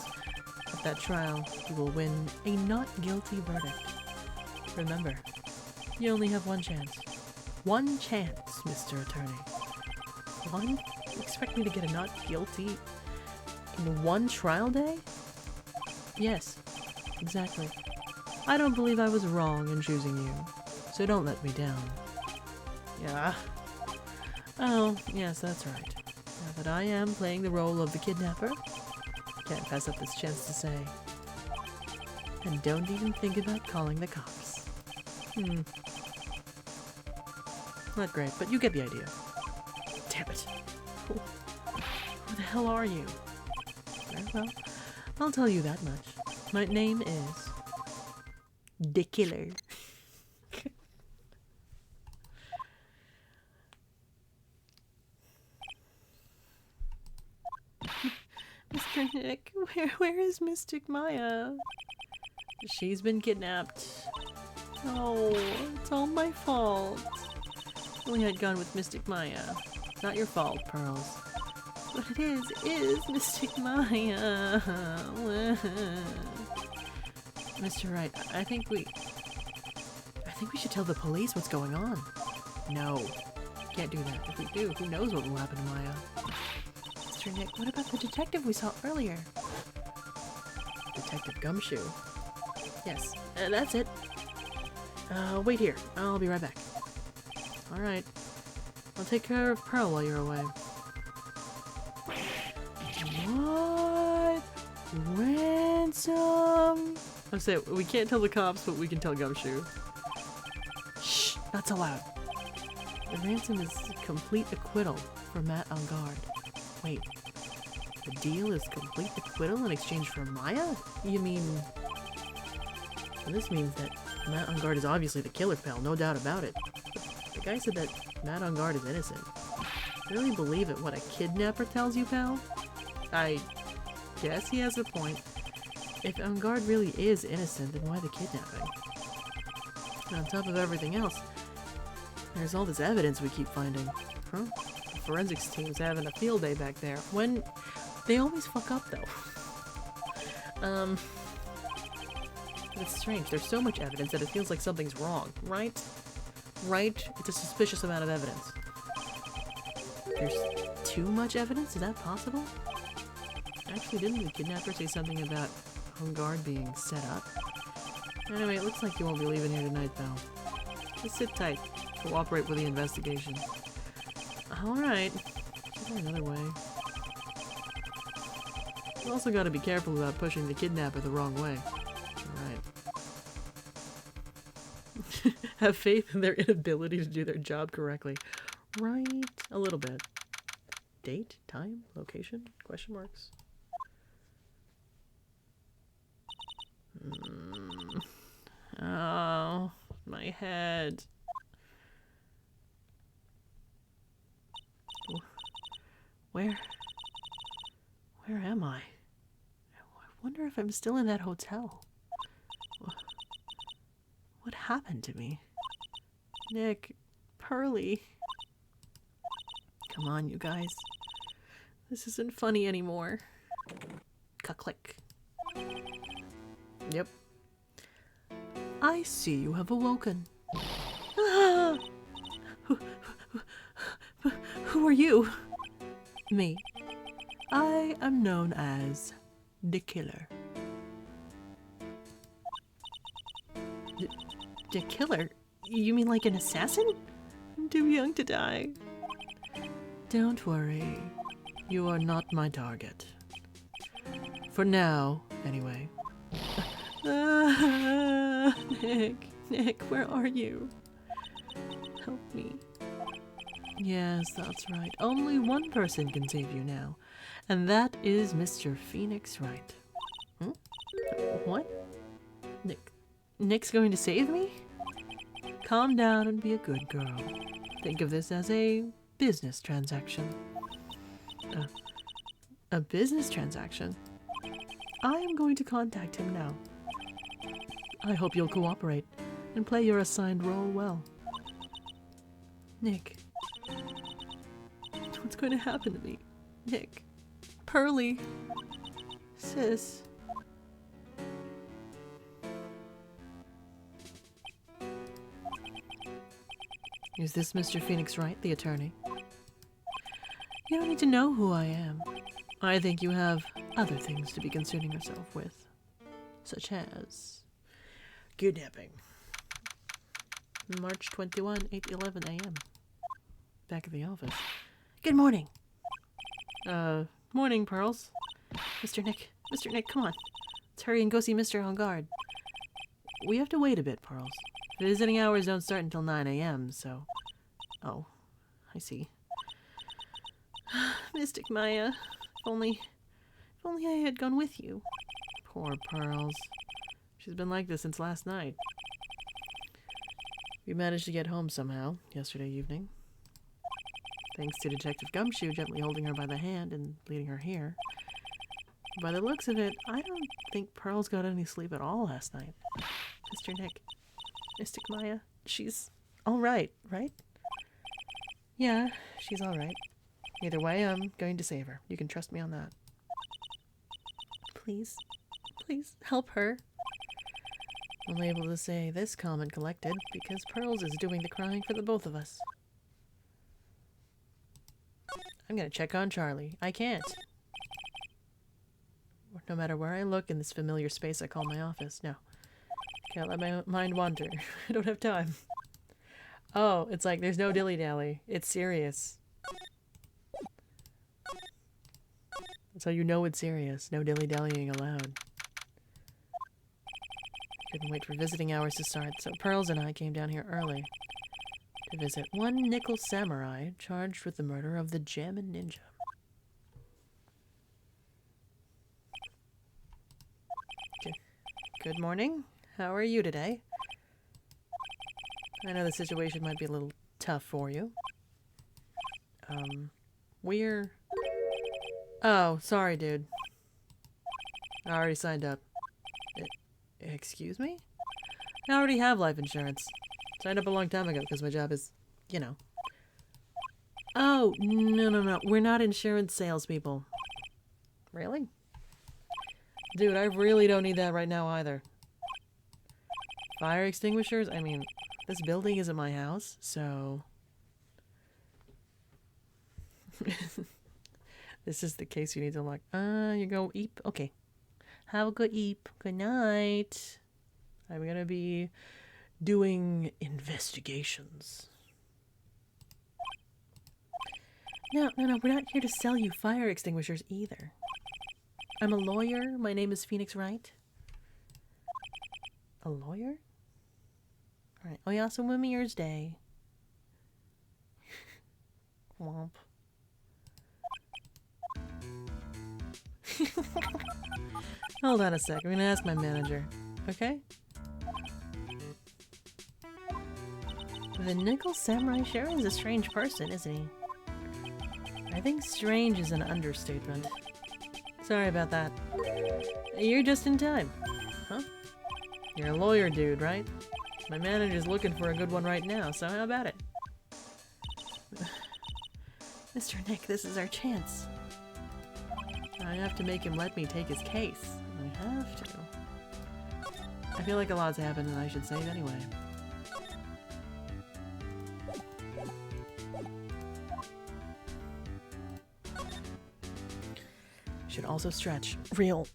At that trial, he will win a not guilty verdict. Remember, you only have one chance. One chance, Mr. Attorney. One? You expect me to get a not guilty in one trial day? Yes, exactly. I don't believe I was wrong in choosing you, so don't let me down. Yeah. Oh, yes, that's right. Now that I am playing the role of the kidnapper, can't pass up this chance to say. And don't even think about calling the cops. Not great, but you get the idea. Damn it. Who the hell are you? Very well, I'll tell you that much. My name is... The Killer. Mr. Nick, where is Mystic Maya? She's been kidnapped. Oh, it's all my fault. We had gone with Mystic Maya. Not your fault, Pearls. But it is Mystic Maya. Mr. Wright, I think we should tell the police what's going on. No, can't do that. If we do, who knows what will happen to Maya? Mr. Nick, what about the detective we saw earlier? Detective Gumshoe. Yes, that's it. Wait here. I'll be right back. Alright. I'll take care of Pearl while you're away. What? Ransom? I'm saying, we can't tell the cops, but we can tell Gumshoe. Shh! Not so loud. The ransom is complete acquittal for Matt on guard. Wait. The deal is complete acquittal in exchange for Maya? You mean... Well, this means that Matt on guard is obviously the killer, pal, no doubt about it. The guy said that Matt on guard is innocent. Really believe it what a kidnapper tells you, pal? I guess he has a point. If on guard really is innocent, then why the kidnapping? And on top of everything else, there's all this evidence we keep finding. Huh? The forensics team's having a field day back there. When... They always fuck up, though. It's strange. There's so much evidence that it feels like something's wrong, right? Right? It's a suspicious amount of evidence. There's too much evidence? Is that possible? Actually, didn't the kidnapper say something about home guard being set up? Anyway, it looks like you won't be leaving here tonight, pal. Just sit tight. Cooperate with the investigation. Alright. Is there another way? You also gotta be careful about pushing the kidnapper the wrong way. Alright. Have faith in their inability to do their job correctly. Right. A little bit. Date? Time? Location? Question marks? Oh, my head. Where am I? I wonder if I'm still in that hotel. What happened to me? Nick, Pearly. Come on, you guys. This isn't funny anymore. Click. Yep. I see you have awoken. Ah! Who are you? Me. I am known as the Killer. The Killer? You mean like an assassin? I'm too young to die. Don't worry. You are not my target. For now, anyway. Nick, where are you? Help me. Yes, that's right. Only one person can save you now, and that is Mr. Phoenix Wright. Hmm? What? Nick's going to save me? Calm down and be a good girl. Think of this as a business transaction. A business transaction? I am going to contact him now. I hope you'll cooperate and play your assigned role well. Nick. What's going to happen to me? Nick. Pearly. Sis. Is this Mr. Phoenix Wright, the attorney? You don't need to know who I am. I think you have other things to be concerning yourself with. Such as kidnapping. March 21, 8:11 a.m. Back at the office. Good morning. Morning, Pearls. Mr. Nick, come on. Let's hurry and go see Mr. On Guard. We have to wait a bit, Pearls. Visiting hours don't start until 9 a.m., so... Oh, I see. Mystic Maya, if only I had gone with you. Poor Pearls. She's been like this since last night. We managed to get home somehow, yesterday evening. Thanks to Detective Gumshoe gently holding her by the hand and leading her here. By the looks of it, I don't think Pearls got any sleep at all last night. Mr. Nick, Mystic Maya, she's alright, right? Yeah, she's alright. Either way, I'm going to save her. You can trust me on that. Please help her. I'm only able to say this calm and collected because Pearls is doing the crying for the both of us. I'm gonna check on Charlie. I can't. No matter where I look in this familiar space I call my office. No. Can't let my mind wander. I don't have time. Oh, it's like there's no dilly-dally. It's serious. That's how you know it's serious. No dilly-dallying allowed. Couldn't wait for visiting hours to start, so Pearls and I came down here early to visit one nickel samurai charged with the murder of the Jammin' Ninja. Good morning. How are you today? I know the situation might be a little tough for you. We're... Oh, sorry, dude. I already signed up. Excuse me? I already have life insurance. Signed up a long time ago because my job is, you know. Oh, no. We're not insurance salespeople. Really? Dude, I really don't need that right now either. Fire extinguishers? I mean, this building isn't my house, so... This is the case you need to lock. You go eep. Okay. Have a good eep. Good night. I'm gonna be doing investigations. No, we're not here to sell you fire extinguishers either. I'm a lawyer. My name is Phoenix Wright. A lawyer? Alright. Oh yeah, so Mimier's Day. Womp. Hold on a sec. I'm gonna ask my manager. Okay? The Nickel Samurai sure is a strange person, isn't he? I think strange is an understatement. Sorry about that. You're just in time. Huh? You're a lawyer dude, right? My manager's looking for a good one right now, so how about it? Mr. Nick, this is our chance. I have to make him let me take his case. I have to. I feel like a lot's happened and I should say it anyway. Should also stretch. Real.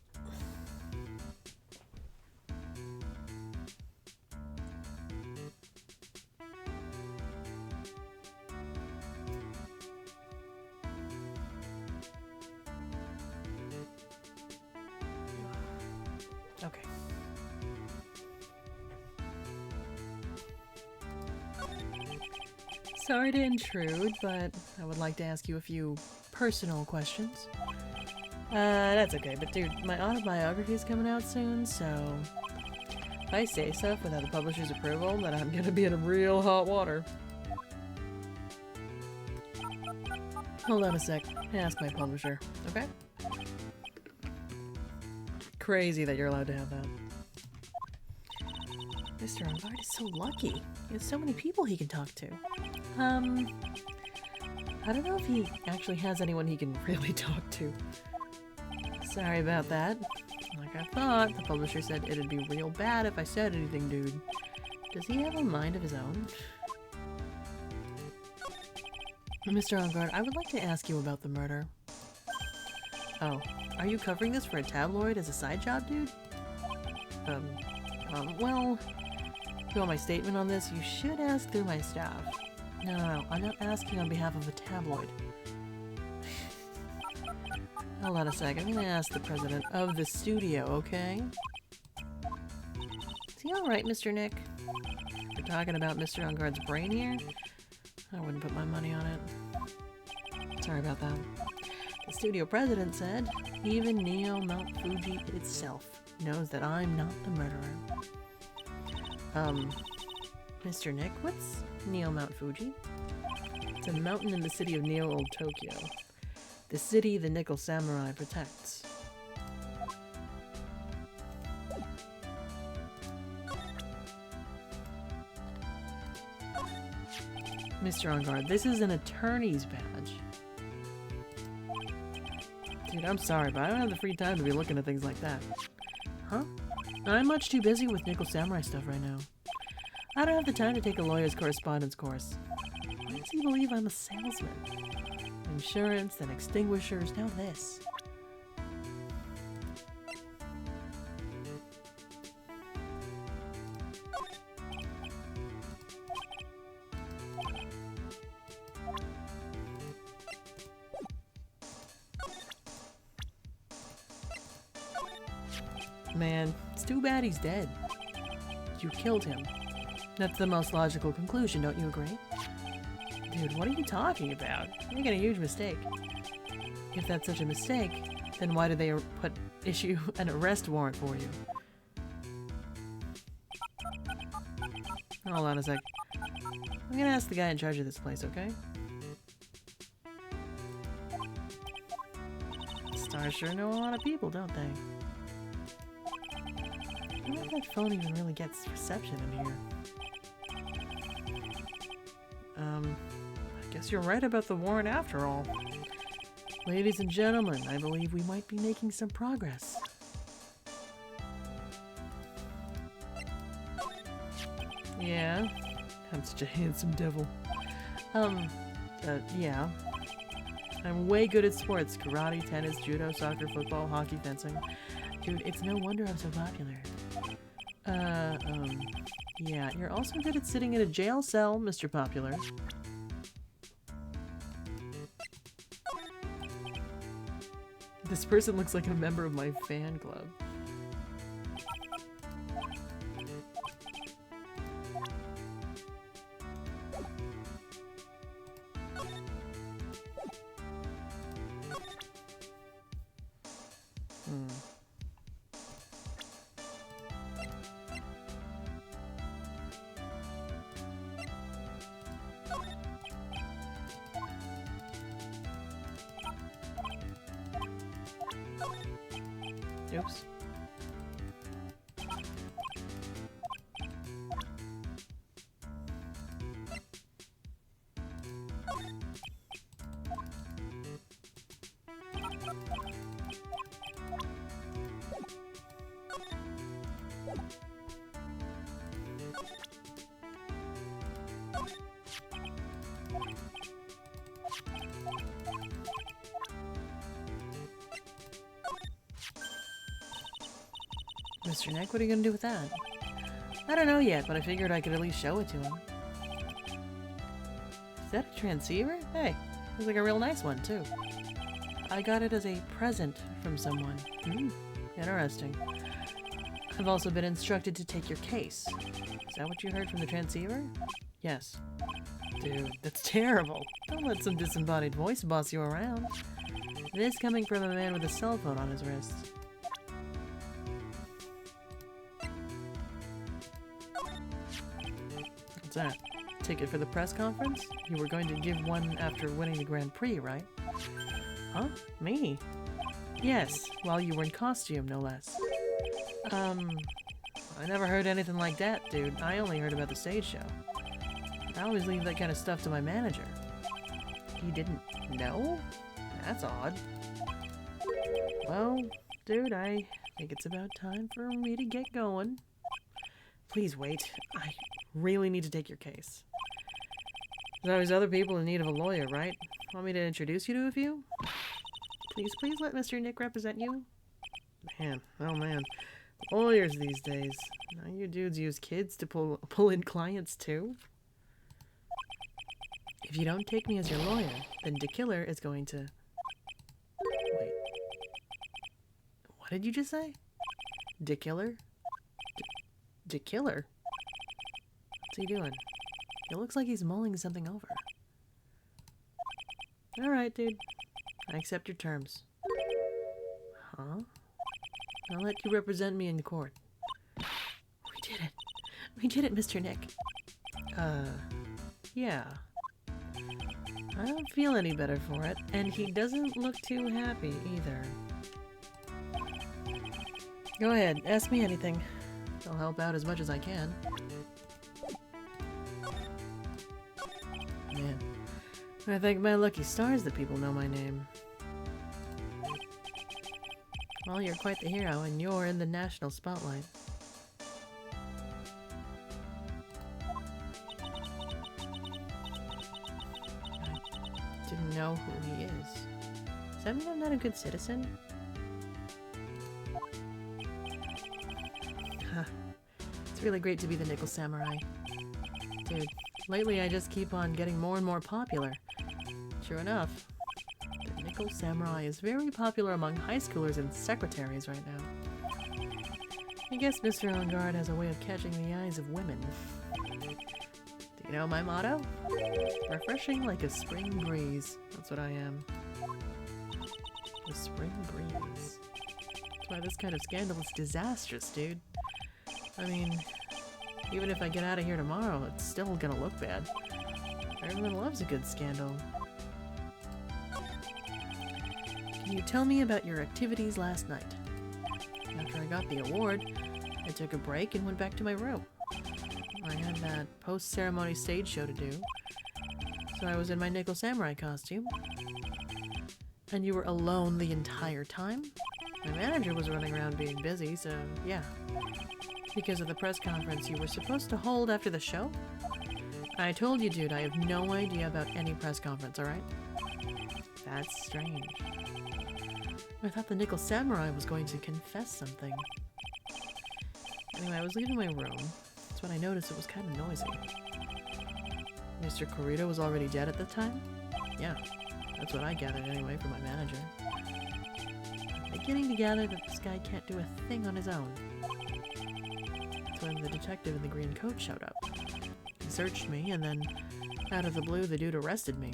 Okay. Sorry to intrude, but I would like to ask you a few personal questions. That's okay, but dude, my autobiography is coming out soon, so if I say stuff without the publisher's approval, then I'm gonna be in real hot water. Hold on a sec. Ask my publisher, okay? Crazy that you're allowed to have that. Mr. Ungard is so lucky. He has so many people he can talk to. I don't know if he actually has anyone he can really talk to. Sorry about that. Like I thought, the publisher said it'd be real bad if I said anything, dude. Does he have a mind of his own? Mr. Ungard, I would like to ask you about the murder. Oh, are you covering this for a tabloid as a side job, dude? Well, if you want my statement on this, you should ask through my staff. No, I'm not asking on behalf of a tabloid. Hold on a sec, I'm gonna ask the president of the studio, okay? Is he alright, Mr. Nick? We're talking about Mr. Ungard's brain here? I wouldn't put my money on it. Sorry about that. The studio president said, even Neo Mount Fuji itself knows that I'm not the murderer. Mr. Nick, what's Neo Mount Fuji? It's a mountain in the city of Neo Old Tokyo. The city the Nickel Samurai protects. Mr. Ungard, this is an attorney's badge. Dude, I'm sorry, but I don't have the free time to be looking at things like that. Huh? I'm much too busy with Nickel Samurai stuff right now. I don't have the time to take a lawyer's correspondence course. Why does he believe I'm a salesman? Insurance, then extinguishers, now this. Man, it's too bad he's dead. You killed him. That's the most logical conclusion, don't you agree? Dude, what are you talking about? You're making a huge mistake. If that's such a mistake, then why did they issue an arrest warrant for you? Hold on a sec. I'm gonna ask the guy in charge of this place, okay? Stars sure know a lot of people, don't they? I wonder if that phone even really gets reception in here. I guess you're right about the warrant after all. Ladies and gentlemen, I believe we might be making some progress. Yeah? I'm such a handsome devil. Yeah. I'm way good at sports. Karate, tennis, judo, soccer, football, hockey, fencing. Dude, it's no wonder I'm so popular. Yeah, you're also good at sitting in a jail cell, Mr. Popular. This person looks like a member of my fan club. Oops. Mr. Nick, what are you gonna do with that? I don't know yet, but I figured I could at least show it to him. Is that a transceiver? Hey, looks like a real nice one, too. I got it as a present from someone. Interesting. I've also been instructed to take your case. Is that what you heard from the transceiver? Yes. Dude, that's terrible. Don't let some disembodied voice boss you around. This coming from a man with a cell phone on his wrist. What's that? Ticket for the press conference? You were going to give one after winning the Grand Prix, right? Huh? Me? Yes, while you were in costume, no less. I never heard anything like that, dude. I only heard about the stage show. I always leave that kind of stuff to my manager. He didn't know? That's odd. Well, dude, I think it's about time for me to get going. Please wait. I really need to take your case. There's always other people in need of a lawyer, right? Want me to introduce you to a few? Please let Mr. Nick represent you. Man, oh man. Lawyers these days. Now you dudes use kids to pull in clients too? If you don't take me as your lawyer, then DeKiller is going to... Wait. What did you just say? DeKiller? DeKiller? What's he doing? It looks like he's mulling something over. Alright, dude. I accept your terms. Huh? I'll let you represent me in the court. We did it. We did it, Mr. Nick. Yeah. I don't feel any better for it, and he doesn't look too happy either. Go ahead, ask me anything. I'll help out as much as I can. Man, I thank my lucky stars that people know my name. Well, you're quite the hero, and you're in the national spotlight. I didn't know who he is. Does that mean I'm not a good citizen? Huh. It's really great to be the Nickel Samurai. Dude, lately I just keep on getting more and more popular. Sure enough, the Nickel Samurai is very popular among high schoolers and secretaries right now. I guess Mr. On Guard has a way of catching the eyes of women. Do you know my motto? Refreshing like a spring breeze. That's what I am. A spring breeze. That's why this kind of scandal is disastrous, dude. I mean, even if I get out of here tomorrow, it's still gonna look bad. Everyone loves a good scandal. Can you tell me about your activities last night? After I got the award, I took a break and went back to my room. I had that post-ceremony stage show to do, so I was in my Nickel Samurai costume. And you were alone the entire time? My manager was running around being busy, so yeah. Because of the press conference you were supposed to hold after the show? I told you, dude, I have no idea about any press conference, alright? That's strange. I thought the Nickel Samurai was going to confess something. Anyway, I was leaving my room. That's when I noticed it was kind of noisy. Mr. Corito was already dead at the time? Yeah, that's what I gathered anyway from my manager. I'm beginning to gather that this guy can't do a thing on his own. That's when the detective in the green coat showed up. He searched me, and then, out of the blue, the dude arrested me.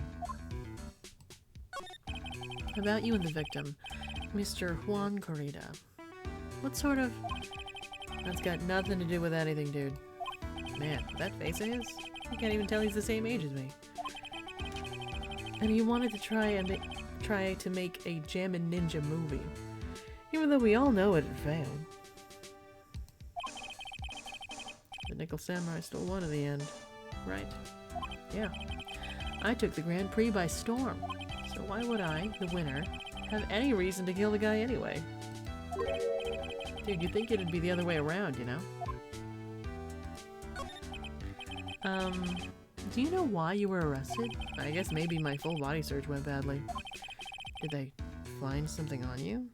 About you and the victim, Mr. Juan Corrida. What sort of... That's got nothing to do with anything, dude. Man, that face of his? I can't even tell he's the same age as me. And he wanted to try to make a Jammin' Ninja movie. Even though we all know it would fail. The Nickel Samurai still won in the end. Right. Yeah. I took the Grand Prix by storm. So why would I, the winner, have any reason to kill the guy anyway? Dude, you'd think it'd be the other way around, you know? Do you know why you were arrested? I guess maybe my full body search went badly. Did they find something on you?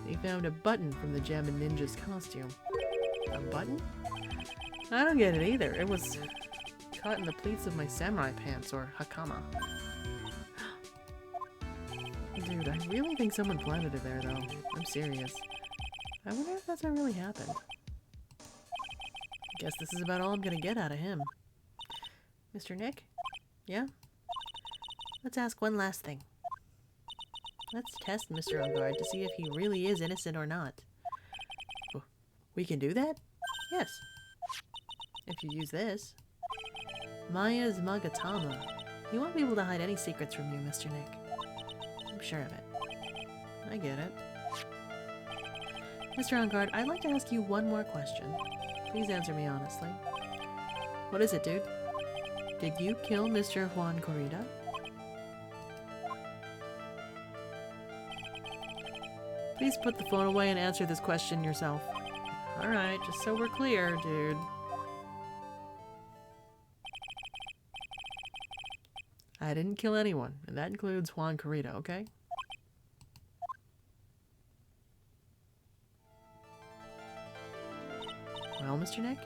They found a button from the Jammin' Ninja's costume. A button? I don't get it either. It was caught in the pleats of my samurai pants, or hakama. Dude, I really think someone planted it there, though. I'm serious. I wonder if that's what really happened. Guess this is about all I'm gonna get out of him. Mr. Nick? Yeah? Let's ask one last thing. Let's test Mr. Ungard to see if he really is innocent or not. Oh, we can do that? Yes. If you use this. Maya's Magatama. You won't be able to hide any secrets from you, Mr. Nick. I'm sure of it. I get it. Mr. Ungard, I'd like to ask you one more question. Please answer me honestly. What is it, dude? Did you kill Mr. Juan Corrida? Please put the phone away and answer this question yourself. Alright, just so we're clear, dude. I didn't kill anyone, and that includes Juan Corrida, okay? Well, Mr. Nick?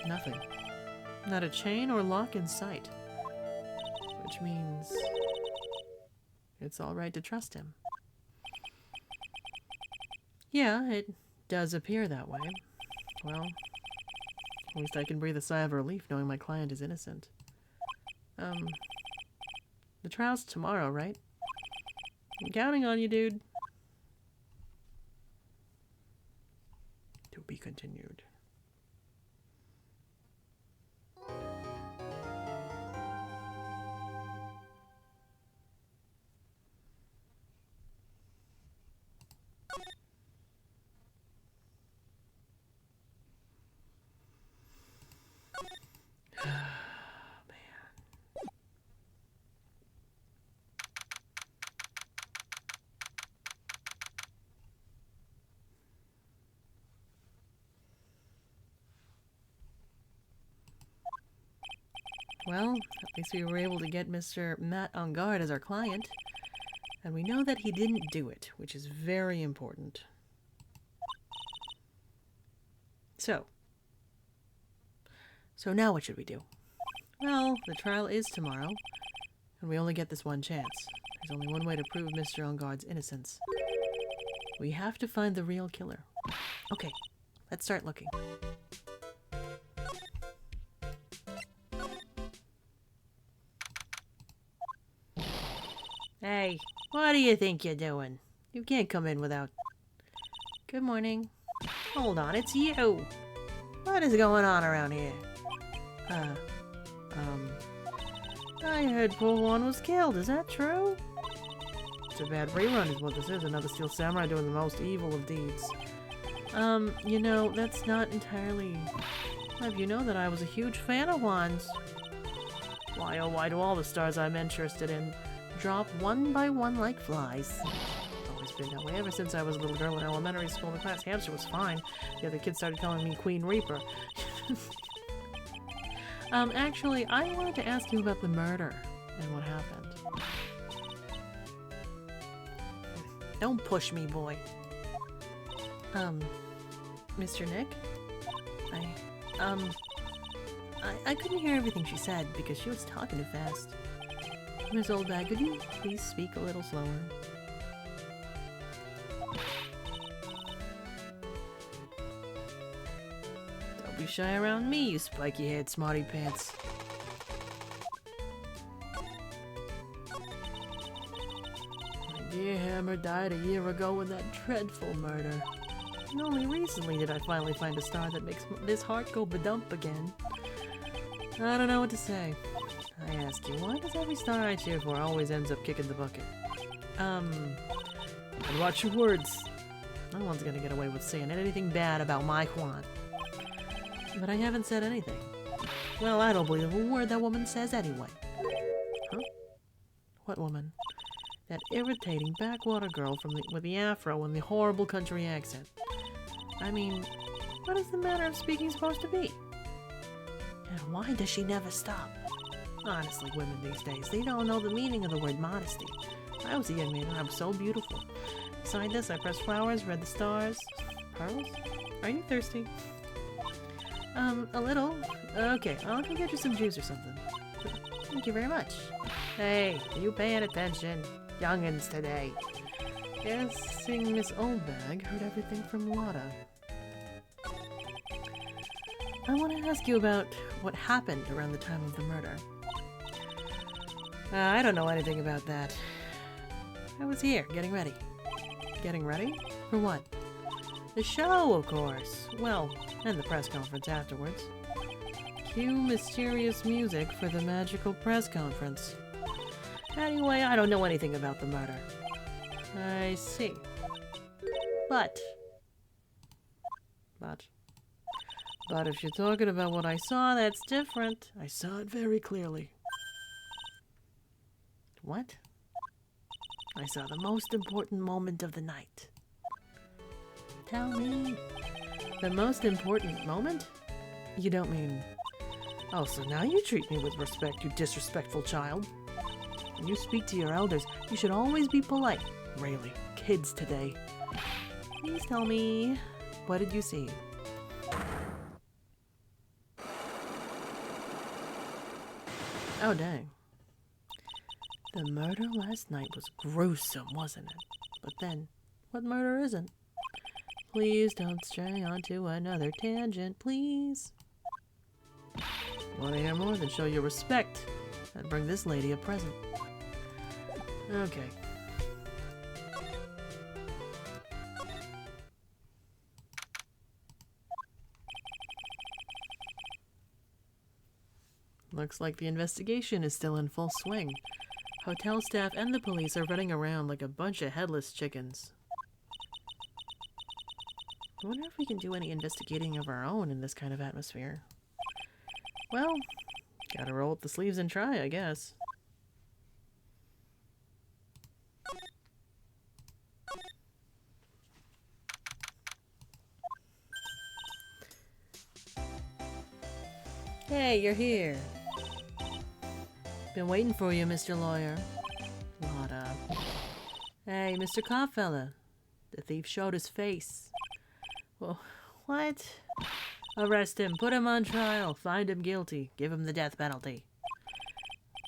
Nothing. Not a chain or lock in sight. Which means it's all right to trust him. Yeah, it does appear that way. Well, at least I can breathe a sigh of relief knowing my client is innocent. The trial's tomorrow, right? I'm counting on you, dude. To be continued. Well, at least we were able to get Mr. Matt Ungard as our client. And we know that he didn't do it, which is very important. So now what should we do? Well, the trial is tomorrow, and we only get this one chance. There's only one way to prove Mr. Ungard's innocence. We have to find the real killer. Okay, let's start looking. Hey, what do you think you're doing? You can't come in without... Good morning. Hold on, it's you! What is going on around here? I heard poor Juan was killed, is that true? It's a bad rerun is what this is, another Steel Samurai doing the most evil of deeds. You know, that's not entirely... Have you know that I was a huge fan of Juan's? Why, oh why do all the stars I'm interested in drop one by one like flies? Always been that way ever since I was a little girl in elementary school. The class hamster was fine. The other kids started calling me Queen Reaper. Actually, I wanted to ask you about the murder and what happened. Don't push me, boy. Mr. Nick? I couldn't hear everything she said because she was talking too fast. Miss Oldbag, could you please speak a little slower? Don't be shy around me, you spiky-head smarty pants. My dear Hammer died a year ago in that dreadful murder. And only recently did I finally find a star that makes this heart go badump again. I don't know what to say. I ask you, why does every star I cheer for always ends up kicking the bucket? And watch your words. No one's gonna get away with saying anything bad about my Juan. But I haven't said anything. Well, I don't believe a word that woman says anyway. Huh? What woman? That irritating backwater girl with the afro and the horrible country accent. I mean, what is the manner of speaking supposed to be? And why does she never stop? Honestly, women these days, they don't know the meaning of the word modesty. I was a young man and I was so beautiful. Beside this, I pressed flowers, read the stars. Pearls? Are you thirsty? A little. Okay, I'll go get you some juice or something. Thank you very much. Hey, are you paying attention? Youngins today. Guessing Miss Oldbag heard everything from Lotta. I want to ask you about what happened around the time of the murder. I don't know anything about that. I was here, getting ready. Getting ready? For what? The show, of course. Well, and the press conference afterwards. Cue mysterious music for the magical press conference. Anyway, I don't know anything about the murder. I see. But if you're talking about what I saw, that's different. I saw it very clearly. What? I saw the most important moment of the night. Tell me. The most important moment? You don't mean... Oh, so now you treat me with respect, you disrespectful child. When you speak to your elders, you should always be polite. Really, kids today. Please tell me, what did you see? Oh, dang. The murder last night was gruesome, wasn't it? But then, what murder isn't? Please don't stray onto another tangent, please. Want to hear more? Then show your respect and bring this lady a present. Okay. Looks like the investigation is still in full swing. Hotel staff and the police are running around like a bunch of headless chickens. I wonder if we can do any investigating of our own in this kind of atmosphere. Well, gotta roll up the sleeves and try, I guess. Hey, you're here. Been waiting for you, Mr. Lawyer. Lotta. Hey, Mr. Copfella. The thief showed his face. Well, what? Arrest him, put him on trial, find him guilty, give him the death penalty.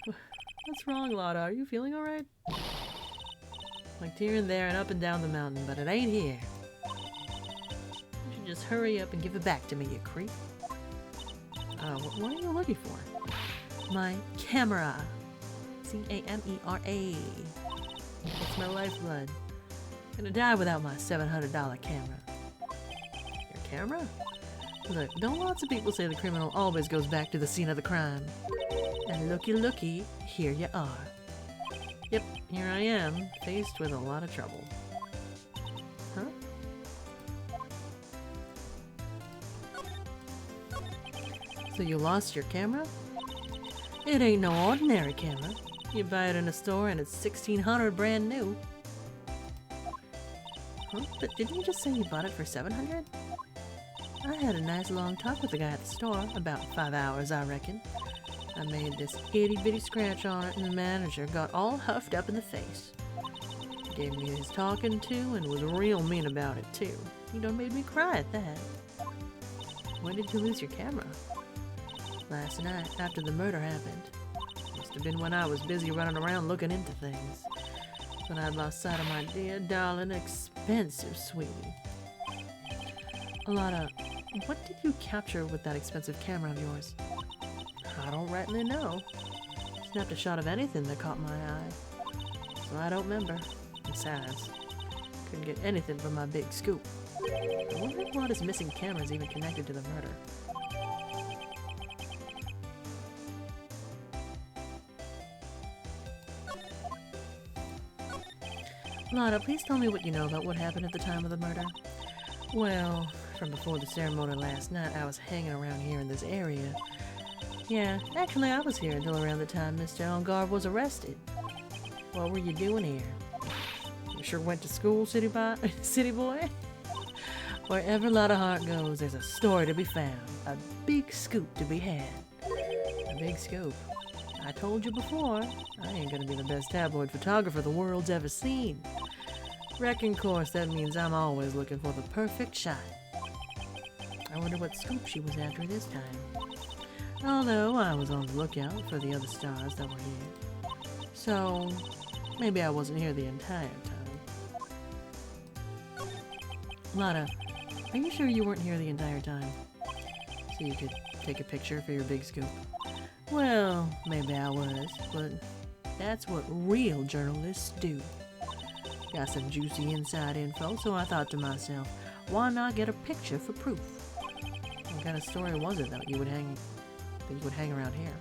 What's wrong, Lotta? Are you feeling alright? Like here and there and up and down the mountain, but it ain't here. You should just hurry up and give it back to me, you creep. What are you looking for? My camera. C-A-M-E-R-A. It's my lifeblood. I'm gonna die without my $700 camera. Your camera? Look, don't lots of people say the criminal always goes back to the scene of the crime? And looky looky, here you are. Yep, here I am, faced with a lot of trouble. Huh? So you lost your camera? It ain't no ordinary camera. You buy it in a store and it's $1,600 brand new. Huh? But didn't you just say you bought it for $700? I had a nice long talk with the guy at the store, about 5 hours, I reckon. I made this itty-bitty scratch on it, and the manager got all huffed up in the face. Gave me his talking to and was real mean about it, too. He done made me cry at that. When did you lose your camera? Last night, after the murder happened. Must have been when I was busy running around looking into things. When I lost sight of my dear, darling, expensive sweetie. Alana, what did you capture with that expensive camera of yours? I don't rightly know. Snapped a shot of anything that caught my eye. So I don't remember. Besides, couldn't get anything from my big scoop. I wonder if one of his missing cameras even connected to the murder. Lana, please tell me what you know about what happened at the time of the murder. Well, from before the ceremony last night, I was hanging around here in this area. Yeah, actually I was here until around the time Mr. Elgar was arrested. What were you doing here? You sure went to school, city boy? Wherever Lotta Hart goes, there's a story to be found. A big scoop to be had. A big scoop. I told you before, I ain't gonna be the best tabloid photographer the world's ever seen. Reckon, course, that means I'm always looking for the perfect shot. I wonder what scoop she was after this time. Although I was on the lookout for the other stars that were here. So, maybe I wasn't here the entire time. Lotta, are you sure you weren't here the entire time? So you could take a picture for your big scoop? Well, maybe I was, but that's what real journalists do. Got some juicy inside info, so I thought to myself, why not get a picture for proof? What kind of story was it that you would hang around here?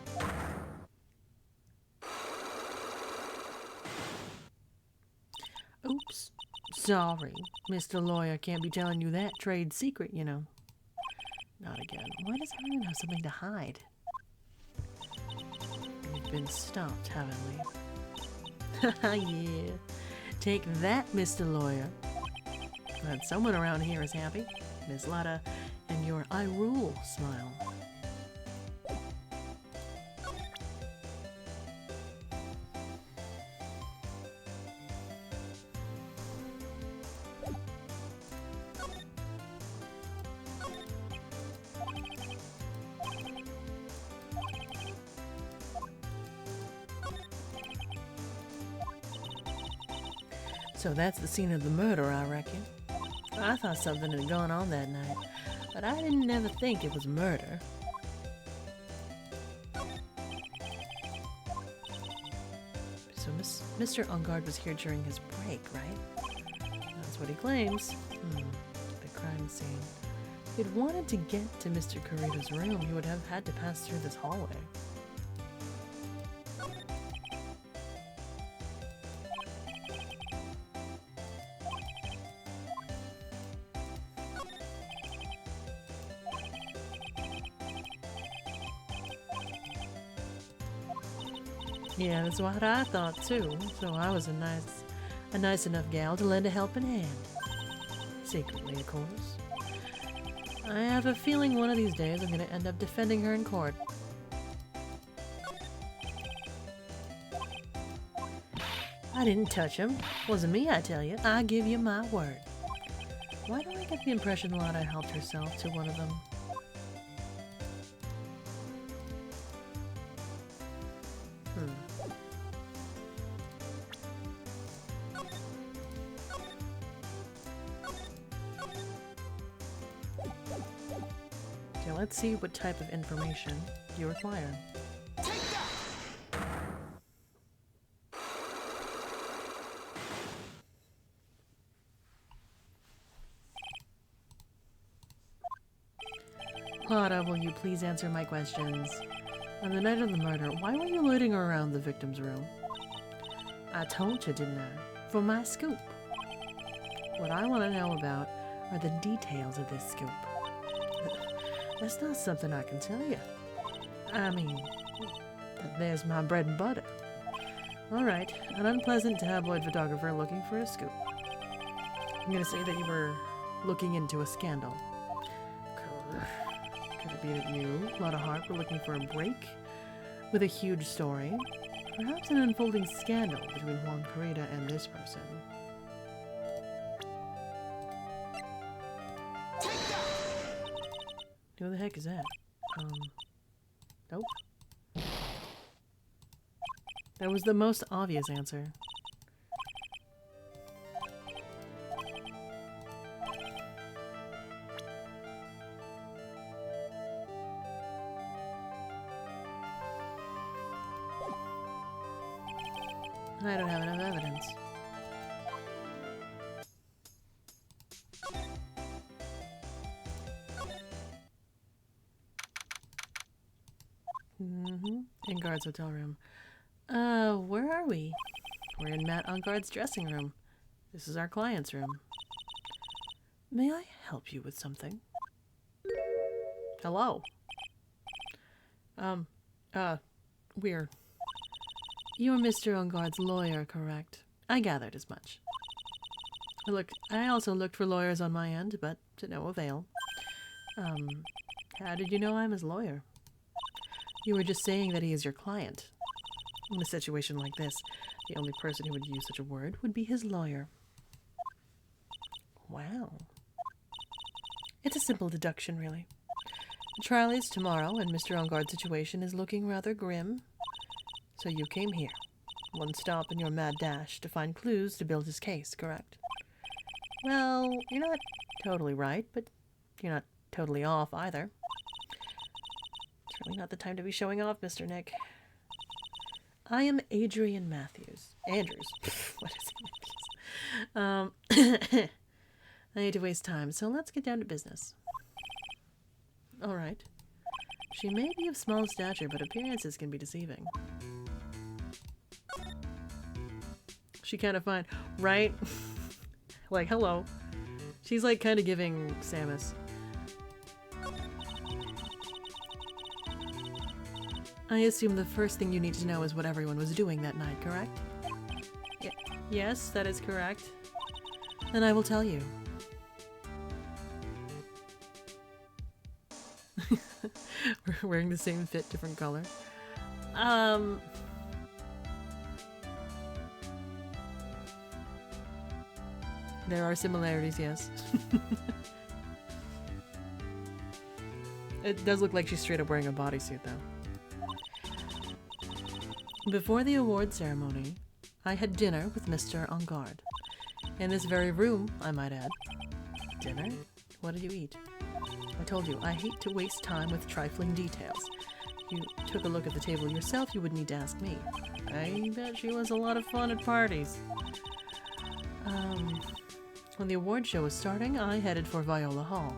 Oops. Sorry. Mr. Lawyer can't be telling you that trade secret, you know. Not again. Why does everyone have something to hide? We've been stopped, haven't we? Haha, yeah. Take that, Mr. Lawyer. Glad someone around here is happy. Miss Lotta and your I rule smile. So that's the scene of the murder, I reckon. I thought something had gone on that night, but I didn't ever think it was murder. So Mr. Ungard was here during his break, right? That's what he claims. The crime scene. If he'd wanted to get to Mr. Carito's room, he would have had to pass through this hallway. Yeah, that's what I thought too. So I was a nice enough gal to lend a helping hand. Secretly, of course. I have a feeling one of these days I'm gonna end up defending her in court. I didn't touch him. Wasn't me, I tell you. I give you my word. Why do I get the impression Lotta helped herself to one of them? Okay, let's see what type of information you require. Lotta, will you please answer my questions? On the night of the murder, why were you loitering around the victim's room? I told you, didn't I? For my scoop. What I want to know about are the details of this scoop. That's not something I can tell you. I mean, there's my bread and butter. Alright, an unpleasant tabloid photographer looking for a scoop. I'm gonna say that you were looking into a scandal. Could it be that you, a lot of heart, were looking for a break with a huge story? Perhaps an unfolding scandal between Juan Corrida and this person. Who the heck is that? Nope. That was the most obvious answer. I don't have enough evidence. In Guard's hotel room. Where are we? We're in Matt Enguard's dressing room. This is our client's room. May I help you with something? Hello? We're... You're Mr. Enguard's lawyer, correct? I gathered as much. Look, I also looked for lawyers on my end, but to no avail. How did you know I'm his lawyer? You were just saying that he is your client. In a situation like this, the only person who would use such a word would be his lawyer. Wow. It's a simple deduction, really. The trial is tomorrow, and Mr. Enguard's situation is looking rather grim. So you came here, one stop in your mad dash, to find clues to build his case, correct? Well, you're not totally right, but you're not totally off either. It's really not the time to be showing off, Mr. Nick. I am Adrian Matthews. Andrews. What is it? I hate to waste time, so let's get down to business. All right. She may be of small stature, but appearances can be deceiving. She kind of fine, right? Like, hello. She's like kind of giving Samus. I assume the first thing you need to know is what everyone was doing that night, correct? Yes, that is correct. Then I will tell you. We're wearing the same fit, different color. There are similarities, yes. It does look like she's straight up wearing a bodysuit, though. Before the award ceremony, I had dinner with Mr. Enguard. In this very room, I might add. Dinner? What did you eat? I told you, I hate to waste time with trifling details. If you took a look at the table yourself, you would need to ask me. I bet she was a lot of fun at parties. When the award show was starting, I headed for Viola Hall.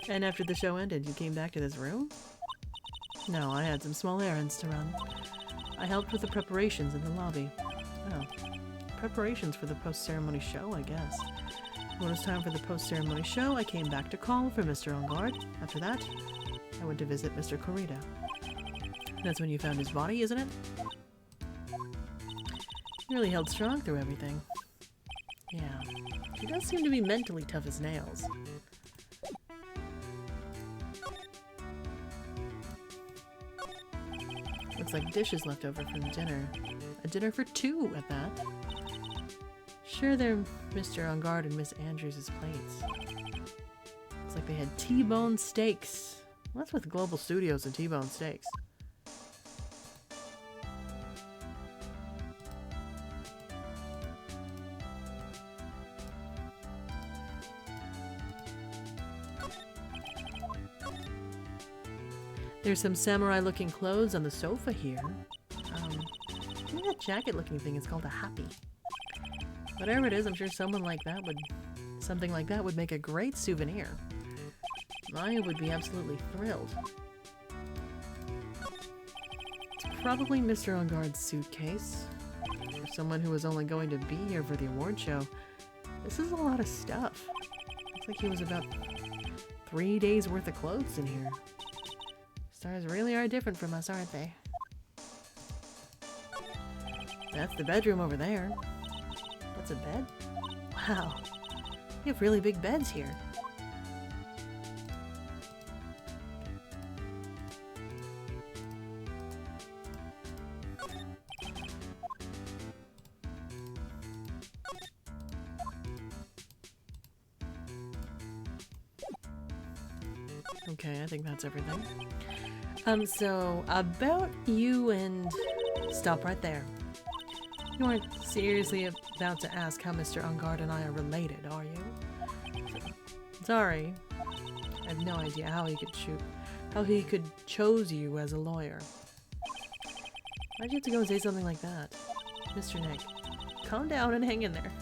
And after the show ended, you came back to this room? No, I had some small errands to run. I helped with the preparations in the lobby. Oh, preparations for the post-ceremony show, I guess. When it was time for the post-ceremony show, I came back to call for Mr. Enguard. After that, I went to visit Mr. Corrida. That's when you found his body, isn't it? He really held strong through everything. Yeah, he does seem to be mentally tough as nails. Looks like dishes left over from dinner. A dinner for two at that. Sure, they're Mr. Enguard and Miss Andrews' plates. Looks like they had T-bone steaks. What's with Global Studios and T-bone steaks? There's some samurai-looking clothes on the sofa here. I think that jacket-looking thing is called a happy. Whatever it is, I'm sure something like that would make a great souvenir. Maya would be absolutely thrilled. It's probably Mr. Enguard's suitcase. For someone who was only going to be here for the award show, this is a lot of stuff. Looks like he was about 3 days worth of clothes in here. Stars really are different from us, aren't they? That's the bedroom over there. That's a bed? Wow. You have really big beds here. Okay, I think that's everything. So about you and... Stop right there. You aren't seriously about to ask how Mr. Ungard and I are related, are you? Sorry. I have no idea how he could chose you as a lawyer. Why'd you have to go and say something like that? Mr. Nick, calm down and hang in there.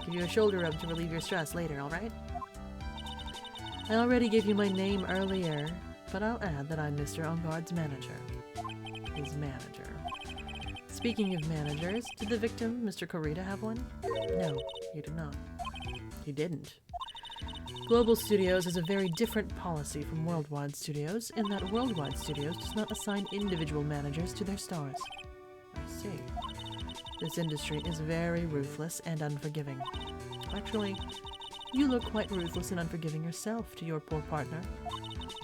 Give you a shoulder rub to relieve your stress later, alright? I already gave you my name earlier, but I'll add that I'm Mr. Ungard's manager. His manager. Speaking of managers, did the victim, Mr. Kurita, have one? No, he did not. He didn't. Global Studios has a very different policy from Worldwide Studios, in that Worldwide Studios does not assign individual managers to their stars. I see. This industry is very ruthless and unforgiving. Actually, you look quite ruthless and unforgiving yourself to your poor partner.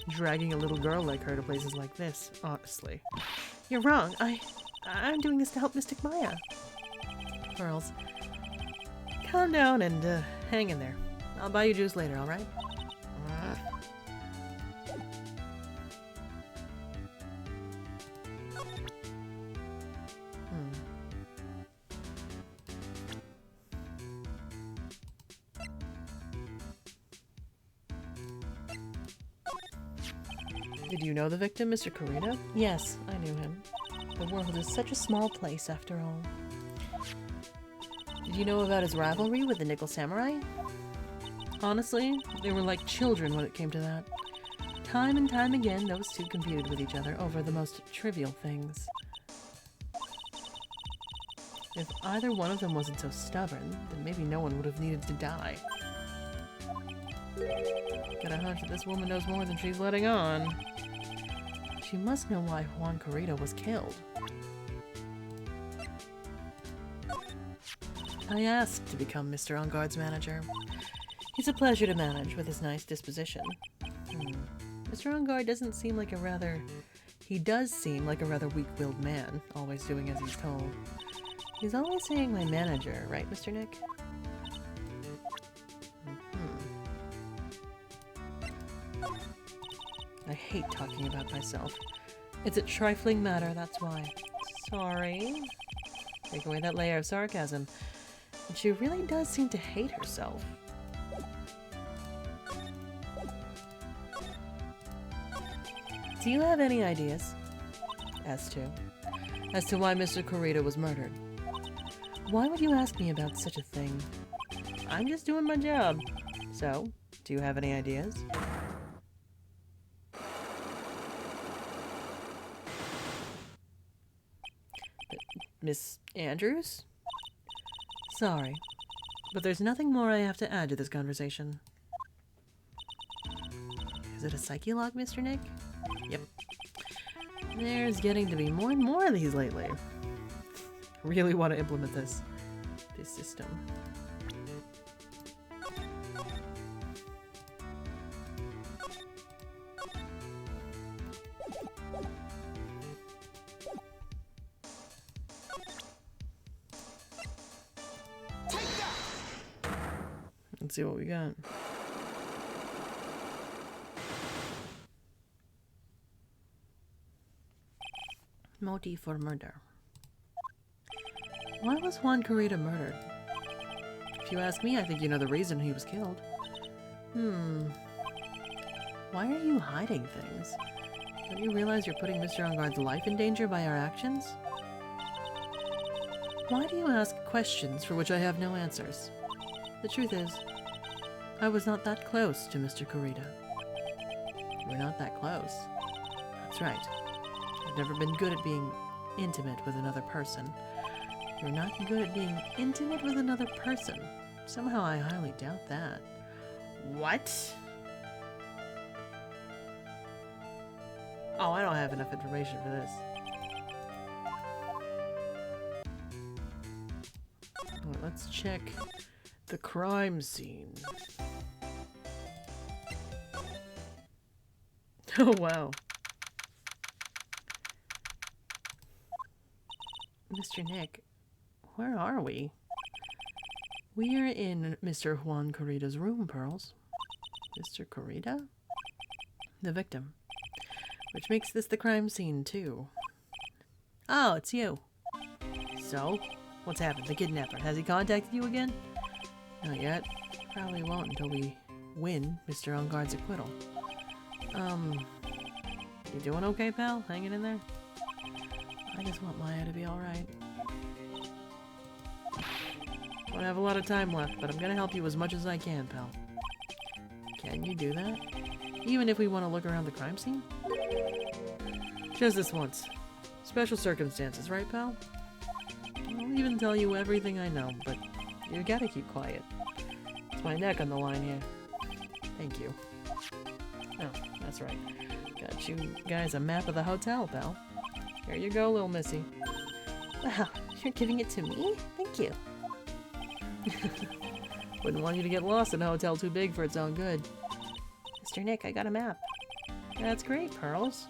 Dragging a little girl like her to places like this, honestly. You're wrong. I'm doing this to help Mystic Maya. Pearls, calm down and hang in there. I'll buy you juice later, alright? Did you know the victim, Mr. Kurita? Yes, I knew him. The world is such a small place after all. Did you know about his rivalry with the Nickel Samurai? Honestly, they were like children when it came to that. Time and time again, those two competed with each other over the most trivial things. If either one of them wasn't so stubborn, then maybe no one would have needed to die. Got a hunch that this woman knows more than she's letting on. She must know why Juan Kurita was killed. I asked to become Mr. Ungard's manager. He's a pleasure to manage with his nice disposition. Mr. Ungard doesn't seem like a rather... He does seem like a rather weak-willed man, always doing as he's told. He's always saying my manager, right, Mr. Nick? I hate talking about myself. It's a trifling matter, that's why. Sorry. Take away that layer of sarcasm. And she really does seem to hate herself. Do you have any ideas? As to why Mr. Kurita was murdered? Why would you ask me about such a thing? I'm just doing my job. So, do you have any ideas? Miss Andrews? Sorry, but there's nothing more I have to add to this conversation. Is it a psyche log, Mr. Nick? Yep. There's getting to be more and more of these lately. Really want to implement this system. Let's see what we got. Motive for murder. Why was Juan Kurita murdered? If you ask me, I think you know the reason he was killed. Why are you hiding things? Don't you realize you're putting Mr. Ungard's life in danger by our actions? Why do you ask questions for which I have no answers? The truth is, I was not that close to Mr. Kurita. We're not that close. That's right. I've never been good at being intimate with another person. You're not good at being intimate with another person. Somehow I highly doubt that. What? Oh, I don't have enough information for this. Right, let's check the crime scene. Oh, wow. Mr. Nick, where are we? We are in Mr. Juan Kurita's room, Pearls. Mr. Kurita? The victim. Which makes this the crime scene, too. Oh, it's you. So? What's happened? The kidnapper. Has he contacted you again? Not yet. Probably won't until we win Mr. Engarde's acquittal. You doing okay, pal? Hanging in there? I just want Maya to be alright. Don't have a lot of time left, but I'm gonna help you as much as I can, pal. Can you do that? Even if we want to look around the crime scene? Just this once. Special circumstances, right, pal? I'll even tell you everything I know, but you gotta keep quiet. It's my neck on the line here. Thank you. Oh, that's right. Got you guys a map of the hotel, pal. Here you go, little missy. Wow, you're giving it to me? Thank you. Wouldn't want you to get lost in a hotel too big for its own good. Mr. Nick, I got a map. That's great, Pearls.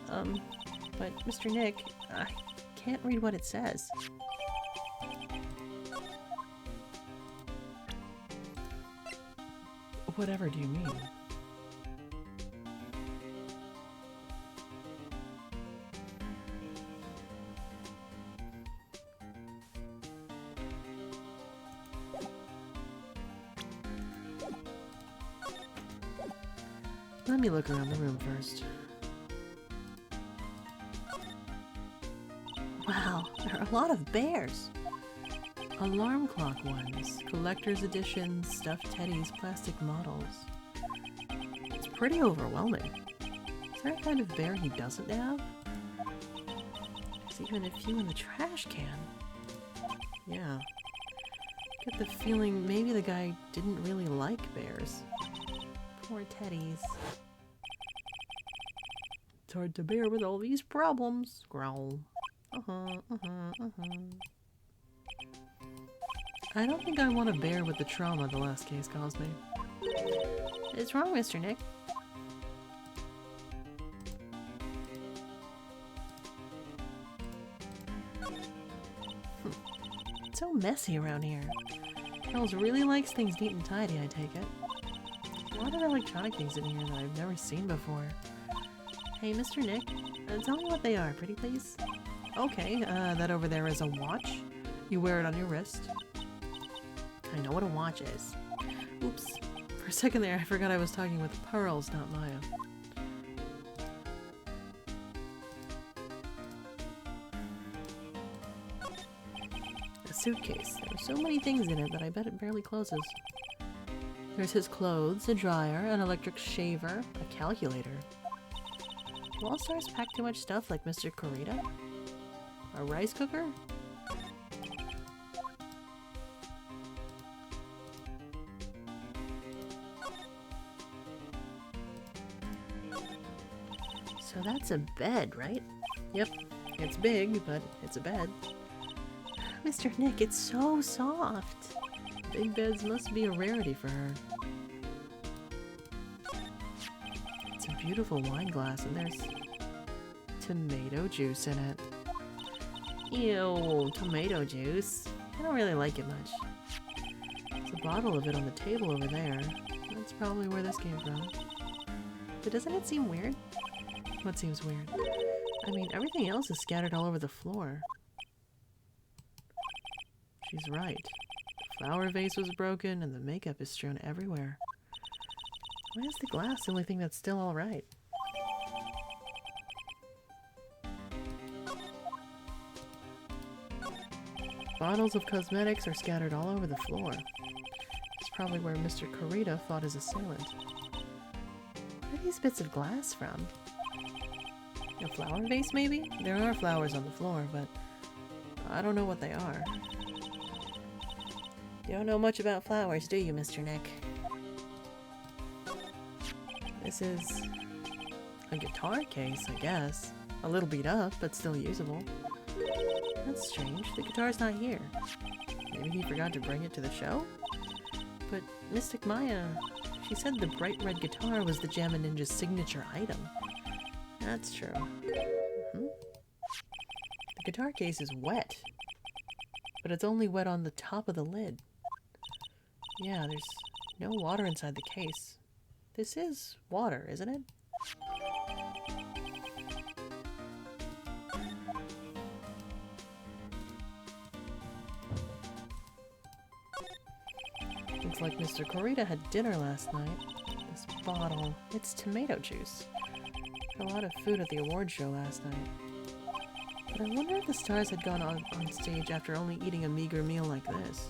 But Mr. Nick, I can't read what it says. Whatever do you mean? Let me look around the room first. Wow, there are a lot of bears. Alarm clock ones, collector's editions, stuffed teddies, plastic models. It's pretty overwhelming. Is there a kind of bear he doesn't have? There's even a few in the trash can. Yeah. Get the feeling maybe the guy didn't really like bears. Poor teddies. It's hard to bear with all these problems. Growl. I don't think I want to bear with the trauma the last case caused me. What's wrong, Mr. Nick? It's so messy around here. Charles really likes things neat and tidy, I take it. A lot of electronic things in here that I've never seen before. Hey, Mr. Nick, tell me what they are, pretty please. Okay, that over there is a watch. You wear it on your wrist. I know what a watch is. Oops. For a second there, I forgot I was talking with Pearls, not Maya. A suitcase. There are so many things in it that I bet it barely closes. There's his clothes, a dryer, an electric shaver, a calculator. Do all stars pack too much stuff like Mr. Kurita? A rice cooker? So that's a bed, right? Yep. It's big, but it's a bed. Mr. Nick, it's so soft. Big beds must be a rarity for her. It's a beautiful wine glass, and there's tomato juice in it. Ew, tomato juice. I don't really like it much. There's a bottle of it on the table over there. That's probably where this came from. But doesn't it seem weird? What seems weird? I mean, everything else is scattered all over the floor. She's right. The flower vase was broken and the makeup is strewn everywhere. Why is the glass the only thing that's still alright? Bottles of cosmetics are scattered all over the floor. It's probably where Mr. Kurita fought his assailant. Where are these bits of glass from? A flower vase, maybe? There are flowers on the floor, but I don't know what they are. You don't know much about flowers, do you, Mr. Nick? This is a guitar case, I guess. A little beat up, but still usable. That's strange. The guitar's not here. Maybe he forgot to bring it to the show? But Mystic Maya, she said the bright red guitar was the Jamma Ninja's signature item. That's true. The guitar case is wet. But it's only wet on the top of the lid. Yeah, there's no water inside the case. This is water, isn't it? Looks like Mr. Corita had dinner last night. This bottle, it's tomato juice. A lot of food at the award show last night. But I wonder if the stars had gone on stage after only eating a meager meal like this.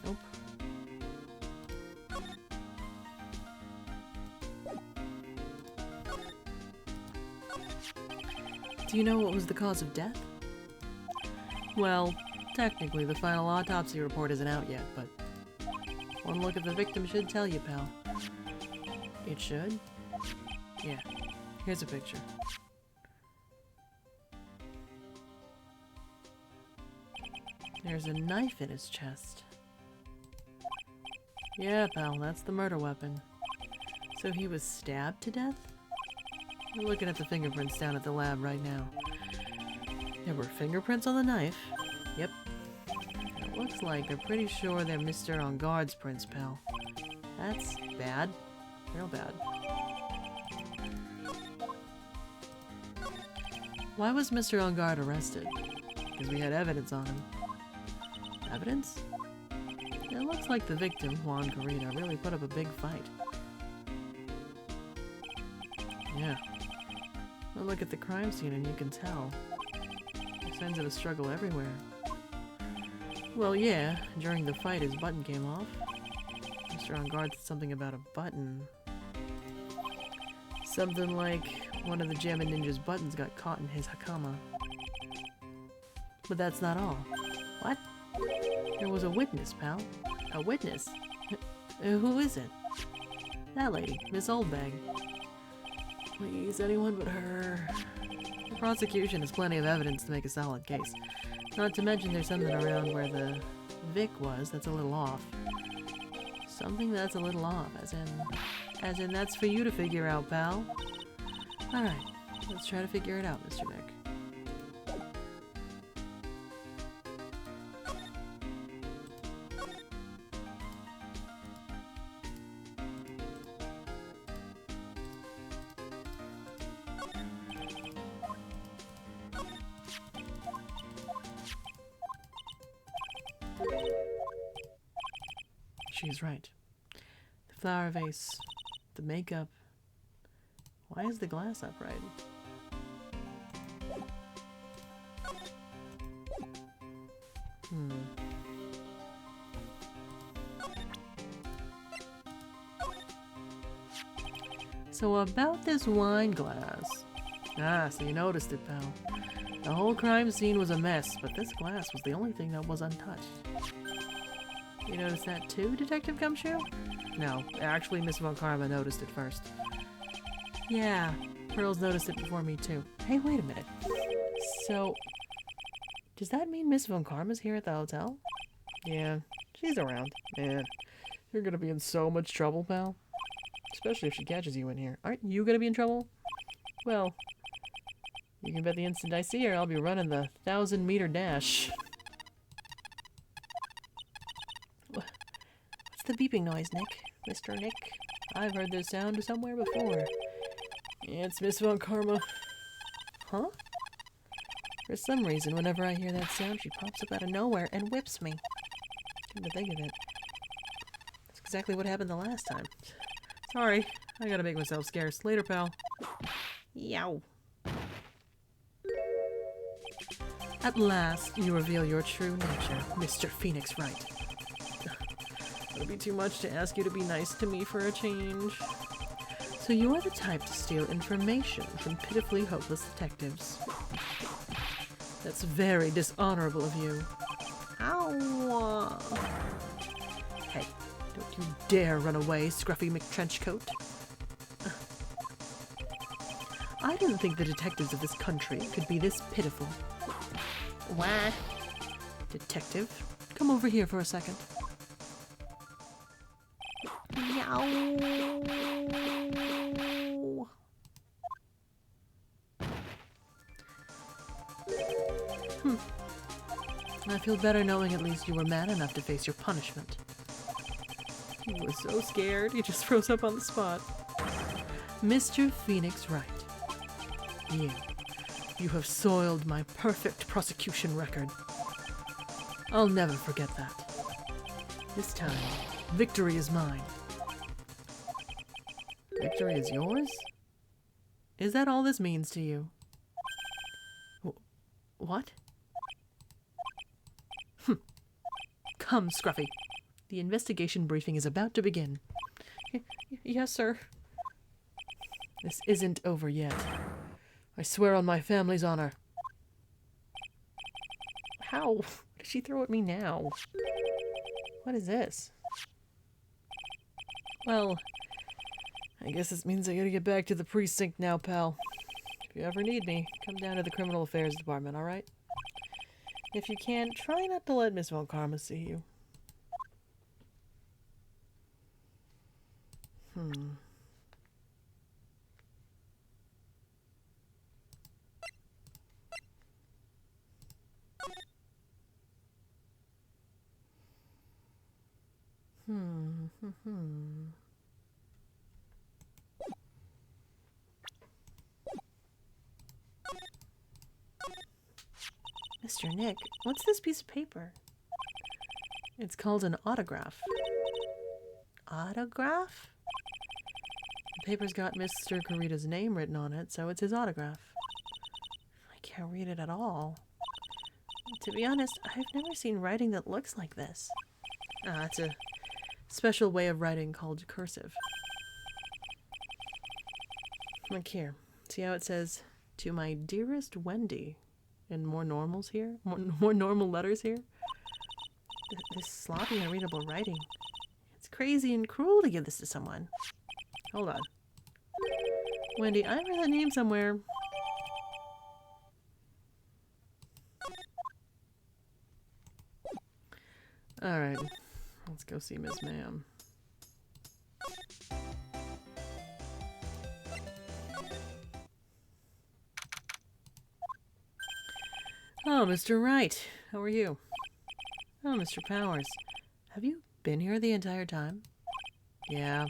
Nope. Do you know what was the cause of death? Well, technically the final autopsy report isn't out yet, but one look at the victim should tell you, pal. It should? Yeah. Here's a picture. There's a knife in his chest. Yeah, pal, that's the murder weapon. So he was stabbed to death? We're looking at the fingerprints down at the lab right now. There were fingerprints on the knife. Yep. It looks like they're pretty sure they're Mr. On Guard's prints, pal. That's bad. Real bad. Why was Mr. On Guard arrested? Because we had evidence on him. Evidence? It looks like the victim, Juan Corita, really put up a big fight. Yeah. Well, look at the crime scene and you can tell. There's signs of a struggle everywhere. Well, yeah, during the fight his button came off. Mr. On Guard said something about a button. Something like one of the Jammin' Ninja's buttons got caught in his hakama. But that's not all. What? There was a witness, pal. A witness? Who is it? That lady, Miss Oldbag. Please, anyone but her. The prosecution has plenty of evidence to make a solid case. Not to mention there's something around where the Vic was that's a little off. Something that's a little off, as in that's for you to figure out, pal. Alright, let's try to figure it out, Mr. Nick. She's right. The flower vase, the makeup. Why is the glass upright? So about this wine glass. Ah, so you noticed it, pal. The whole crime scene was a mess, but this glass was the only thing that was untouched. You noticed that too, Detective Gumshoe? No, actually Miss Von Karma noticed it first. Yeah, Pearls noticed it before me too. Hey, wait a minute. So, does that mean Miss Von Karma's here at the hotel? Yeah, she's around. Man, you're gonna be in so much trouble, pal. Especially if she catches you in here. Aren't you gonna be in trouble? Well, you can bet the instant I see her, I'll be running the 1,000-meter dash. The beeping noise, Nick. Mr. Nick. I've heard this sound somewhere before. Yeah, it's Miss Von Karma. Huh? For some reason, whenever I hear that sound, she pops up out of nowhere and whips me. Come to think of it. That's exactly what happened the last time. Sorry, I gotta make myself scarce. Later, pal. Yow. At last, you reveal your true nature, Mr. Phoenix Wright. It'll be too much to ask you to be nice to me for a change. So you are the type to steal information from pitifully hopeless detectives. That's very dishonorable of you. Ow! Hey, don't you dare run away, Scruffy McTrenchcoat. I didn't think the detectives of this country could be this pitiful. What? Detective, come over here for a second. Meow. I feel better knowing at least you were man enough to face your punishment. He was so scared, he just froze up on the spot. Mr. Phoenix Wright. You have soiled my perfect prosecution record. I'll never forget that. This time, victory is mine. Victory is yours? Is that all this means to you? What? Come, Scruffy. The investigation briefing is about to begin. Yes, sir. This isn't over yet. I swear on my family's honor. How? What did she throw at me now? What is this? Well, I guess this means I gotta get back to the precinct now, pal. If you ever need me, come down to the Criminal Affairs Department, alright? If you can, try not to let Miss Von Karma see you. Mr. Nick, what's this piece of paper? It's called an autograph. Autograph? The paper's got Mr. Kurita's name written on it, so it's his autograph. I can't read it at all. To be honest, I've never seen writing that looks like this. It's a special way of writing called cursive. Look here. See how it says, "To my dearest Wendy," and more normals here? More normal letters here? This sloppy, unreadable writing. It's crazy and cruel to give this to someone. Hold on. Wendy, I read that name somewhere. Alright. Let's go see Miss Ma'am. Oh, Mr. Wright. How are you? Oh, Mr. Powers. Have you been here the entire time? Yeah.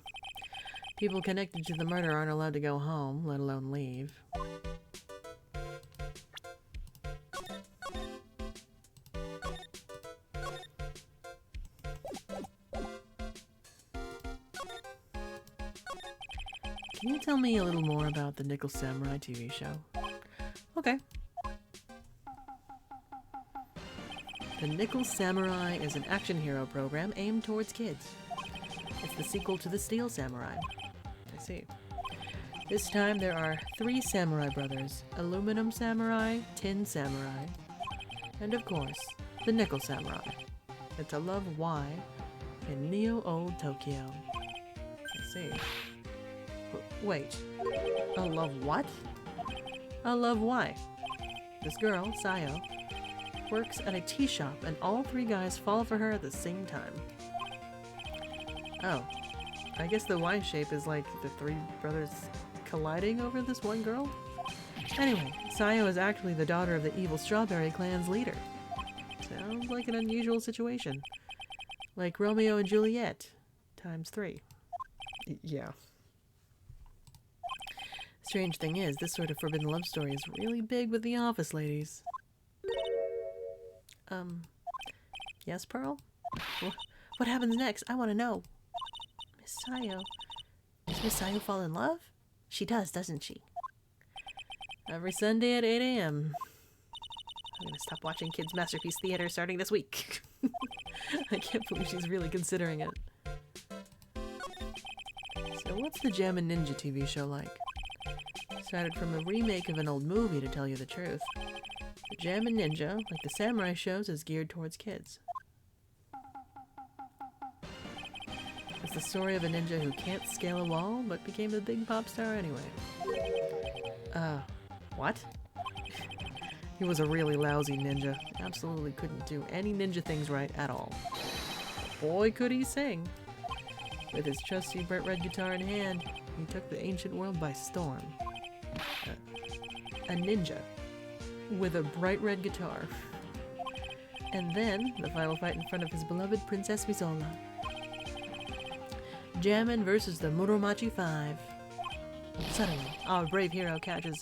People connected to the murder aren't allowed to go home, let alone leave. Can you tell me a little more about the Nickel Samurai TV show? Okay. The Nickel Samurai is an action hero program aimed towards kids. It's the sequel to the Steel Samurai. I see. This time there are 3 samurai brothers: Aluminum Samurai, Tin Samurai, and of course, the Nickel Samurai. It's a love why in Neo Old Tokyo. I see. Wait. A love what? A love why? This girl, Sayo, works at a tea shop and all 3 guys fall for her at the same time. Oh. I guess the Y shape is like the 3 brothers colliding over this one girl? Anyway, Sayo is actually the daughter of the evil Strawberry Clan's leader. Sounds like an unusual situation. Like Romeo and Juliet times 3. Yeah. Strange thing is, this sort of forbidden love story is really big with the office ladies. Yes, Pearl? What happens next? I want to know. Miss Sayo. Does Miss Sayo fall in love? She does, doesn't she? Every Sunday at 8 a.m. I'm gonna stop watching Kids Masterpiece Theater starting this week. I can't believe she's really considering it. So what's the Jammin' Ninja TV show like? Started from a remake of an old movie, to tell you the truth. The Jammin' Ninja, like the samurai shows, is geared towards kids. It's the story of a ninja who can't scale a wall, but became a big pop star anyway. What? He was a really lousy ninja. Absolutely couldn't do any ninja things right at all. Boy, could he sing. With his trusty bright red guitar in hand, he took the ancient world by storm. A ninja with a bright red guitar. And then, the final fight in front of his beloved Princess Misola. Jammin' versus the Muromachi 5. Suddenly, our brave hero catches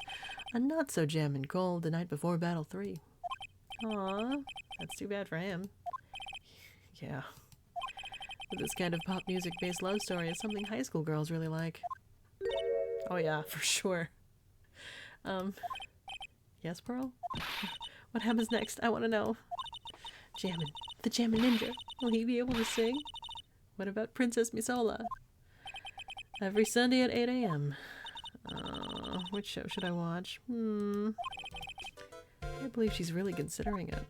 a not-so-jammin' cold the night before Battle 3. Aww, that's too bad for him. Yeah. But this kind of pop music-based love story is something high school girls really like. Oh yeah, for sure. Yes, Pearl? What happens next? I want to know. Jammin', the Jammin' Ninja. Will he be able to sing? What about Princess Misola? Every Sunday at 8 a.m. Which show should I watch? I can't believe she's really considering it.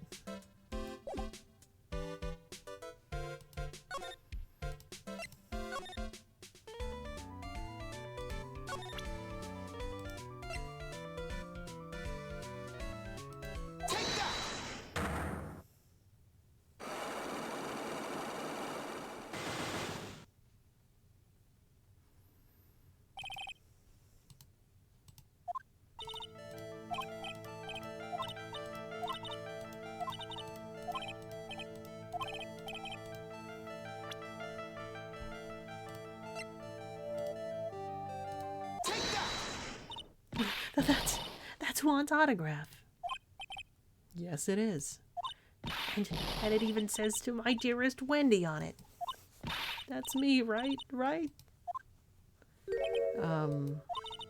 That's Juan's autograph. Yes, it is. And it even says "To my dearest Wendy" on it. That's me, right? Right?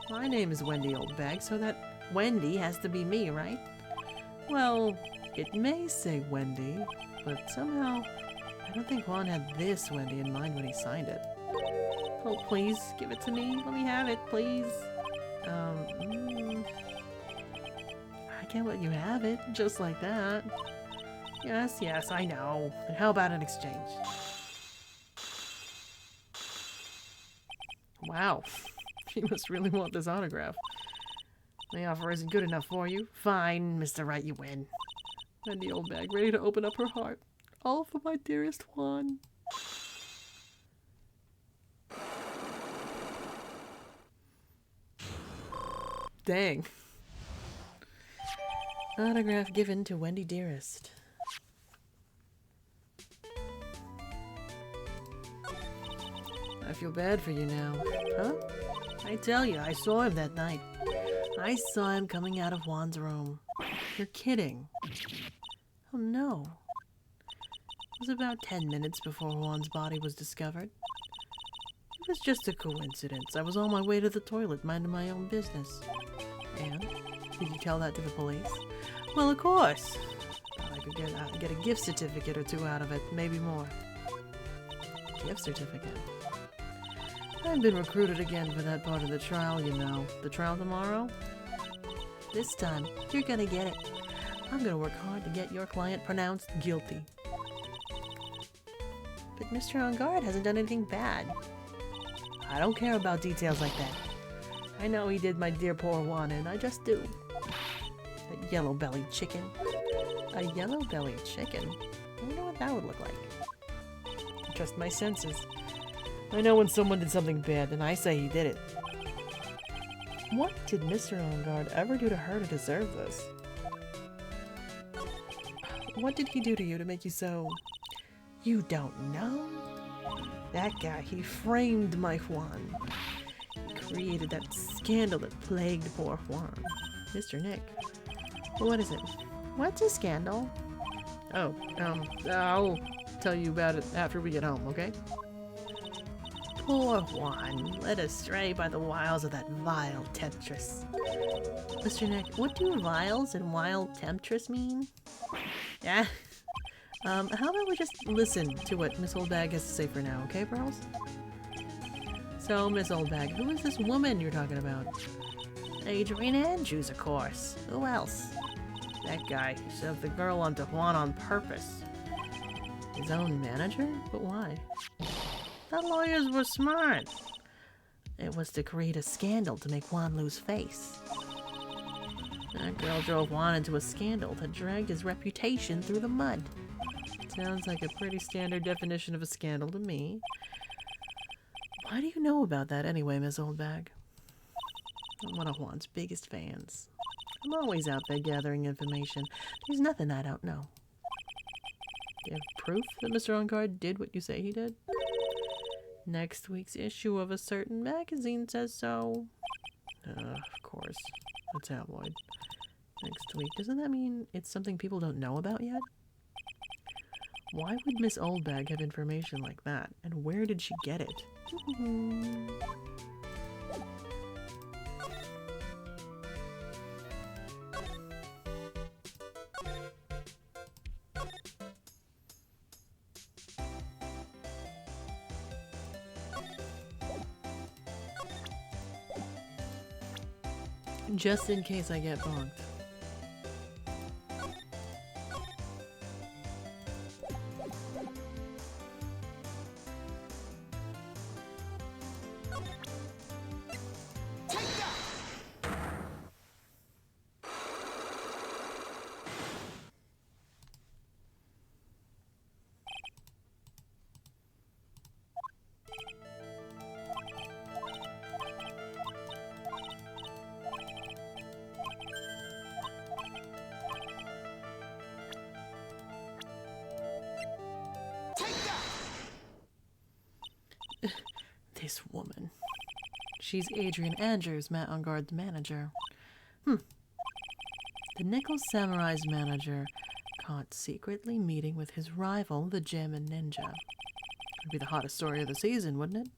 My name is Wendy Oldbag, so that Wendy has to be me, right? Well, it may say Wendy, but somehow I don't think Juan had this Wendy in mind when he signed it. Oh, please, give it to me. Let me have it, please. I can't let you have it, just like that. Yes, yes, I know. And how about an exchange? Wow, you must really want this autograph. The offer isn't good enough for you. Fine, Mr. Wright, you win. Wendy Oldbag, ready to open up her heart. All for my dearest Juan. Dang. Autograph given to Wendy Dearest. I feel bad for you now. Huh? I tell you, I saw him that night. I saw him coming out of Juan's room. You're kidding. Oh no. It was about 10 minutes before Juan's body was discovered. It was just a coincidence. I was on my way to the toilet, minding my own business. And? Did you tell that to the police? Well, of course. Thought I could get a gift certificate or two out of it, maybe more. Gift certificate? I've been recruited again for that part of the trial, you know. The trial tomorrow? This time, you're gonna get it. I'm gonna work hard to get your client pronounced guilty. But Mr. On Guard hasn't done anything bad. I don't care about details like that. I know he did my dear poor Juan, and I just do. That yellow-bellied chicken. A yellow-bellied chicken? I wonder what that would look like. Trust my senses. I know when someone did something bad, and I say he did it. What did Mr. On Guard ever do to her to deserve this? What did he do to you to make you so... You don't know? That guy, he framed my Juan. He created that scandal that plagued poor Juan. Mr. Nick. What is it? What's a scandal? Oh, I'll tell you about it after we get home, okay? Poor Juan, led astray by the wiles of that vile temptress. Mr. Nick, what do viles and wild temptress mean? Yeah. How about we just listen to what Miss Oldbag has to say for now, okay, Pearls? So, Miss Oldbag, who is this woman you're talking about? Adrian Andrews, of course. Who else? That guy. He shoved the girl onto Juan on purpose. His own manager? But why? The lawyers were smart. It was to create a scandal to make Juan lose face. That girl drove Juan into a scandal that dragged his reputation through the mud. Sounds like a pretty standard definition of a scandal to me. Why do you know about that anyway, Miss Oldbag? I'm one of Juan's biggest fans. I'm always out there gathering information. There's nothing I don't know. Do you have proof that Mr. Enguarde did what you say he did? Next week's issue of a certain magazine says so. Of course. A tabloid. Next week. Doesn't that mean it's something people don't know about yet? Why would Miss Oldbag have information like that? And where did she get it? Just in case I get bonked. This woman. She's Adrian Andrews, Matt Enguarde's manager. The Nickel Samurai's manager caught secretly meeting with his rival, the Gemin Ninja. Would be the hottest story of the season, wouldn't it?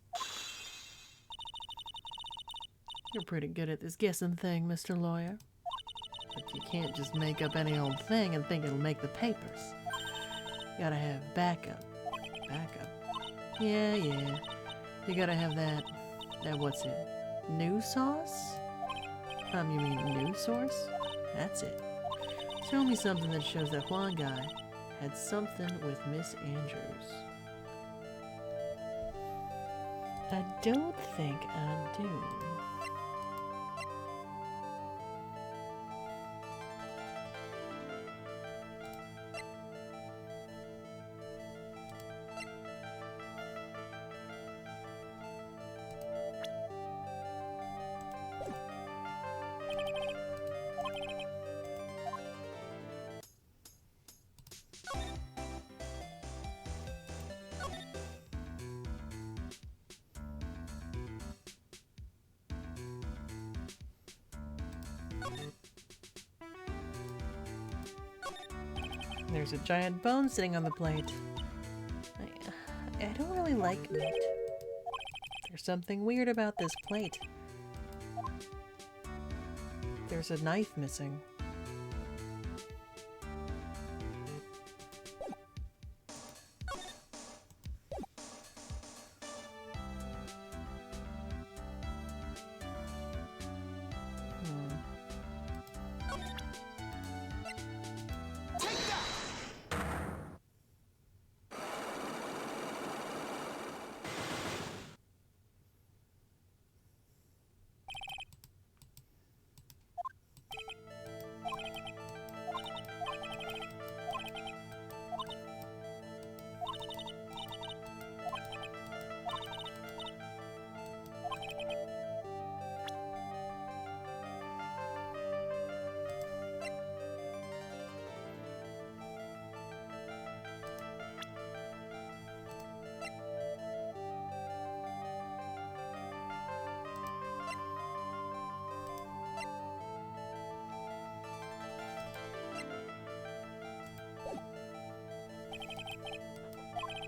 You're pretty good at this guessing thing, Mr. Lawyer. But you can't just make up any old thing and think it'll make the papers. You gotta have backup. Backup. Yeah. You gotta have that what's it? New sauce? You mean new source? That's it. Show me something that shows that Juan guy had something with Miss Andrews. I don't think I do. There's a giant bone sitting on the plate. I don't really like meat. There's something weird about this plate. There's a knife missing.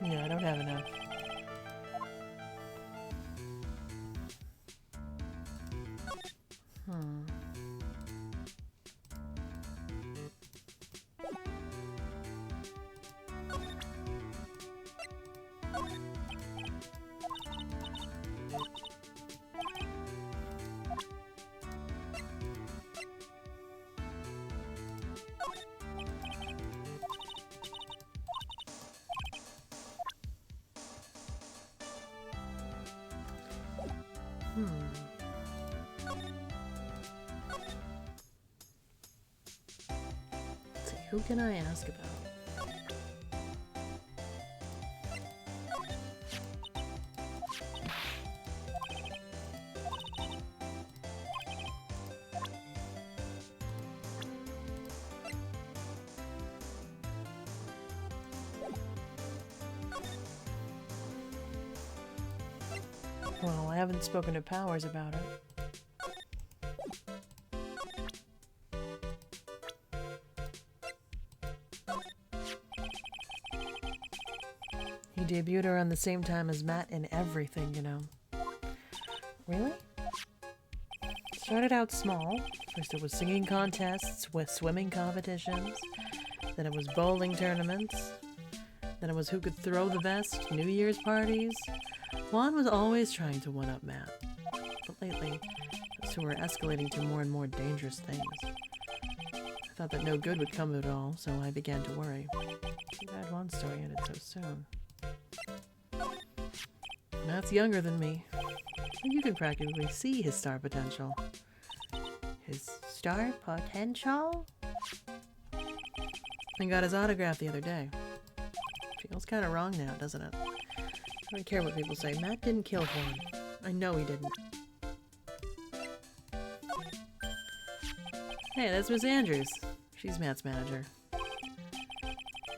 Yeah, I don't have enough. Let's see, who can I ask about? Well, I haven't spoken to Powers about it. He debuted around the same time as Matt in everything, you know. Really? Started out small. First it was singing contests with swimming competitions. Then it was bowling tournaments. Then it was who could throw the best, New Year's parties. Juan was always trying to one-up Matt. But lately, those two were escalating to more and more dangerous things. I thought that no good would come of it all, so I began to worry. Too bad Juan's story ended so soon. Matt's younger than me. You can practically see his star potential. His star potential? I got his autograph the other day. Feels kind of wrong now, doesn't it? I don't care what people say. Matt didn't kill Juan. I know he didn't. Hey, that's Miss Andrews. She's Matt's manager.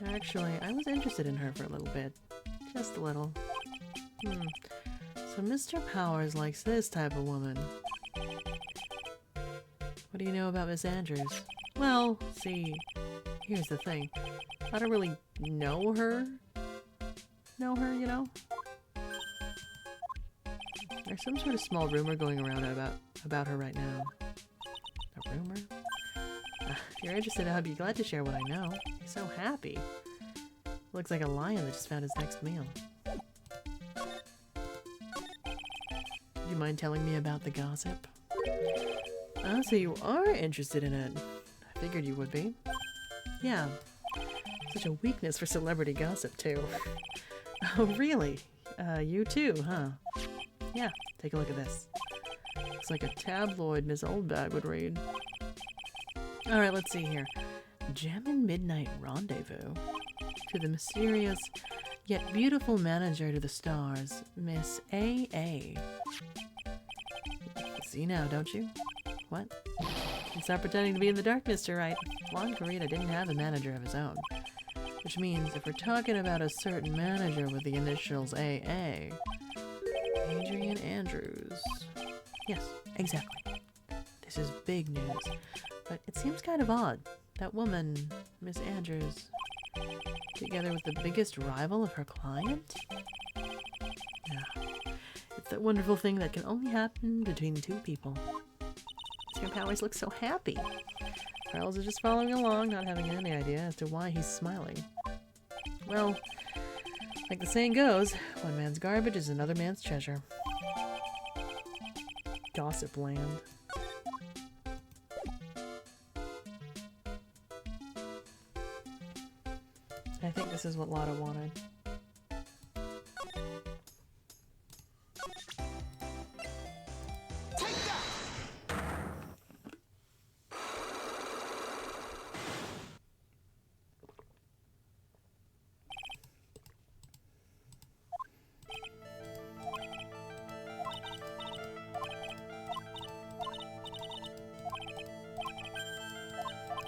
Actually, I was interested in her for a little bit. Just a little. So Mr. Powers likes this type of woman. What do you know about Miss Andrews? Well, see, here's the thing. I don't really know her. Know her, you know? There's some sort of small rumor going around about her right now. A rumor? If you're interested, I'd be glad to share what I know. He's so happy. Looks like a lion that just found his next meal. Would you mind telling me about the gossip? So you are interested in it. I figured you would be. Yeah. Such a weakness for celebrity gossip, too. Oh, really? You too, huh? Yeah, take a look at this. Looks like a tabloid Miss Oldbag would read. Alright, let's see here. Jammin' Midnight Rendezvous. To the mysterious, yet beautiful manager to the stars, Miss A.A. See now, don't you? What? You stop pretending to be in the dark, Mr. Wright. Juan Corrida didn't have a manager of his own. Which means if we're talking about a certain manager with the initials A.A., Adrian Andrews. Yes, exactly. This is big news. But it seems kind of odd. That woman, Miss Andrews, together with the biggest rival of her client? Yeah. It's that wonderful thing that can only happen between two people. Mr. Powers looks so happy. Charles is just following along, not having any idea as to why he's smiling. Well, like the saying goes, one man's garbage is another man's treasure. Gossip land. I think this is what Lotta wanted.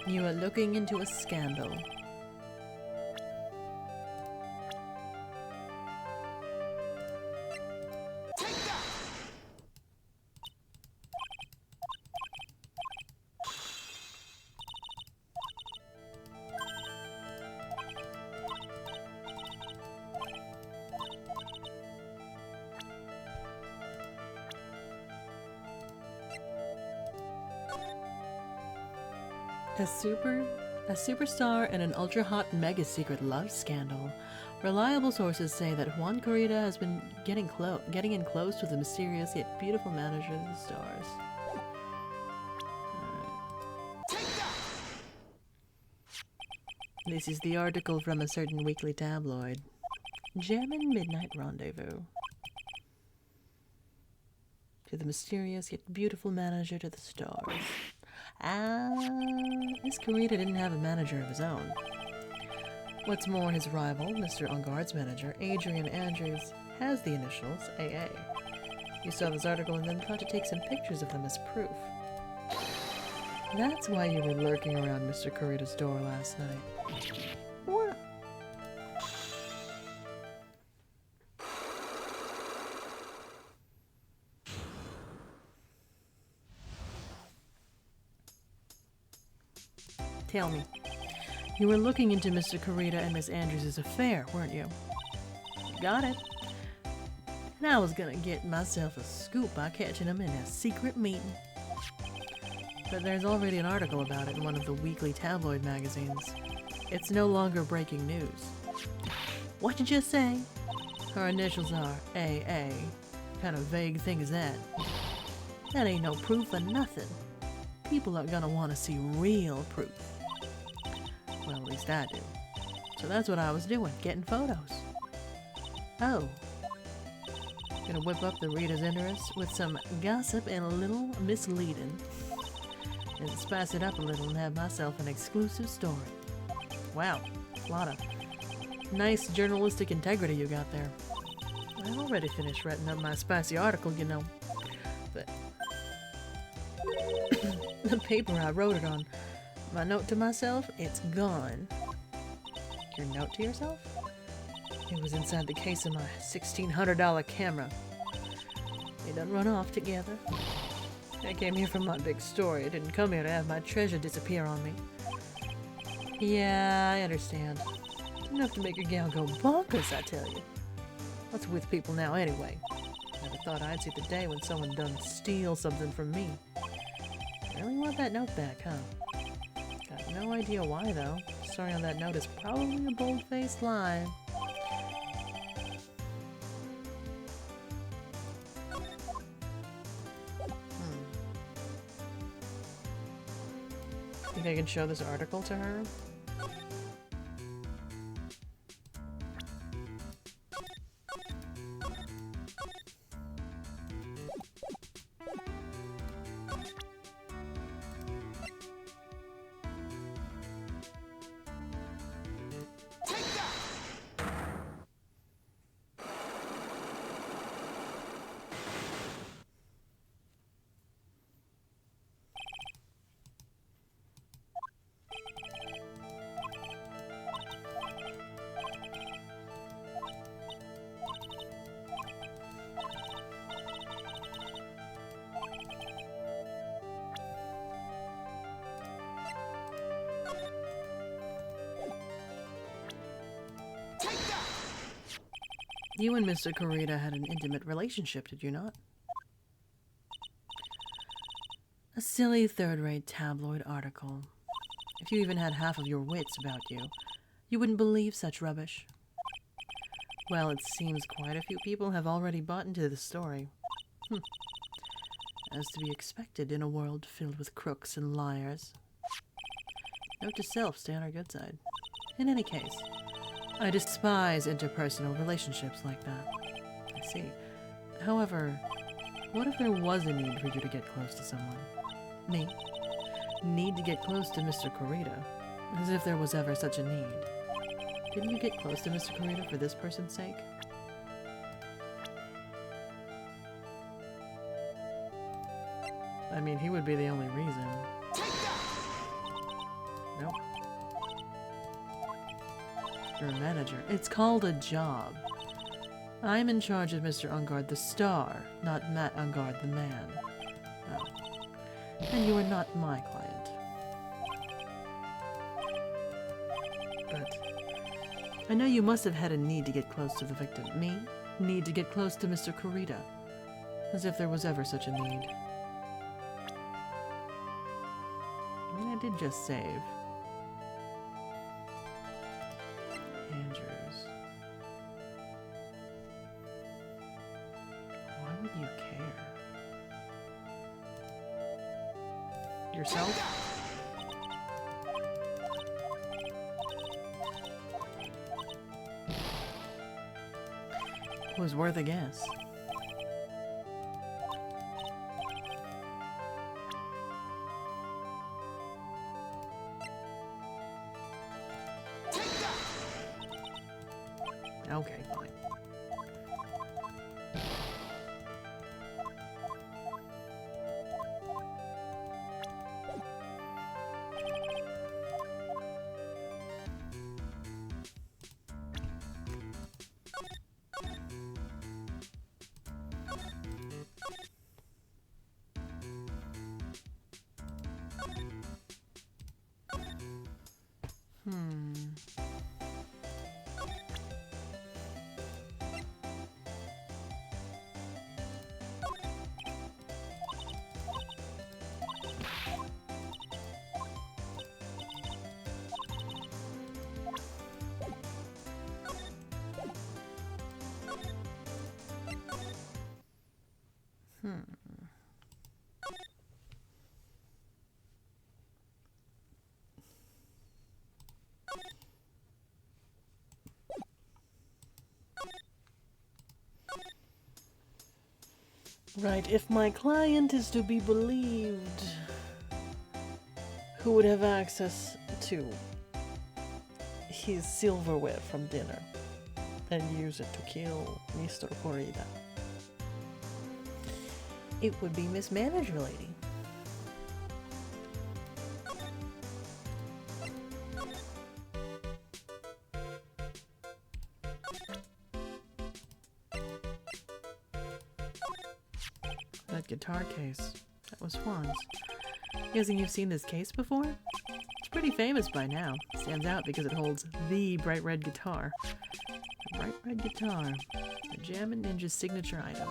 You are looking into a scandal. A superstar and an ultra-hot mega-secret love scandal. Reliable sources say that Juan Corrida has been getting in close with a mysterious yet beautiful manager of the stars. This is the article from a certain weekly tabloid. Jammin' Midnight Rendezvous. To the mysterious yet beautiful manager to the stars. Miss Corrida didn't have a manager of his own. What's more, his rival, Mr. Ungard's manager, Adrian Andrews, has the initials AA. You saw this article and then thought to take some pictures of them as proof. That's why you were lurking around Mr. Corrida's door last night. What? Tell me. You were looking into Mr. Kurita and Miss Andrews' affair, weren't you? Got it. And I was gonna get myself a scoop by catching them in a secret meeting. But there's already an article about it in one of the weekly tabloid magazines. It's no longer breaking news. What'd you just say? Her initials are AA. Kind of vague thing is that? That ain't no proof of nothing. People are gonna want to see real proof. Well, at least I do. So that's what I was doing, getting photos. Oh. Gonna whip up the reader's interest with some gossip and a little misleading. And spice it up a little and have myself an exclusive story. Wow, a lot of nice journalistic integrity you got there. I already finished writing up my spicy article, you know. But the paper I wrote it on, my note to myself, it's gone. Your note to yourself? It was inside the case of my $1,600 camera. They done run off together. I came here for my big story. I didn't come here to have my treasure disappear on me. Yeah, I understand. Enough to make a gal go bonkers, I tell you. What's with people now anyway? Never thought I'd see the day when someone done steal something from me. Really want that note back, huh? Got no idea why, though. The story on that note is probably a bold-faced lie. Think I can show this article to her? You and Mr. Kurita had an intimate relationship, did you not? A silly third-rate tabloid article. If you even had half of your wits about you, you wouldn't believe such rubbish. Well, it seems quite a few people have already bought into the story. As to be expected in a world filled with crooks and liars. Note to self, stay on our good side. In any case, I despise interpersonal relationships like that. I see. However, what if there was a need for you to get close to someone? Me? Need to get close to Mr. Kurita? As if there was ever such a need. Didn't you get close to Mr. Kurita for this person's sake? I mean, he would be the only reason. Nope. You're a manager. It's called a job. I'm in charge of Mr. Ungard the star, not Matt Ungard the man. Oh. And you are not my client. But I know you must have had a need to get close to the victim. Me? Need to get close to Mr. Kurita. As if there was ever such a need. I mean, I did just save. Andrews. Why would you care? Yourself? It was worth a guess. Okay, fine. Hmm. Right, if my client is to be believed, who would have access to his silverware from dinner and use it to kill Mr. Corrida? It would be Miss Manager Lady. That guitar case. That was Swan's. Guessing you've seen this case before? It's pretty famous by now. Stands out because it holds the bright red guitar. A bright red guitar. The Jammin' Ninja's signature item.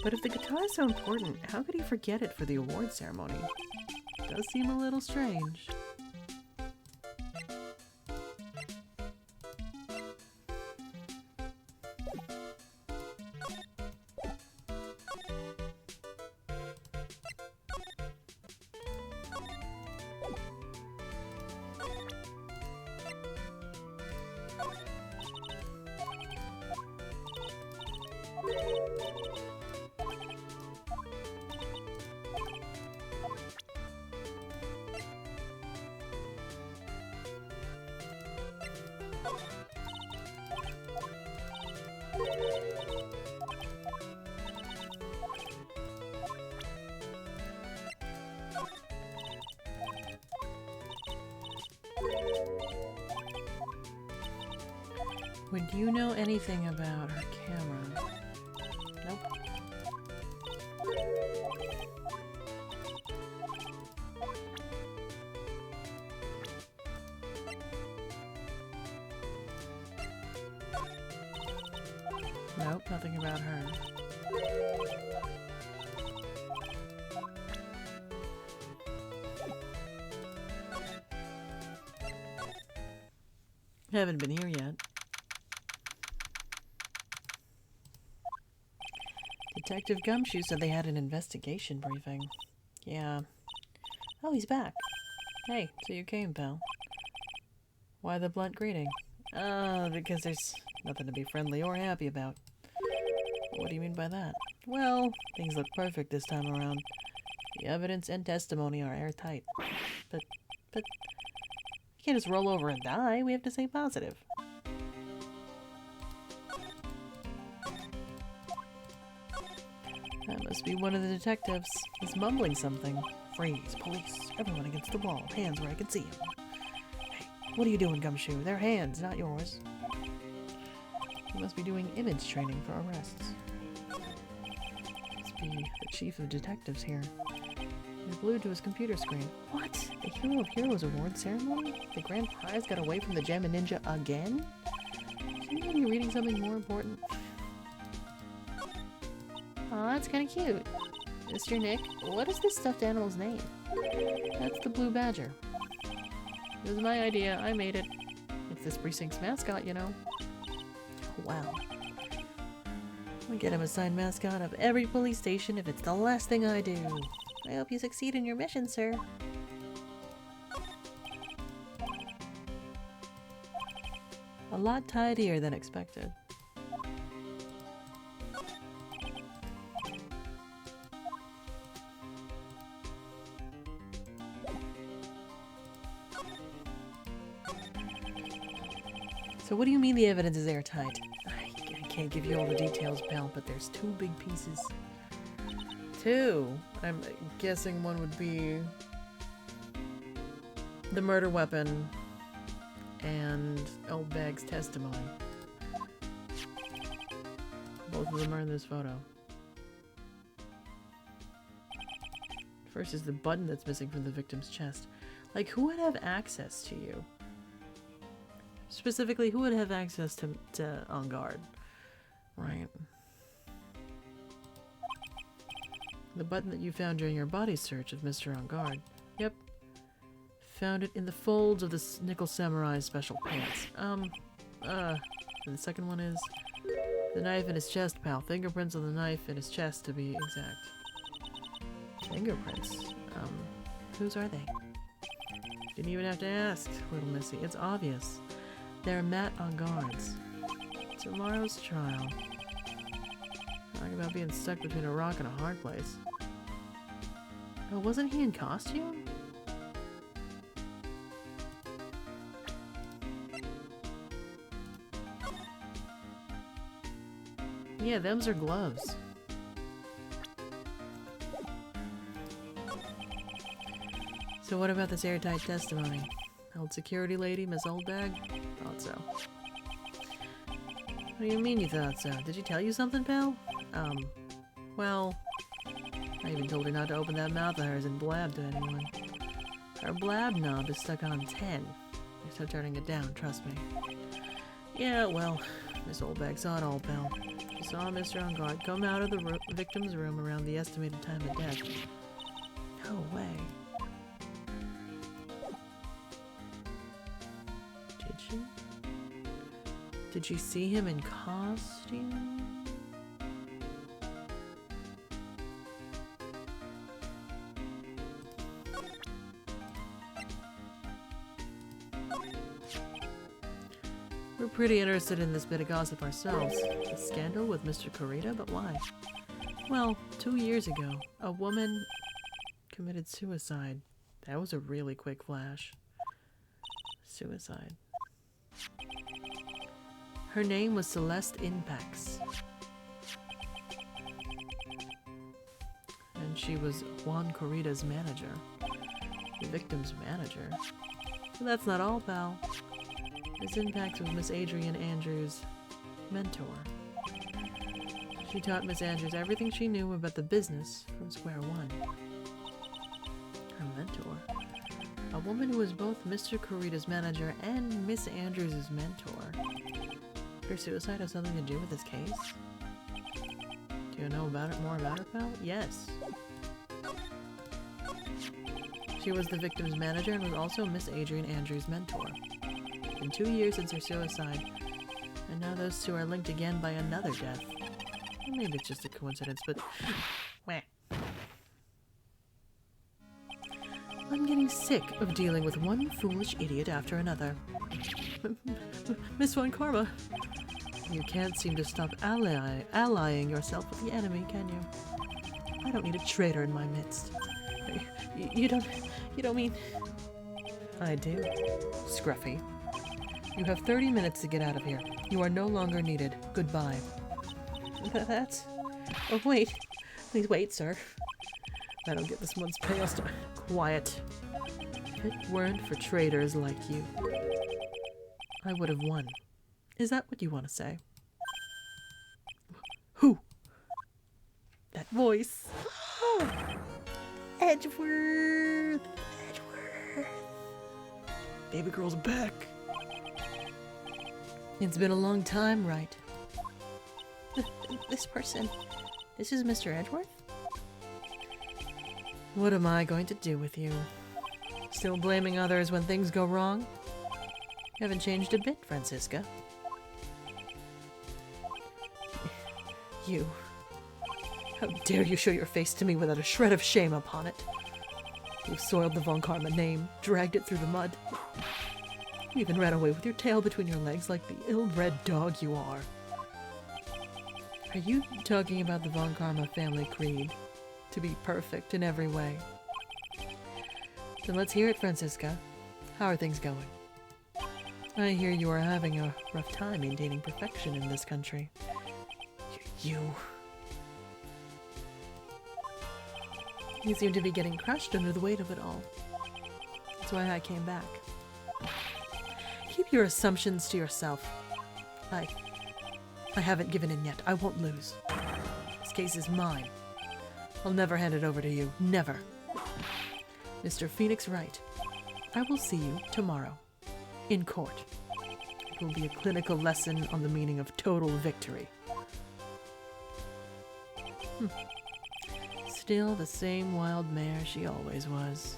But if the guitar is so important, how could he forget it for the award ceremony? Does seem a little strange. Would you know anything about her camera? Nope. Nope, nothing about her. Haven't been here yet. Detective Gumshoe said they had an investigation briefing. Yeah. Oh, he's back. Hey, so you came, pal. Why the blunt greeting? Because there's nothing to be friendly or happy about. What do you mean by that? Well, things look perfect this time around. The evidence and testimony are airtight. But, you can't just roll over and die. We have to stay positive. That must be one of the detectives. He's mumbling something. Freeze, police, everyone against the wall. Hands where I can see them. Hey, what are you doing, Gumshoe? They're hands, not yours. He must be doing image training for arrests. Must be the chief of detectives here. He's glued to his computer screen. What? The Hero of Heroes award ceremony? The grand prize got away from the Jammin' Ninja again? Shouldn't you be reading something more important? Aw, that's kind of cute. Mr. Nick, what is this stuffed animal's name? That's the Blue Badger. It was my idea. I made it. It's this precinct's mascot, you know. Wow. We get him a signed mascot of every police station if it's the last thing I do. I hope you succeed in your mission, sir. A lot tidier than expected. So what do you mean the evidence is airtight? I can't give you all the details, pal, but there's two big pieces. Two? I'm guessing one would be the murder weapon and Elbag's testimony. Both of them are in this photo. First is the button that's missing from the victim's chest. Like, who would have access to you? Specifically, who would have access to On Guard? Right. The button that you found during your body search of Mr. On Guard. Yep. Found it in the folds of this Nickel Samurai's special pants. And the second one is the knife in his chest, pal. Fingerprints on the knife in his chest, to be exact. Fingerprints? Whose are they? Didn't even have to ask, little missy. It's obvious. They're Matt On Guard's. Tomorrow's trial. Talking about being stuck between a rock and a hard place. Oh, wasn't he in costume? Yeah, them's are gloves. So what about this airtight testimony? Old security lady, Miss Oldbag? Thought so. What do you mean you thought so? Did she tell you something, pal? Well, I even told her not to open that mouth of hers and blab to anyone. Her blab knob is stuck on 10. There's no turning it down, trust me. Yeah, well, Miss Oldbag saw it all, pal. She saw Mr. On Guard come out of the victim's room around the estimated time of death. No way. Did she? Did she see him in costume? We're pretty interested in this bit of gossip ourselves. A scandal with Mr. Kurita, but why? Well, 2 years ago, a woman committed suicide. That was a really quick flash. Suicide. Her name was Celeste Inpax. And she was Juan Kurita's manager. The victim's manager. But that's not all, pal. Miss Inpax was Miss Adrian Andrews' mentor. She taught Miss Andrews everything she knew about the business from square one. Her mentor? A woman who was both Mr. Kurita's manager and Miss Andrews' mentor. Her suicide has something to do with this case? Do you know more about her, pal? Yes. She was the victim's manager and was also Miss Adrian Andrews' mentor. Been 2 years since her suicide, and now those two are linked again by another death. Or maybe it's just a coincidence, but wah. I'm getting sick of dealing with one foolish idiot after another. Miss Von Karma, you can't seem to stop allying yourself with the enemy, can you? I don't need a traitor in my midst. You don't mean... I do. Scruffy. You have 30 minutes to get out of here. You are no longer needed. Goodbye. That's... Oh, wait. Please wait, sir. I don't get this month's pay. Quiet. If it weren't for traitors like you, I would have won. Is that what you want to say? Who? That voice. Oh. Edgeworth. Edgeworth. Baby girl's back. It's been a long time, Wright. This person... This is Mr. Edgeworth? What am I going to do with you? Still blaming others when things go wrong? You haven't changed a bit, Francisca. You... How dare you show your face to me without a shred of shame upon it? You've soiled the Von Karma name, dragged it through the mud. You even ran away with your tail between your legs like the ill-bred dog you are. Are you talking about the Von Karma family creed? To be perfect in every way. Then let's hear it, Francisca. How are things going? I hear you are having a rough time maintaining perfection in this country. You seem to be getting crushed under the weight of it all. That's why I came back. Keep your assumptions to yourself. I haven't given in yet. I won't lose. This case is mine. I'll never hand it over to you. Never. Mr. Phoenix Wright, I will see you tomorrow. In court. It will be a clinical lesson on the meaning of total victory. Still the same wild mare she always was.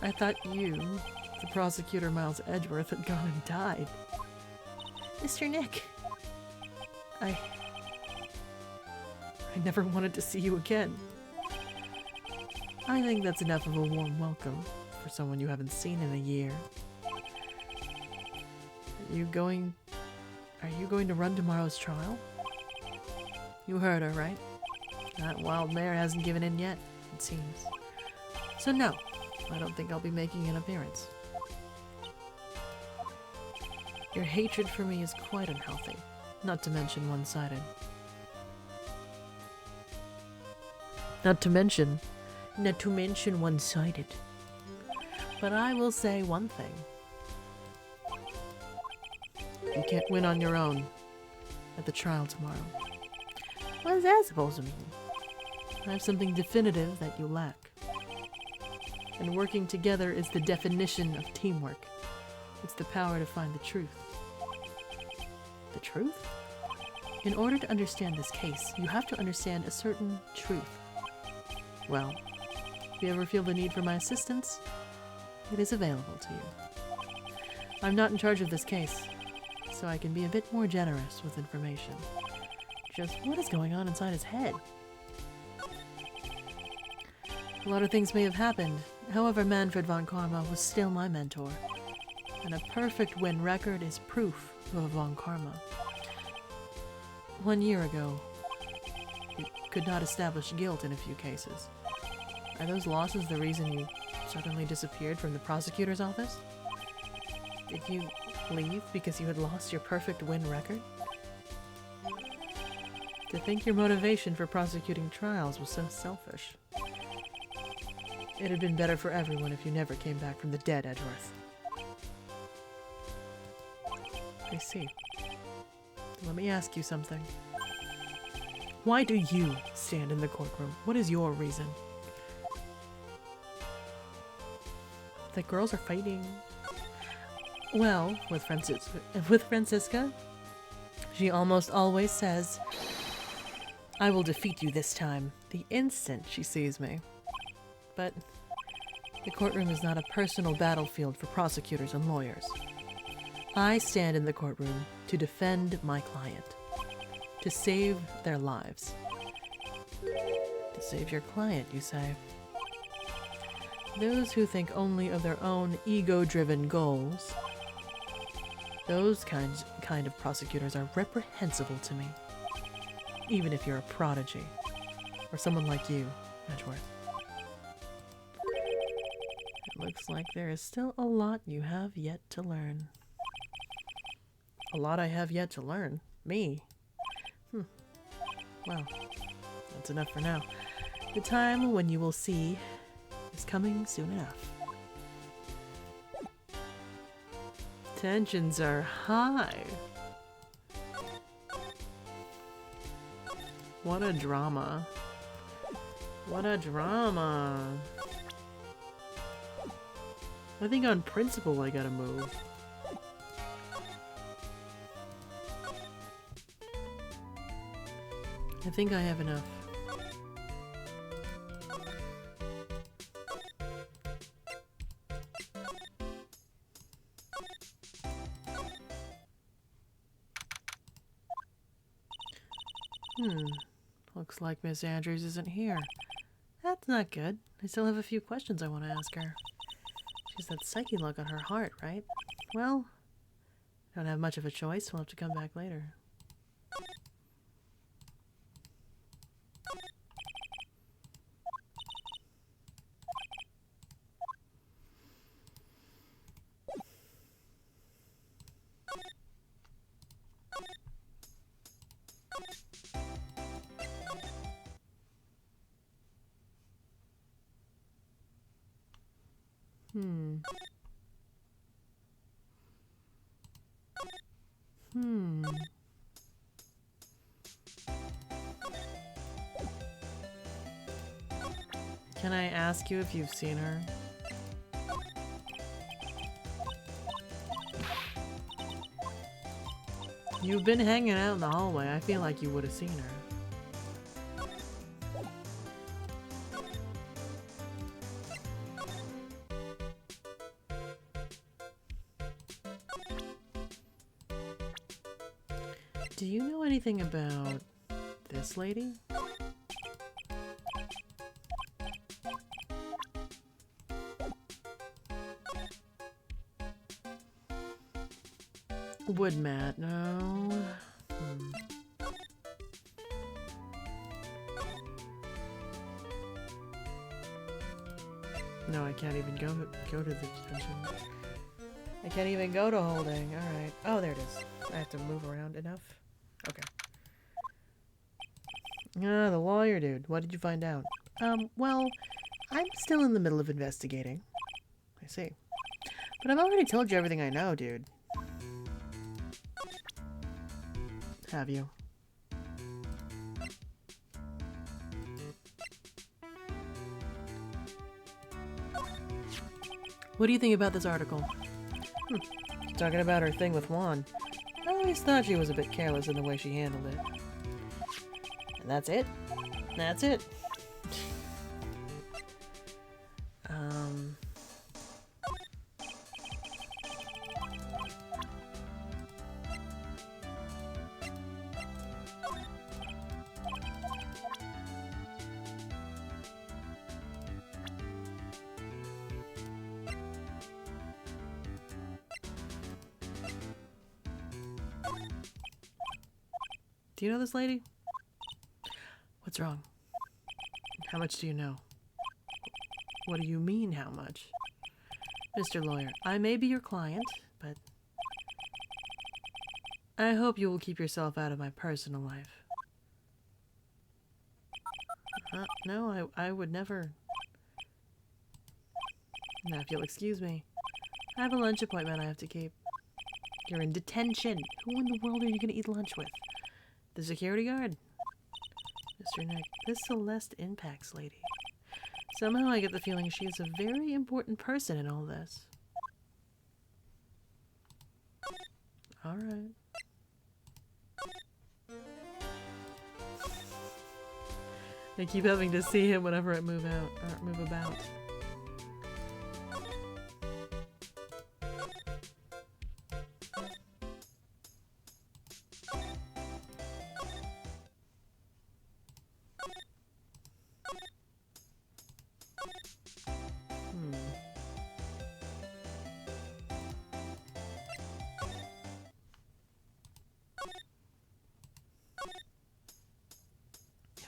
I thought you, the prosecutor Miles Edgeworth, had gone and died. Mr. Nick, I never wanted to see you again. I think that's enough of a warm welcome for someone you haven't seen in a year. Are you going to run tomorrow's trial? You heard her, right? That wild mare hasn't given in yet, it seems. So no, I don't think I'll be making an appearance. Your hatred for me is quite unhealthy, not to mention one-sided. Not to mention one-sided. But I will say one thing. You can't win on your own at the trial tomorrow. What is that supposed to mean? I have something definitive that you lack. And working together is the definition of teamwork. It's the power to find the truth. The truth? In order to understand this case, you have to understand a certain truth. Well, if you ever feel the need for my assistance, it is available to you. I'm not in charge of this case, so I can be a bit more generous with information. Just what is going on inside his head? A lot of things may have happened. However, Manfred von Karma was still my mentor. And a perfect win record is proof of a von Karma. 1 year ago, you could not establish guilt in a few cases. Are those losses the reason you suddenly disappeared from the prosecutor's office? Did you leave because you had lost your perfect win record? To think your motivation for prosecuting trials was so selfish. It had been better for everyone if you never came back from the dead, Edgeworth. I see. Let me ask you something. Why do you stand in the courtroom? What is your reason? The girls are fighting. Well, with Francisca, she almost always says, I will defeat you this time, the instant she sees me. But the courtroom is not a personal battlefield for prosecutors and lawyers. I stand in the courtroom to defend my client, to save their lives. To save your client, you say? Those who think only of their own ego-driven goals, those kind of prosecutors are reprehensible to me. Even if you're a prodigy, or someone like you, Edgeworth. It looks like there is still a lot you have yet to learn. A lot I have yet to learn? Me? Well, that's enough for now. The time when you will see is coming soon enough. Tensions are high. What a drama. What a drama. I think on principle I gotta move. I think I have enough. Looks like Miss Andrews isn't here. That's not good. I still have a few questions I want to ask her. She's that psyche look on her heart, right? Well, don't have much of a choice. We'll have to come back later. Can I ask you if you've seen her? You've been hanging out in the hallway. I feel like you would have seen her. Do you know anything about this lady? Wood mat, no. No, I can't even go to the detention. I can't even go to holding. All right. Oh, there it is. I have to move around enough. Okay. Ah, the lawyer dude. What did you find out? Well, I'm still in the middle of investigating. I see. But I've already told you everything I know, dude. Have you? What do you think about this article? Talking about her thing with Juan. I always thought she was a bit careless in the way she handled it. And that's it? That's it. Do you know this lady? What's wrong? How much do you know? What do you mean, how much? Mr. Lawyer, I may be your client, but I hope you will keep yourself out of my personal life. No, I would never. Now, if you'll excuse me, I have a lunch appointment I have to keep. You're in detention. Who in the world are you going to eat lunch with? The security guard? Mr. Nick, this Celeste Impacts lady. Somehow I get the feeling she is a very important person in all this. Alright. I keep having to see him whenever I move out, or move about.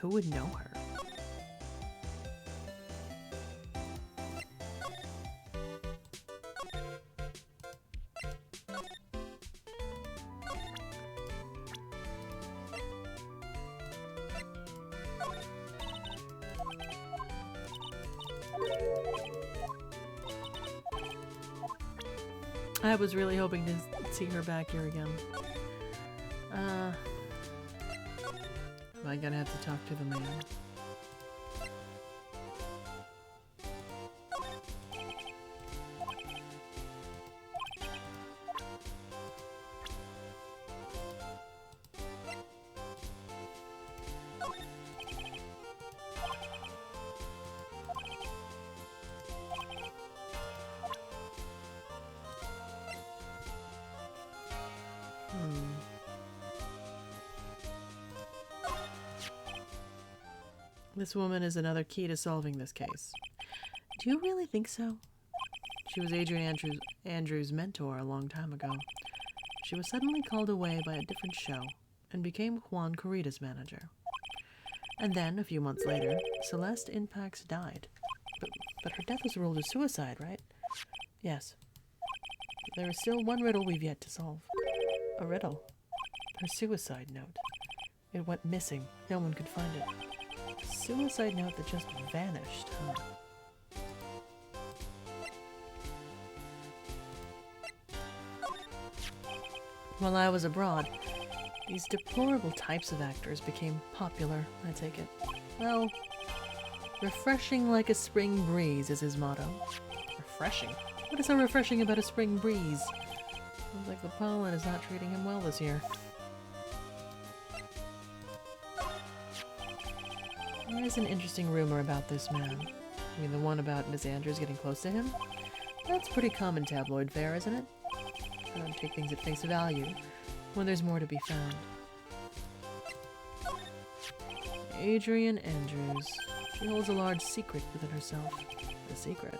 Who would know her? I was really hoping to see her back here again. Am I gonna have to talk to the man? This woman is another key to solving this case. Do you really think so? She was Adrian Andrews' mentor a long time ago. She was suddenly called away by a different show and became Juan Corrida's manager. And then, a few months later, Celeste Impacts died. But her death was ruled a suicide, right? Yes. There is still one riddle we've yet to solve. A riddle. Her suicide note. It went missing. No one could find it. A suicide note that just vanished, huh? While I was abroad, these deplorable types of actors became popular, I take it. Well, Refreshing like a spring breeze is his motto. Refreshing? What is so refreshing about a spring breeze? Seems like the pollen is not treating him well this year. There is an interesting rumor about this man. I mean, the one about Miss Andrews getting close to him? That's pretty common tabloid fare, isn't it? I don't take things at face value when there's more to be found. Adrian Andrews. She holds a large secret within herself. A secret?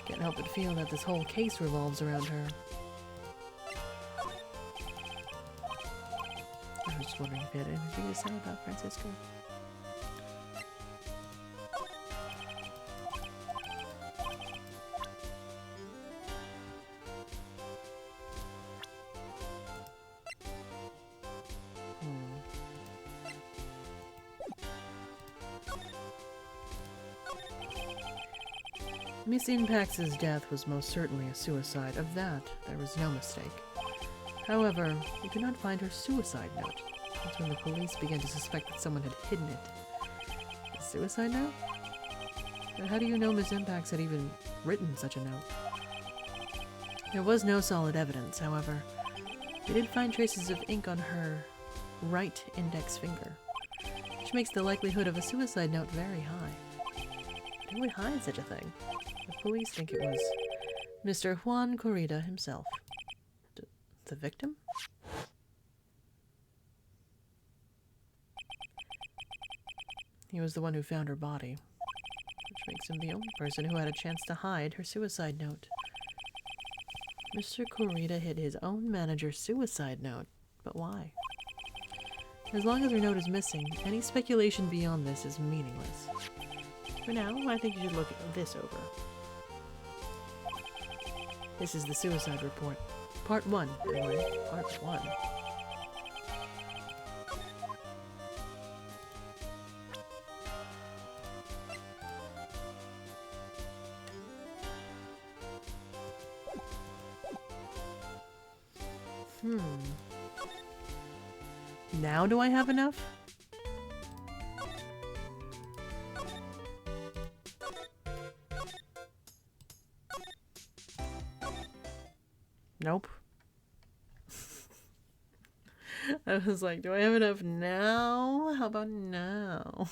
Can't help but feel that this whole case revolves around her. I was just wondering if you had anything to say about Francisco. Miss Impax's death was most certainly a suicide. Of that, there was no mistake. However, we could not find her suicide note. That's when the police began to suspect that someone had hidden it. A suicide note? But how do you know Miss Impax had even written such a note? There was no solid evidence, however. We did find traces of ink on her right index finger, which makes the likelihood of a suicide note very high. Who would hide such a thing? The police think it was Mr. Juan Corrida himself. The victim? He was the one who found her body, which makes him the only person who had a chance to hide her suicide note. Mr. Corrida hid his own manager's suicide note, but why? As long as her note is missing, any speculation beyond this is meaningless. For now, I think you should look this over. This is the suicide report. Part 1, anyway. Part 1. Now do I have enough? Nope. I was like, do I have enough now? How about now?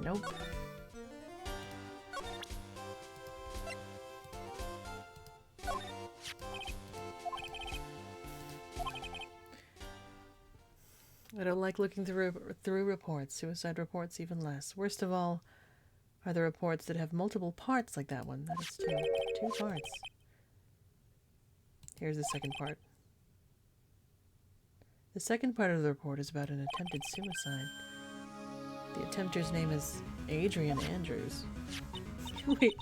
Nope. I don't like looking through reports, suicide reports even less. Worst of all are the reports that have multiple parts like that one. That is two parts. Here's the second part. The second part of the report is about an attempted suicide. The attempter's name is Adrian Andrews. Wait,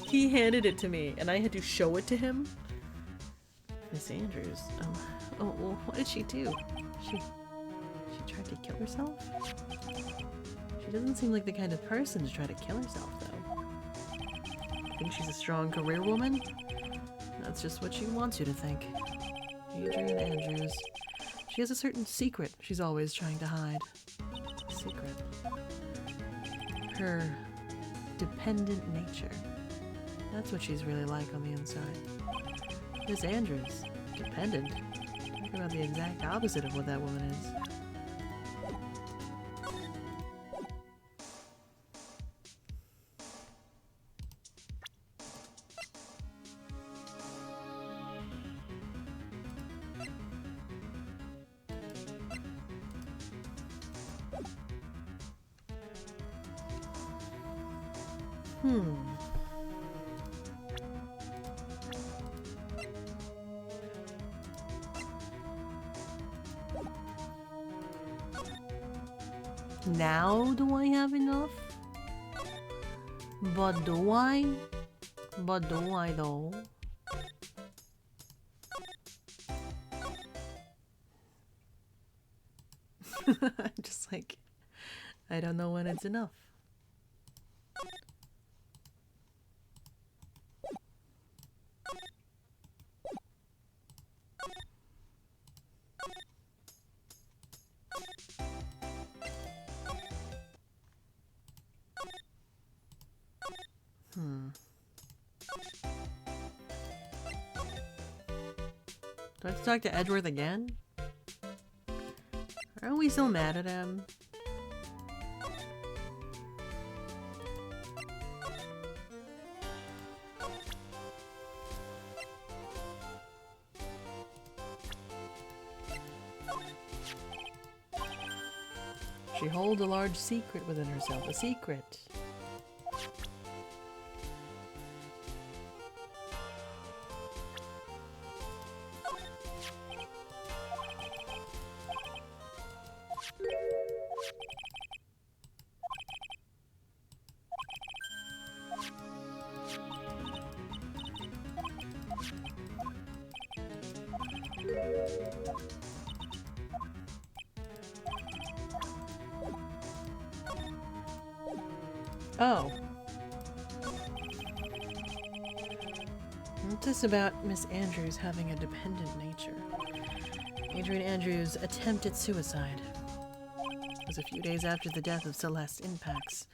he handed it to me and I had to show it to him? Miss Andrews. Oh, well, what did she do? She tried to kill herself? She doesn't seem like the kind of person to try to kill herself, though. I think she's a strong career woman? That's just what she wants you to think. Adrian Andrews. She has a certain secret she's always trying to hide. Secret. Her dependent nature. That's what she's really like on the inside. Miss Andrews. Dependent. Talk about the exact opposite of what that woman is. Now do I have enough? But do I? But do I though? Just like, I don't know when it's enough. Do I have to talk to Edgeworth again? Are we still mad at him? She holds a large secret within herself. A secret. Oh. What's this about Miss Andrews having a dependent nature? Adrian Andrews' attempt at suicide. It was a few days after the death of Celeste Impax.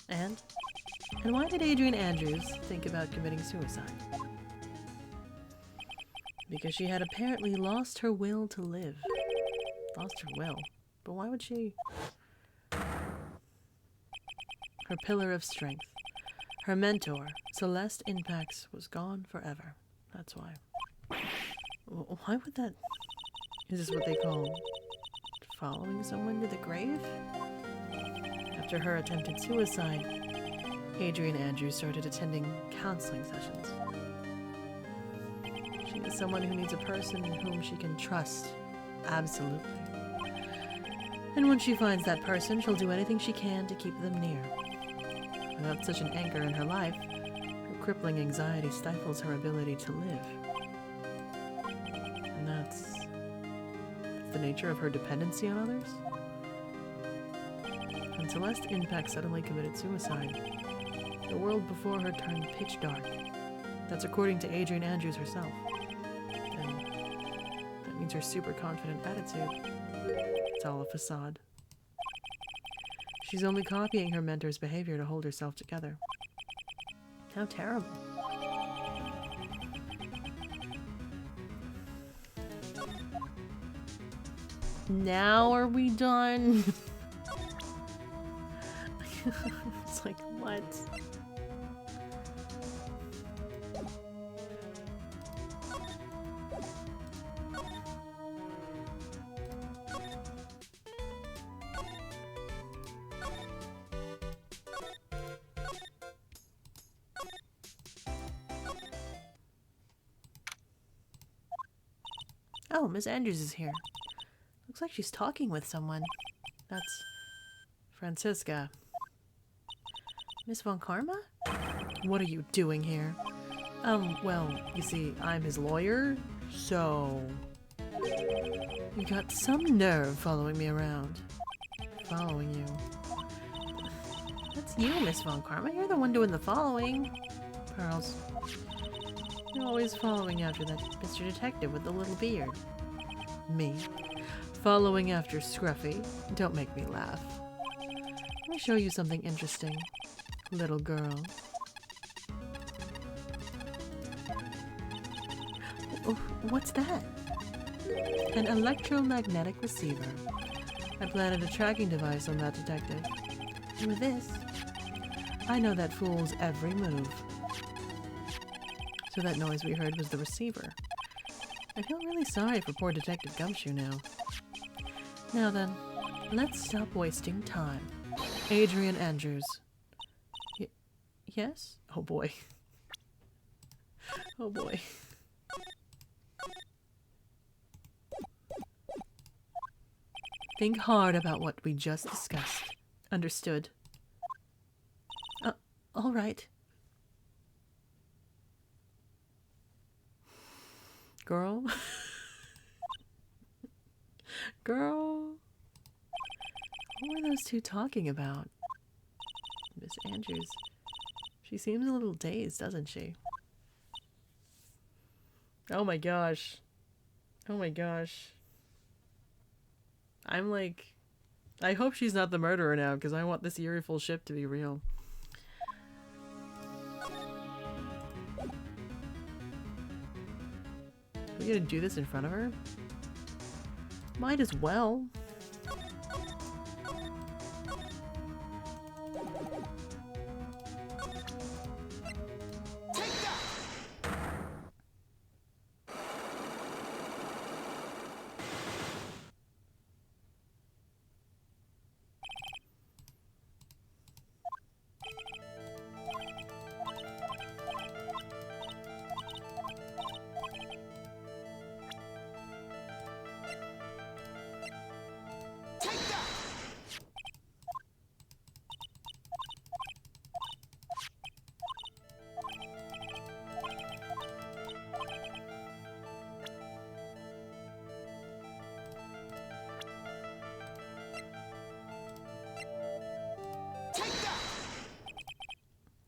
And why did Adrian Andrews think about committing suicide? Because she had apparently lost her will to live. Lost her will? But why would she? Her pillar of strength. Her mentor, Celeste Impax, was gone forever. That's why. Why would that... Is this what they call following someone to the grave? After her attempted suicide, Adrian Andrews started attending counseling sessions. She is someone who needs a person whom she can trust. Absolutely. And when she finds that person, she'll do anything she can to keep them near. Without such an anchor in her life, her crippling anxiety stifles her ability to live. And that's the nature of her dependency on others? When Celeste Impax suddenly committed suicide, the world before her turned pitch dark. That's according to Adrian Andrews herself. And that means her super confident attitude. It's all a facade. She's only copying her mentor's behavior to hold herself together. How terrible. Now are we done? It's like, what? Oh, Miss Andrews is here. Looks like she's talking with someone. That's Francisca. Miss Von Karma? What are you doing here? Well, you see, I'm his lawyer, so... You got some nerve following me around. Following you. That's you, Miss Von Karma. You're the one doing the following. Pearls. You're always following after that Mr. Detective with the little beard. Me? Following after Scruffy? Don't make me laugh. Let me show you something interesting, little girl. Oh, what's that? An electromagnetic receiver. I planted a tracking device on that detective. And with this, I know that fool's every move. So that noise we heard was the receiver. I feel really sorry for poor Detective Gumshoe now. Now then, let's stop wasting time. Adrian Andrews. Yes? Oh boy. Oh boy. Think hard about what we just discussed. Understood. All right. Girl. Girl. What were those two talking about? Miss Andrews. She seems a little dazed, doesn't she? Oh my gosh. Oh my gosh. I'm like... I hope she's not the murderer now, because I want this eerie-ful ship to be real. Are we gonna do this in front of her? Might as well.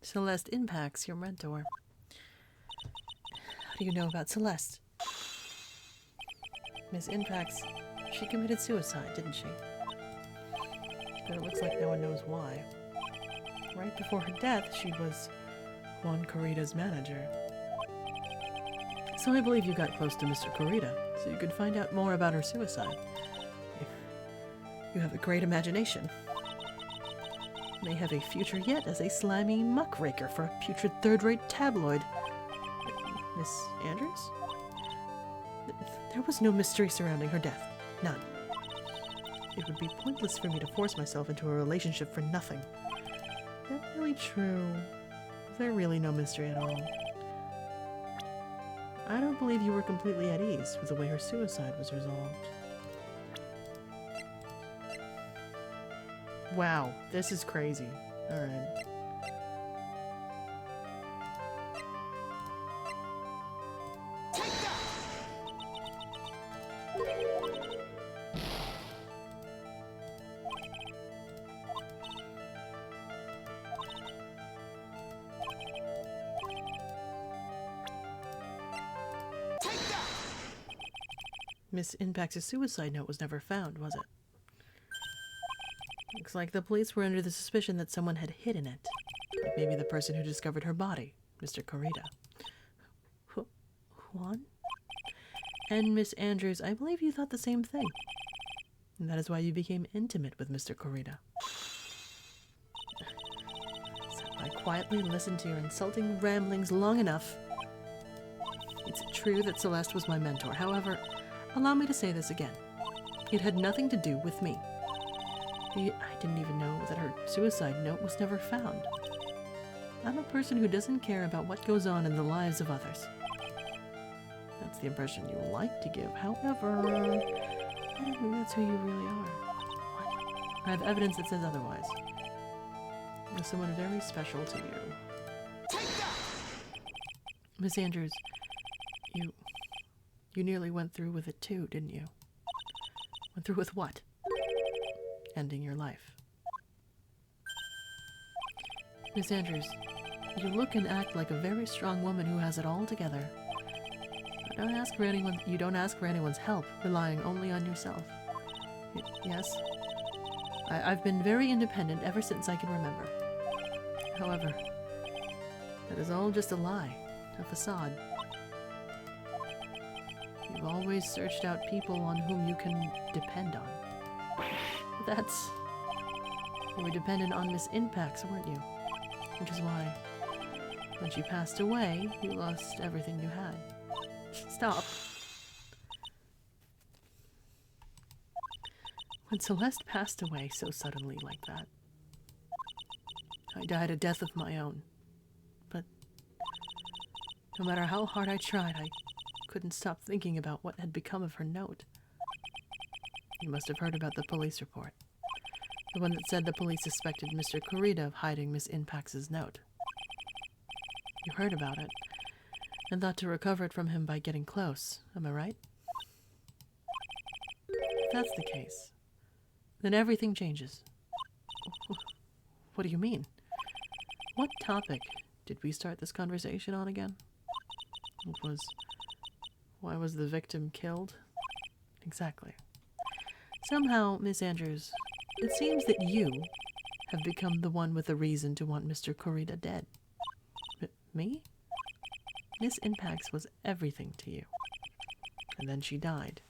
Celeste impacts your mentor. How do you know about Celeste? Miss Impacts, she committed suicide, didn't she? But it looks like no one knows why. Right before her death, she was Juan Corrida's manager. So I believe you got close to Mr. Corrida, so you could find out more about her suicide. You have a great imagination. May have a future yet as a slimy muckraker for a putrid third-rate tabloid. Miss Andrews? There was no mystery surrounding her death. None. It would be pointless for me to force myself into a relationship for nothing. Is that really true? Is there really no mystery at all? I don't believe you were completely at ease with the way her suicide was resolved. Wow, this is crazy. Alright. Miss Impact's suicide note was never found, was it? Looks like the police were under the suspicion that someone had hidden it. Like maybe the person who discovered her body, Mr. Corrida. Juan? And Miss Andrews, I believe you thought the same thing. And that is why you became intimate with Mr. Corrida. So I quietly listened to your insulting ramblings long enough. It's true that Celeste was my mentor. However, allow me to say this again. It had nothing to do with me. I didn't even know that her suicide note was never found. I'm a person who doesn't care about what goes on in the lives of others. That's the impression you like to give. However, I don't think that's who you really are. What? I have evidence that says otherwise. You're someone very special to you. Miss Andrews, you nearly went through with it too, didn't you? Went through with what? Ending your life. Miss Andrews, you look and act like a very strong woman who has it all together. But you don't ask for anyone's help, relying only on yourself. Yes? I've been very independent ever since I can remember. However, that is all just a lie, a facade. You've always searched out people on whom you can depend on. You were dependent on Miss Impacts, weren't you? Which is why, when she passed away, you lost everything you had. Stop. When Celeste passed away so suddenly like that, I died a death of my own. No matter how hard I tried, I couldn't stop thinking about what had become of her note. You must have heard about the police report. The one that said the police suspected Mr. Kurita of hiding Miss Inpax's note. You heard about it, and thought to recover it from him by getting close, am I right? If that's the case, then everything changes. What do you mean? What topic did we start this conversation on again? It was, why was the victim killed? Exactly. Somehow, Miss Andrews, it seems that you have become the one with a reason to want Mr. Kurita dead. Me? Miss Inpax was everything to you. And then she died.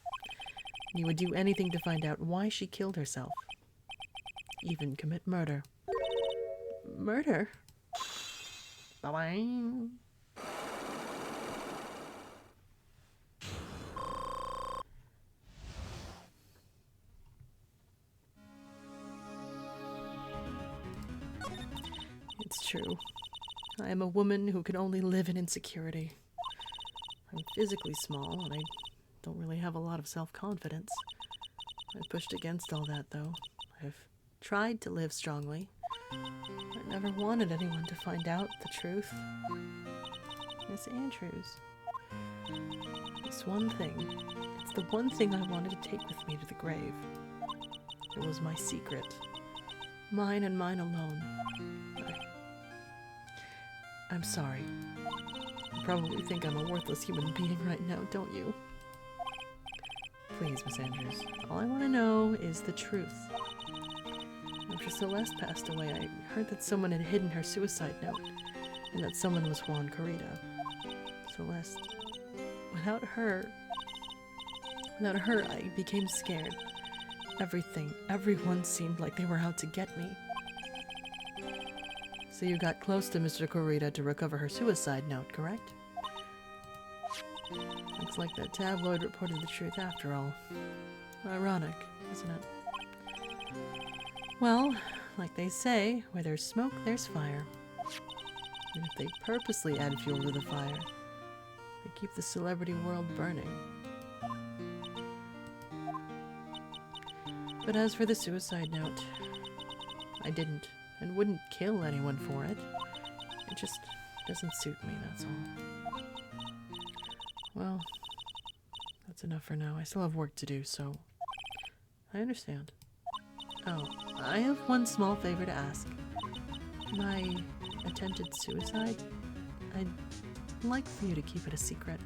You would do anything to find out why she killed herself. Even commit murder. Murder? Ba-bang. It's true. I am a woman who can only live in insecurity. I'm physically small, and I don't really have a lot of self-confidence. I pushed against all that, though. I've tried to live strongly. I never wanted anyone to find out the truth. Miss Andrews. This one thing. It's the one thing I wanted to take with me to the grave. It was my secret. Mine and mine alone. I'm sorry. You probably think I'm a worthless human being right now, don't you? Please, Miss Andrews. All I want to know is the truth. After Celeste passed away, I heard that someone had hidden her suicide note, and that someone was Juan Kurita. Celeste. Without her, I became scared. Everyone seemed like they were out to get me. So you got close to Mr. Kurita to recover her suicide note, correct? Looks like that tabloid reported the truth after all. Ironic, isn't it? Well, like they say, where there's smoke, there's fire. And if they purposely add fuel to the fire, they keep the celebrity world burning. But as for the suicide note, I didn't, and wouldn't kill anyone for it. It just doesn't suit me, that's all. Well, that's enough for now. I still have work to do, so I understand. Oh, I have one small favor to ask. My attempted suicide? I'd like for you to keep it a secret.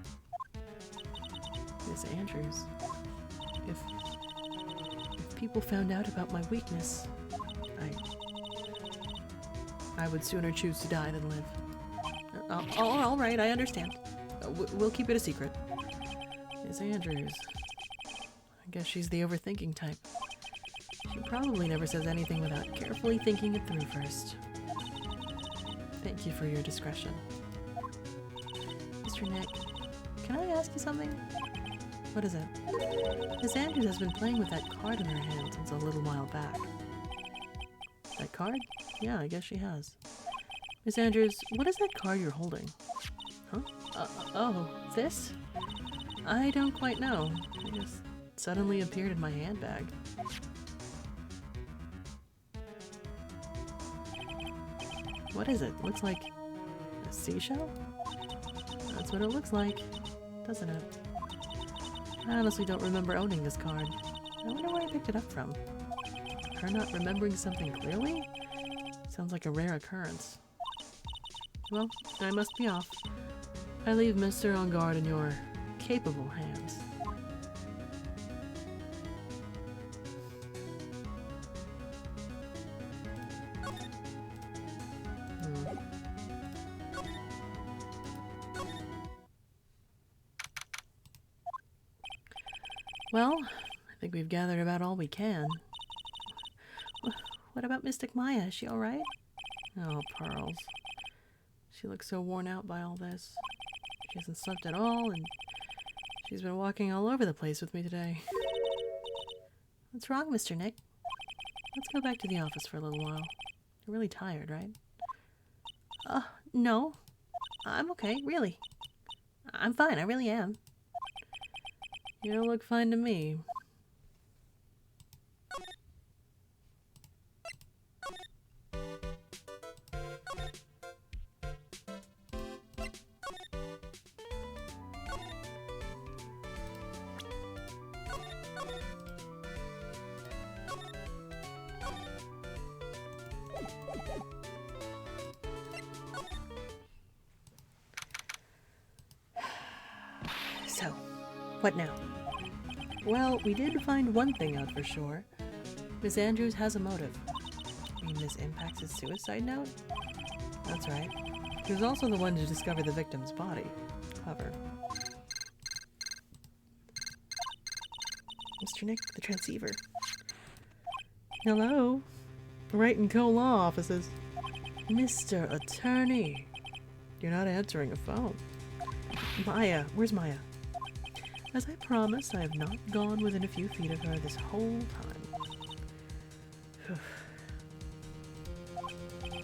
Miss Andrews, if people found out about my weakness, I would sooner choose to die than live. All right, I understand. We'll keep it a secret. Miss Andrews. I guess she's the overthinking type. She probably never says anything without carefully thinking it through first. Thank you for your discretion. Mr. Nick, can I ask you something? What is it? Miss Andrews has been playing with that card in her hand since a little while back. That card? Yeah, I guess she has. Miss Andrews, what is that card you're holding? Huh? Oh, this? I don't quite know. It just suddenly appeared in my handbag. What is it? Looks like a seashell? That's what it looks like, doesn't it? I honestly don't remember owning this card. I wonder where I picked it up from. Her not remembering something clearly? Sounds like a rare occurrence. Well, I must be off. I leave Mr. On Guard in your capable hands. Well, I think we've gathered about all we can. What about Mystic Maya? Is she alright? Oh, Pearls. She looks so worn out by all this. She hasn't slept at all, and she's been walking all over the place with me today. What's wrong, Mr. Nick? Let's go back to the office for a little while. You're really tired, right? No. I'm okay, really. I'm fine, I really am. You don't look fine to me. So, what now? Well, we did find one thing out for sure. Miss Andrews has a motive. You mean Miss Impax's suicide note? That's right. She was also the one to discover the victim's body. Clever. Mr. Nick, the transceiver. Hello? Wright and Co. Law offices. Mr. Attorney. You're not answering a phone. Maya, where's Maya? As I promised, I have not gone within a few feet of her this whole time.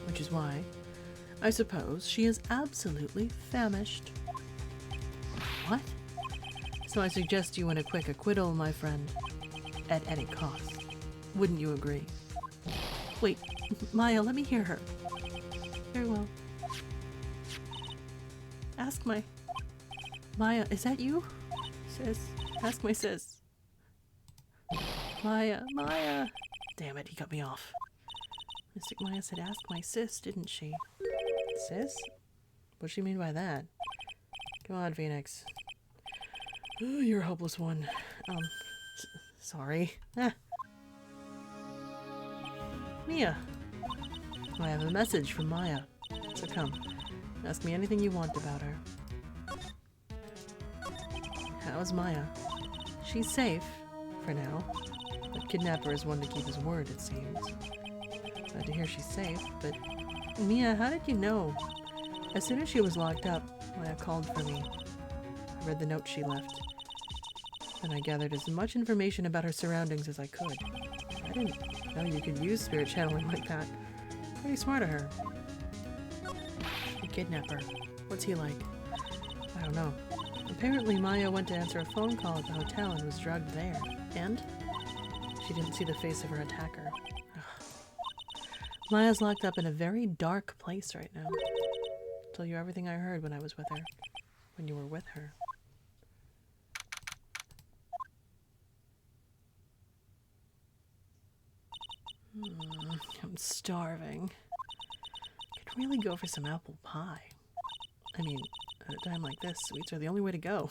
Which is why, I suppose, she is absolutely famished. What? So I suggest you win a quick acquittal, my friend. At any cost. Wouldn't you agree? Wait, Maya, let me hear her. Very well. Ask my... Maya, is that you? Sis. Ask my sis. Maya, Maya. Damn it, he cut me off. Mystic Maya said ask my sis, didn't she? Sis? What'd she mean by that? Come on, Phoenix. Oh, you're a hopeless one. Sorry. Ah. Mia. I have a message from Maya. So come, ask me anything you want about her. How's Maya? She's safe. For now. The kidnapper is one to keep his word, it seems. Glad to hear she's safe, but... Mia, how did you know? As soon as she was locked up, Maya called for me. I read the note she left. And I gathered as much information about her surroundings as I could. I didn't know you could use spirit channeling like that. Pretty smart of her. The kidnapper. What's he like? I don't know. Apparently Maya went to answer a phone call at the hotel and was drugged there. And? She didn't see the face of her attacker. Ugh. Maya's locked up in a very dark place right now. I'll tell you everything I heard when I was with her. When you were with her. I'm starving. Could really go for some apple pie. I mean, at a time like this, sweets are the only way to go.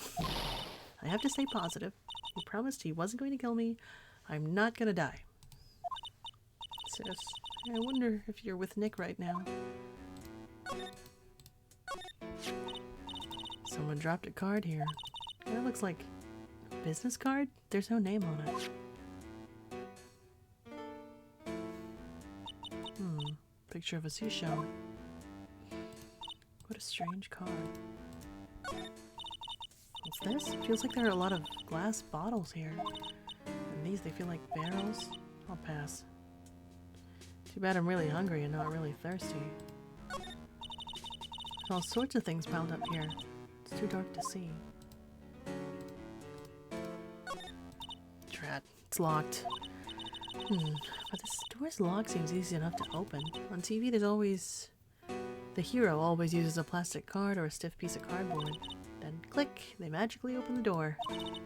I have to stay positive. He promised he wasn't going to kill me. I'm not gonna die. Sis, I wonder if you're with Nick right now. Someone dropped a card here. That looks like a business card? There's no name on it. Picture of a seashell. What a strange card. What's this? Feels like there are a lot of glass bottles here. And these, they feel like barrels. I'll pass. Too bad I'm really hungry and not really thirsty. All sorts of things piled up here. It's too dark to see. Drat, it's locked. But this door's lock seems easy enough to open. On TV, there's always... The hero always uses a plastic card or a stiff piece of cardboard. Then, click, they magically open the door. I wonder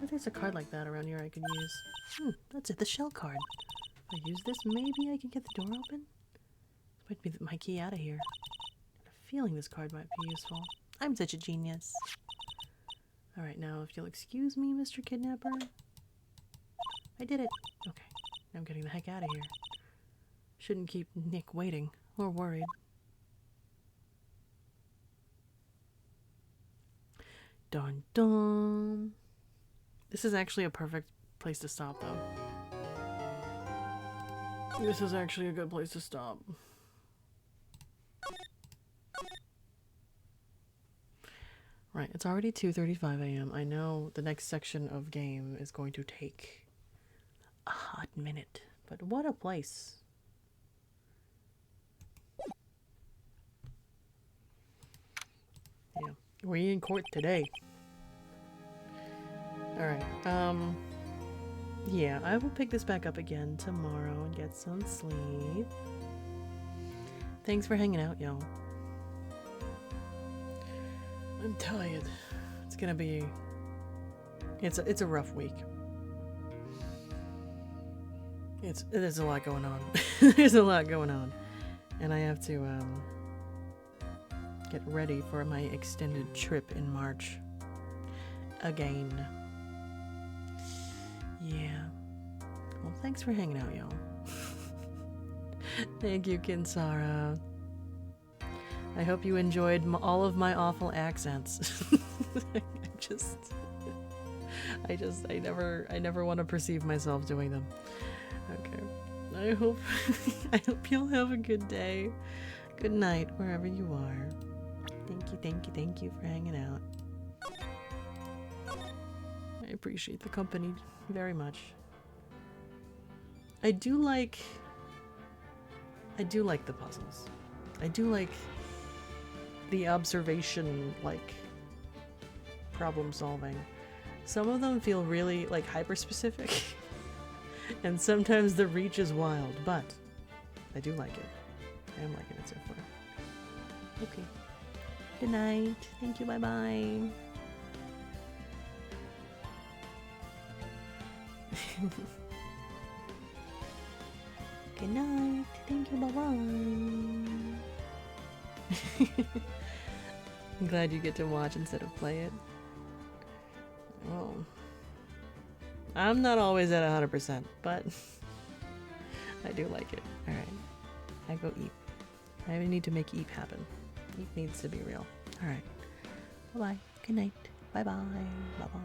if there's a card like that around here I could use. That's it, the shell card. If I use this, maybe I can get the door open? This might be my key out of here. I have a feeling this card might be useful. I'm such a genius. Alright, now if you'll excuse me, Mr. Kidnapper. I did it. Okay. I'm getting the heck out of here. Shouldn't keep Nick waiting or worried. Dun dun. This is actually a perfect place to stop, though. This is actually a good place to stop. Right, it's already 2:35 a.m. I know the next section of game is going to take a hot minute, but what a place. Yeah, We in court today. Alright, yeah, I will pick this back up again tomorrow and get some sleep. Thanks for hanging out, y'all. I'm tired. It's gonna be... It's a rough week. There's a lot going on. There's a lot going on. And I have to, get ready for my extended trip in March. Again. Yeah. Well, thanks for hanging out, y'all. Thank you, Kinsara. I hope you enjoyed all of my awful accents. I never want to perceive myself doing them. Okay. I hope you'll have a good day. Good night, wherever you are. Thank you for hanging out. I appreciate the company very much. I do like the puzzles. I do like the observation, like, problem solving. Some of them feel really, like, hyper-specific. And sometimes the reach is wild, but I do like it. I am liking it so far. Okay. Good night. Thank you. Bye-bye. Good night. Thank you. Bye-bye. I'm glad you get to watch instead of play it. Oh. I'm not always at 100%, but I do like it. Alright. I go eat. I need to make eat happen. Eat needs to be real. Alright. Bye-bye. Good night. Bye-bye. Bye-bye.